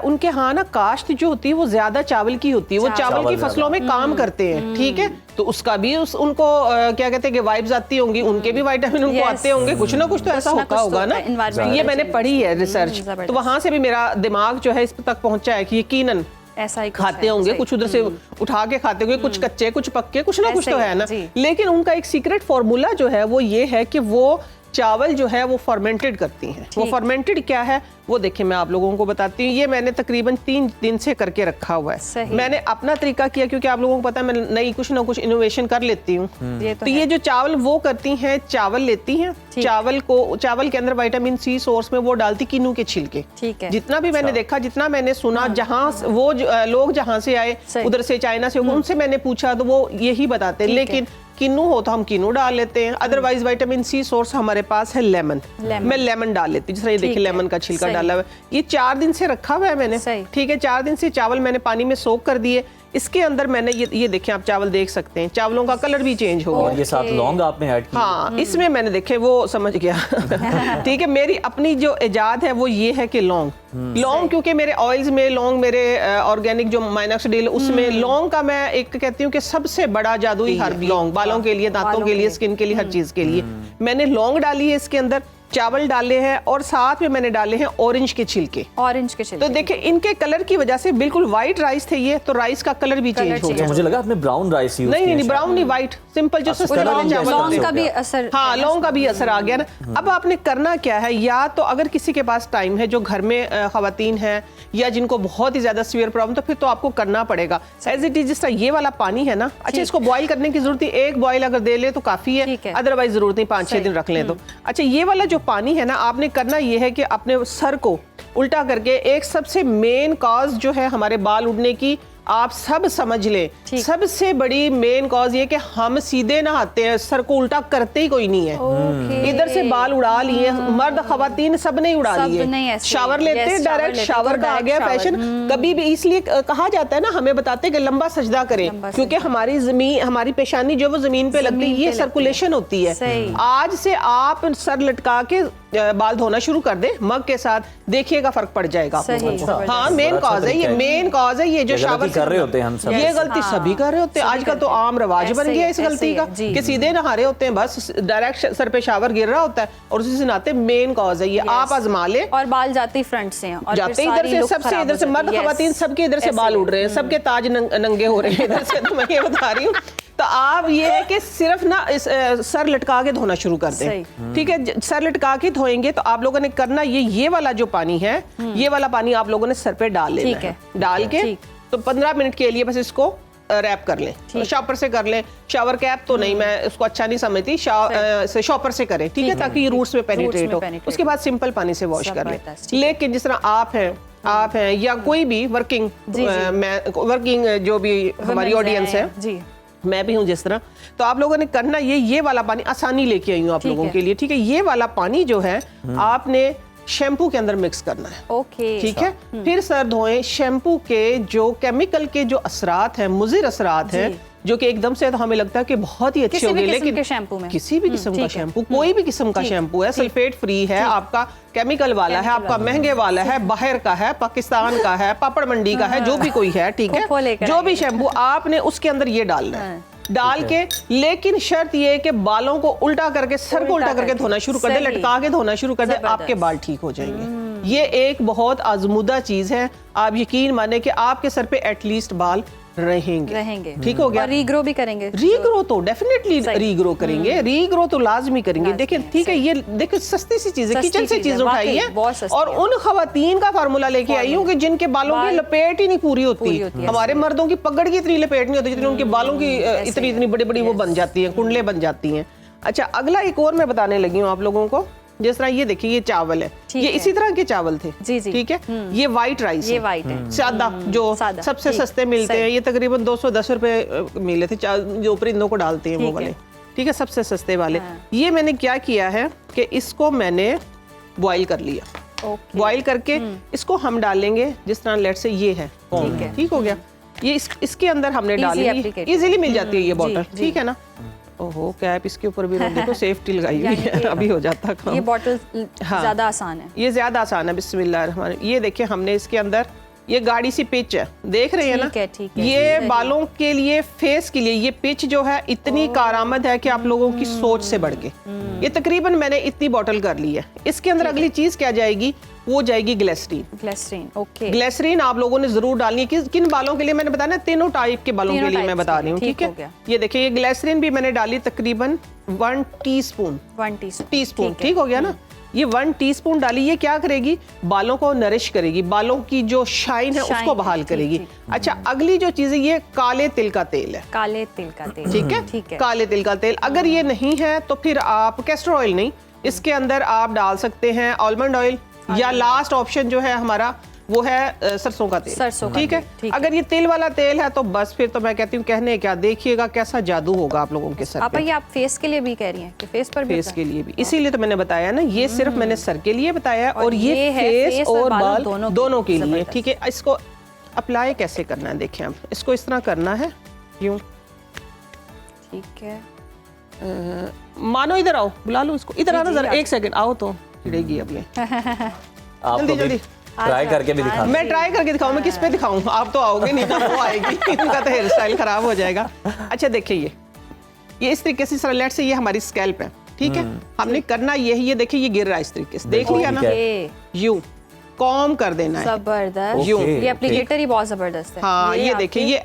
उनके यहाँ ना काश्त जो होती है वो ज्यादा चावल की होती है। वो चावल की फसलों में काम करते हैं। ठीक है, तो उसका भी उनको क्या कहते हैं कि वाइब्स आती होंगी, उनके भी विटामिन उनको आते होंगे, कुछ ना कुछ तो ऐसा होगा ना। ये मैंने पढ़ी है रिसर्च, तो वहां से भी मेरा दिमाग जो है इस तक पहुंचा है कि यकीनन ऐसा ही खाते होंगे, कुछ उधर से उठा के खाते होंगे, कुछ कच्चे, कुछ पक्के, कुछ ना कुछ तो है ना। लेकिन उनका एक सीक्रेट फॉर्मूला जो है वो ये है कि वो चावल जो है वो फर्मेंटेड करती हैं। वो फर्मेंटेड क्या है वो देखिए मैं आप लोगों को बताती हूँ। ये मैंने तकरीबन 3 दिन से करके रखा हुआ है। मैंने अपना तरीका किया क्योंकि आप लोगों को पता है मैं नई कुछ ना कुछ इनोवेशन कर लेती हूँ। तो ये जो चावल वो करती हैं, चावल लेती हैं, चावल के अंदर विटामिन सी सोर्स में वो डालती किन्नू के छिलके। जितना भी मैंने देखा, जितना मैंने सुना, जहाँ वो लोग जहाँ से आए उधर से चाइना से, उनसे मैंने पूछा तो वो यही बताते हैं। लेकिन किन्नू हो तो हम किन्नू डाल लेते हैं, अदरवाइज विटामिन सी सोर्स हमारे पास है लेमन। मैं लेमन डाल लेती हूँ, जिस तरह ये देखिए लेमन का छिलका डाला हुआ है। ये 4 दिन से रखा हुआ है मैंने। ठीक है, 4 दिन से चावल मैंने पानी में सोक कर दिए। इसके अंदर मैंने ये देखिए, आप चावल देख सकते हैं, चावलों का कलर भी चेंज हो और गया। ये साथ लौंग आपने ऐड की? हाँ, इसमें मैंने देखे, वो समझ गया। ठीक है, मेरी अपनी जो इजाद है वो ये है कि लौंग क्योंकि मेरे ऑयल्स में लौंग, मेरे ऑर्गेनिक जो माइनॉक्सिडिल, उसमें लौंग का मैं एक कहती हूँ कि सबसे बड़ा जादुई हर्ब लौंग, बालों के लिए, दांतों के लिए, स्किन के लिए, हर चीज के लिए। मैंने लौंग डाली है इसके अंदर, चावल डाले हैं और साथ में मैंने डाले हैं ऑरेंज के छिलके। ऑरेंज के छिलके। तो देखिए इनके कलर की वजह से बिल्कुल व्हाइट राइस थे ये, तो राइस का कलर भी चेंज हो गया। मुझे लगा आपने ब्राउन राइस यूज किया। नहीं, ब्राउन नहीं, व्हाइट, सिंपल जो लौंग का भी असर, हाँ, लौंग का भी असर आ गया ना। अब आपने करना क्या है, या तो अगर किसी के पास टाइम है, जो घर में खवातीन है या जिनको बहुत ही ज्यादा सीवियर प्रॉब्लम, तो फिर तो आपको करना पड़ेगा एज इट इज। जिस तरह ये वाला पानी है ना, अच्छा इसको बॉईल करने की जरूरत है, एक बॉईल अगर दे ले तो काफी है, अदरवाइज जरूरत नहीं, 5-6 दिन रख ले तो। अच्छा, ये वाला जो पानी है ना, आपने करना ये है कि अपने सर को उल्टा करके, एक सबसे मेन कॉज जो है हमारे बाल उड़ने की, आप सब समझ लें, सबसे बड़ी मेन कॉज ये कि हम सीधे नहाते हैं, सर को उल्टा करते ही कोई नहीं है। इधर से बाल उड़ा लिए, मर्द खवातीन सब ने उड़ा लिए, शावर लेते हैं, डायरेक्ट शावर का आ गया फैशन। कभी भी इसलिए कहा जाता है ना, हमें बताते हैं कि लंबा सजदा करें, क्योंकि हमारी जमीन, हमारी पेशानी जो वो जमीन पे लगती है, ये सर्कुलेशन होती है। आज से आप सर लटका के बाल धोना शुरू कर दे मग के साथ, देखिएगा फर्क पड़ जाएगा। हाँ, मेन कॉज है ये, मेन कॉज है ये जो शावर कर रहे होते हैं हम सब। ये गलती सभी कर रहे होते हैं। आजकल तो आम रवाज बन गया इस गलती का कि सीधे नहा रहे होते हैं, बस डायरेक्ट सर पे शावर गिर रहा होता है और उसी से नहाते। मेन कॉज है ये, आप आजमा ले। और बाल जाते ही फ्रंट से हैं, और जाते इधर से, सबसे इधर से, मर्द खवातीन सबके इधर से बाल उड़ रहे हैं, सबके ताज नंगे हो रहे हैं इधर से, तो मैं ये बता रही हूँ। तो आप ये है कि सिर्फ ना इस सर लटका के धोना शुरू कर दें, ठीक है। सर लटका के धोएंगे तो आप लोगों ने करना ये वाला जो पानी है, ये वाला पानी आप लोगों ने सर पे डाल लेना है। डाल के तो 15 मिनट के लिए बस इसको रैप कर लें, शॉपर से कर लें। शावर कैप तो नहीं, मैं उसको अच्छा नहीं समझती, शॉपर से करें, ठीक है, ताकि रूट्स में पेनिट्रेट हो। उसके बाद सिंपल पानी से वॉश कर लें। लेकिन जिस तरह आप हैं या कोई भी वर्किंग जो भी हमारी ऑडियंस है, मैं भी हूँ जिस तरह, तो आप लोगों ने करना ये वाला पानी, आसानी लेके आई हूँ आप लोगों के लिए, ठीक है। ये वाला पानी जो है आपने शैम्पू के अंदर मिक्स करना है, ओके, ठीक है। फिर सर धोएं। शैम्पू के जो केमिकल के जो असरात हैं, मुज़िर असरात हैं, जो कि एकदम से तो हमें लगता है कि बहुत ही अच्छे हो गए, लेकिन शैम्पू में किसी भी किस्म का शैम्पू, कोई भी किस्म का शैम्पू है, सल्फेट फ्री है, आपका केमिकल वाला है, आपका महंगे वाला है, बाहर का है, पाकिस्तान का है, पापड़ मंडी का है, जो भी कोई है, ठीक है, जो भी शैम्पू, आपने उसके अंदर ये डालना है, डाल के। लेकिन शर्त ये है कि बालों को उल्टा करके, सर को उल्टा करके धोना शुरू कर दे, लटका के धोना शुरू कर दे, आपके बाल ठीक हो जाएंगे। ये एक बहुत आजमुदा चीज है, आप यकीन माने कि आपके सर पे एटलीस्ट बाल रहेंगे। ठीक हो गया। रीग्रो भी करेंगे, रीग्रो तो डेफिनेटली रीग्रो करेंगे, रीग्रो तो लाजमी करेंगे। देखिए, ठीक है, ये देखिए सस्ती सी चीज है, किचन से चीज उठाई है और उन खवातीन का फार्मूला लेके आई हूँ कि जिनके बालों की लपेट ही नहीं पूरी होती। हमारे मर्दों की पगड़ की इतनी लपेट नहीं होती जितनी उनके बालों की इतनी बड़ी वो बन जाती है, कुंडले बन जाती हैं। अच्छा, अगला एक और मैं बताने लगी हूँ आप लोगों को। जिस तरह ये देखिए, ये चावल है, ये इसी तरह के चावल थे, ठीक है। ये व्हाइट राइस, ये व्हाइट है, सादा, जो सबसे सस्ते मिलते हैं। ये तकरीबन 210 रुपए मिले थे, जो परिंदों को डालते हैं वो वाले, ठीक है, सबसे सस्ते वाले। ये मैंने क्या किया है कि इसको मैंने बॉईल कर लिया। बॉईल करके इसको हम डालेंगे, जिस तरह लेट से ये है, ठीक हो गया। ये इसके अंदर हमने डाली, इजीली मिल जाती है ये बॉटल, ठीक है ना। ओहो, कैप इसके ऊपर भी देखो, सेफ्टी लगाई हुई है, अभी हो जाता काम। ये बॉटल ज्यादा आसान है, ये ज्यादा आसान है। बिस्मिल्लाह। ये देखिए, हमने इसके अंदर ये गाढ़ी सी पिच है, देख रहे हैं ना, ठीक है, ये बालों के लिए, फेस के लिए ये पिच जो है इतनी कारआमद है कि आप लोगों की सोच से बढ़ के। ये तकरीबन मैंने इतनी बॉटल कर ली है। इसके अंदर अगली चीज क्या जाएगी, वो जाएगी ग्लिसरीन। ओके, ग्लिसरीन आप लोगों ने जरूर डालनी है। किन बालों के लिए मैंने बताया ना, तीनों टाइप के बालों के लिए मैं बता रही हूँ, ठीक है। ये देखिए, ये ग्लिसरीन भी मैंने डाली तकरीबन 1 टीस्पून, ठीक हो गया ना। ये 1 टीस्पून डाली, ये क्या करेगी, बालों को नरिश करेगी, बालों की जो शाइन है उसको बहाल करेगी। अच्छा, अगली जो चीज है, ये काले तिल का तेल है, काले तिल का तेल, ठीक है, काले तिल का तेल। अगर ये नहीं है तो फिर आप कैस्टर ऑयल नहीं, इसके अंदर आप डाल सकते हैं आलमंड ऑयल, या लास्ट ऑप्शन जो है हमारा वो है सरसों का तेल, ठीक है। अगर ये तेल वाला तेल है तो बस फिर तो मैं कहती हूँ, कहने क्या, देखिएगा कैसा जादू होगा आप लोगों के सर पे। ये आप फेस के लिए भी कह रही हैं कि फेस पर भी? फेस के लिए भी, इसीलिए तो मैंने बताया ना, ये सिर्फ मैंने सर के लिए बताया, और ये फेस और बाल दोनों के लिए, ठीक है। इसको अप्लाई कैसे करना है देखें, अब इसको इस तरह करना है, यूं। ठीक है, मानो इधर आओ, बुला लो इसको, इधर आना जरा, 1 सेकंड आओ तो चिड़ेगी अब ये। आपको जल्दी। ट्राई करके भी दिखा। मैं ट्राई करके दिखाऊं, मैं किस पे दिखाऊं? आप तो आओगे नहीं ना, वो आएगी, उनका तो हेयर स्टाइल खराब हो जाएगा। अच्छा देखिए ये इस तरीके से, लेट से ये हमारी स्कैल्प है, ठीक है, हमने करना यही, ये देखिए ये गिर रहा है इस तरीके से, देख लिया ना, यूं कॉम कर देना है, जबरदस्त। यूं। ये एप्लीकेटर ही बहुत जबरदस्त है। हाँ ये देखिए,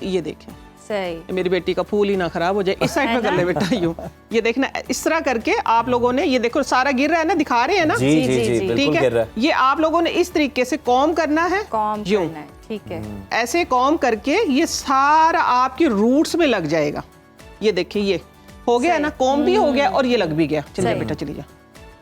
ये देखिए, सही। मेरी बेटी का फूल ही ना खराब हो जाए, इस साइड में कर ले बेटा, यूं। ये देखना इस तरह करके आप लोगों ने, ये देखो सारा गिर रहा है ना, दिखा रहे हैं ना, जी जी जी, ठीक बिल्कुल गिर रहा है। ये आप लोगों ने इस तरीके से कॉम करना है, कॉम यूं, करना है, ठीक है। ऐसे कॉम करके ये सारा आपके रूट्स में लग जाएगा। ये देखिए ये हो गया ना, कॉम भी हो गया और ये लग भी गया। चलिए बेटा चलिए,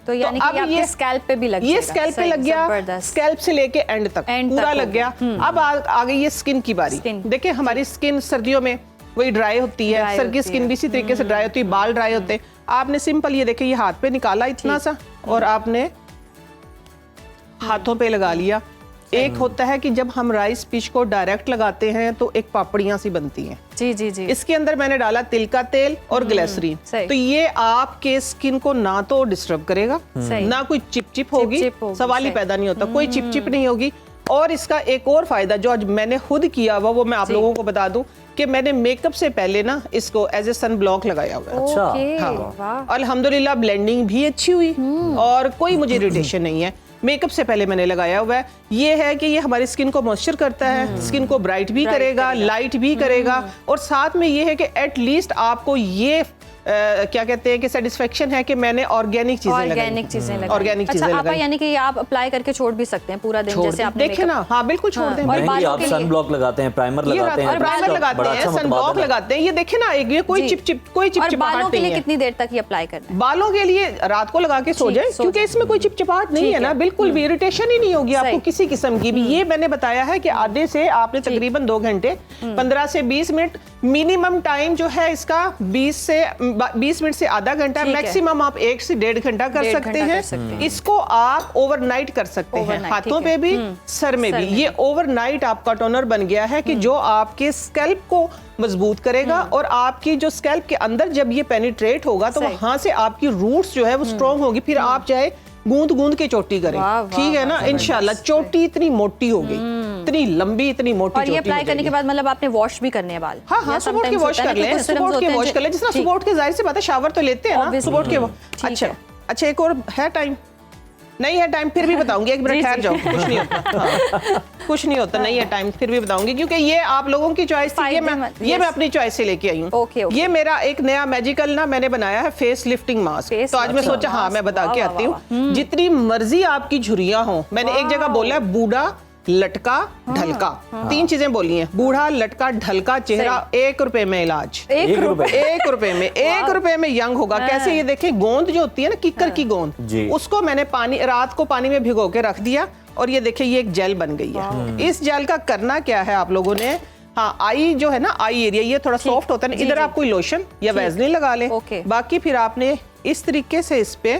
तो यानी कि आपके स्कैल्प पे भी लग ये स्कैल्प पे लग गया, स्कैल्प से लेके एंड तक पूरा लग गया। अब आ गई ये स्किन की बारी। देखिए हमारी स्किन सर्दियों में वही ड्राई होती है, सर की स्किन भी इसी तरीके से ड्राई होती है, बाल ड्राई होते हैं। आपने सिंपल ये देखिए, ये हाथ पे निकाला इतना सा और आपने हाथों पे लगा लिया। एक होता है कि जब हम राइस पिच को डायरेक्ट लगाते हैं तो एक पापड़ियां सी बनती हैं। जी जी जी। इसके अंदर मैंने डाला तिल का तेल और ग्लिसरीन, तो ये आपके स्किन को ना तो डिस्टर्ब करेगा, ना कोई चिपचिप होगी, सवाल ही पैदा नहीं होता, कोई चिपचिप नहीं होगी। और इसका एक और फायदा जो आज मैंने खुद किया हुआ, वो मैं आप लोगों को बता दूं कि मैंने मेकअप से पहले ना इसको एज ए सन ब्लॉक लगाया हुआ है। अच्छा, हाँ, अल्हम्दुलिल्लाह ब्लेंडिंग भी अच्छी हुई और कोई मुझे इरिटेशन नहीं है। मेकअप से पहले मैंने लगाया हुआ है। ये है कि ये हमारी स्किन को मॉइस्चर करता है, स्किन को ब्राइट भी करेगा, लाइट भी करेगा, और साथ में ये है कि एटलीस्ट आपको ये क्या कहते हैं कि सेटिस्फेक्शन है कि मैंने ऑर्गेनिक चीजें लगाई। ऑर्गेनिक चीजें लगाई। यानी कि आप अप्लाई करके छोड़ भी सकते हैं पूरा दिन, जैसे आपने देखे ना, हाँ बिल्कुल छोड़ दें। आप सन ब्लॉक लगाते हैं, प्राइमर लगाते हैं, प्राइमर लगाते हैं, सन ब्लॉक लगाते हैं, ये देखे ना, ये कोई चिपचिपाहट नहीं है। बालों के लिए कितनी देर तक ये अप्लाई करना है? बालों के लिए रात को लगा के सो जाए, क्योंकि इसमें कोई चिपचिपाहट नहीं है ना, बिल्कुल भी इरिटेशन ही नहीं होगी आपको किसी किस्म की भी। ये मैंने बताया है कि आधे से आपने तकरीबन 2 घंटे 15 से 20 मिनट मिनिमम टाइम जो है इसका 20 मिनट से आधा घंटा, मैक्सिमम आप 1 से 1.5 घंटा कर सकते हैं। इसको आप ओवरनाइट कर सकते हैं, हाथों पे भी, सर में भी। ये ओवरनाइट आपका टोनर बन गया है कि जो आपके स्कैल्प को मजबूत करेगा, और आपकी जो स्कैल्प के अंदर जब ये पेनिट्रेट होगा तो वहां से आपकी रूट्स जो है वो स्ट्रॉन्ग होगी। फिर आप चाहे गूंद गूंद के चोटी करें, ठीक है ना, इंशाल्लाह। चोटी इतनी मोटी हो गई, इतनी लंबी, इतनी मोटी। और ये अप्लाई करने के बाद मतलब आपने वॉश भी करने हैं बाल? हाँ हाँ, सुबह के वॉश कर लें, सुबह के वॉश कर लें, जिस तरह सुबह के जाहिर सी बात है शावर तो लेते हैं ना सुबह के। अच्छा एक और है टाइम? नहीं है टाइम, फिर भी बताऊंगी, एक मिनट ठहर जाओ, कुछ नहीं होता। हाँ, कुछ नहीं होता, नहीं है टाइम, फिर भी बताऊंगी, क्योंकि ये आप लोगों की चॉइस थी, ये मैं अपनी चॉइस से लेके आई हूँ। ये मेरा एक नया मैजिकल ना मैंने बनाया है फेस लिफ्टिंग मास्क, तो आज मैं सोचा हाँ मैं बता के आती हूँ। जितनी मर्जी आपकी झुर्रियां हो, मैंने एक जगह बोला है बूढ़ा, लटका, ढलका, 3 चीजें बोली हैं। बूढ़ा, लटका, ढलका, चेहरा 1 रुपए में इलाज। 1 रुपए में, 1 रुपए में यंग होगा। कैसे? ये देखें, गोंद जो होती है ना, किक्कर की गोंद, उसको मैंने रात को पानी में भिगो के रख दिया, और ये देखिए ये एक जेल बन गई है। इस जेल का करना क्या है आप लोगों ने, हाँ, आई जो है ना, आई एरिया ये थोड़ा सॉफ्ट होता है ना, इधर आप कोई लोशन या वैसलीन लगा लें, बाकी फिर आपने इस तरीके से इस पे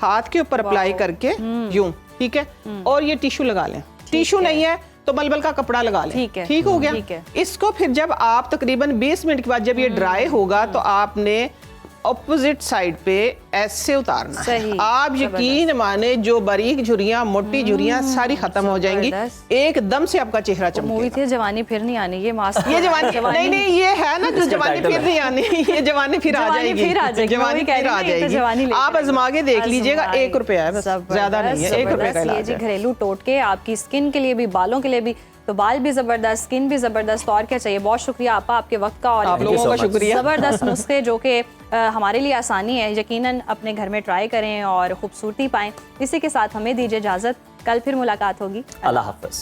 हाथ के ऊपर अप्लाई करके यूं, ठीक है, और ये टिश्यू लगा लें। टिश्यू नहीं है तो मलमल का कपड़ा लगा लें, ठीक हो गया। इसको फिर जब आप तकरीबन 20 मिनट के बाद जब ये ड्राई होगा तो आपने ऑपोजिट साइड पे ऐसे उतारना है। आप यकीन माने जो बारीक झुर्रियां, मोटी झुर्रियां सारी खत्म हो जाएंगी, एकदम से आपका चेहरा चमकेगा। मूवी थी जवानी फिर नहीं आनी, ये मास्क ये जवानी नहीं, ये है ना जो जवानी फिर नहीं आनी, ये जवानी फिर आ जाएगी, जवानी फिर आ जाएगी। आप आजमा के देख लीजिएगा, 1 रुपया है बस, ज्यादा नहीं है, 1 रुपए का इलाज है। घरेलू टोटके आपकी स्किन के लिए भी, बालों के लिए भी, तो बाल भी जबरदस्त, स्किन भी जबरदस्त, और क्या चाहिए। बहुत शुक्रिया आपा, आपके वक्त का, और आप लोगों का शुक्रिया। जबरदस्त नुस्खे जो कि हमारे लिए आसानी है, यकीनन अपने घर में ट्राई करें और खूबसूरती पाएं। इसी के साथ हमें दीजिए इजाजत, कल फिर मुलाकात होगी। अल्लाह हाफ़िज़।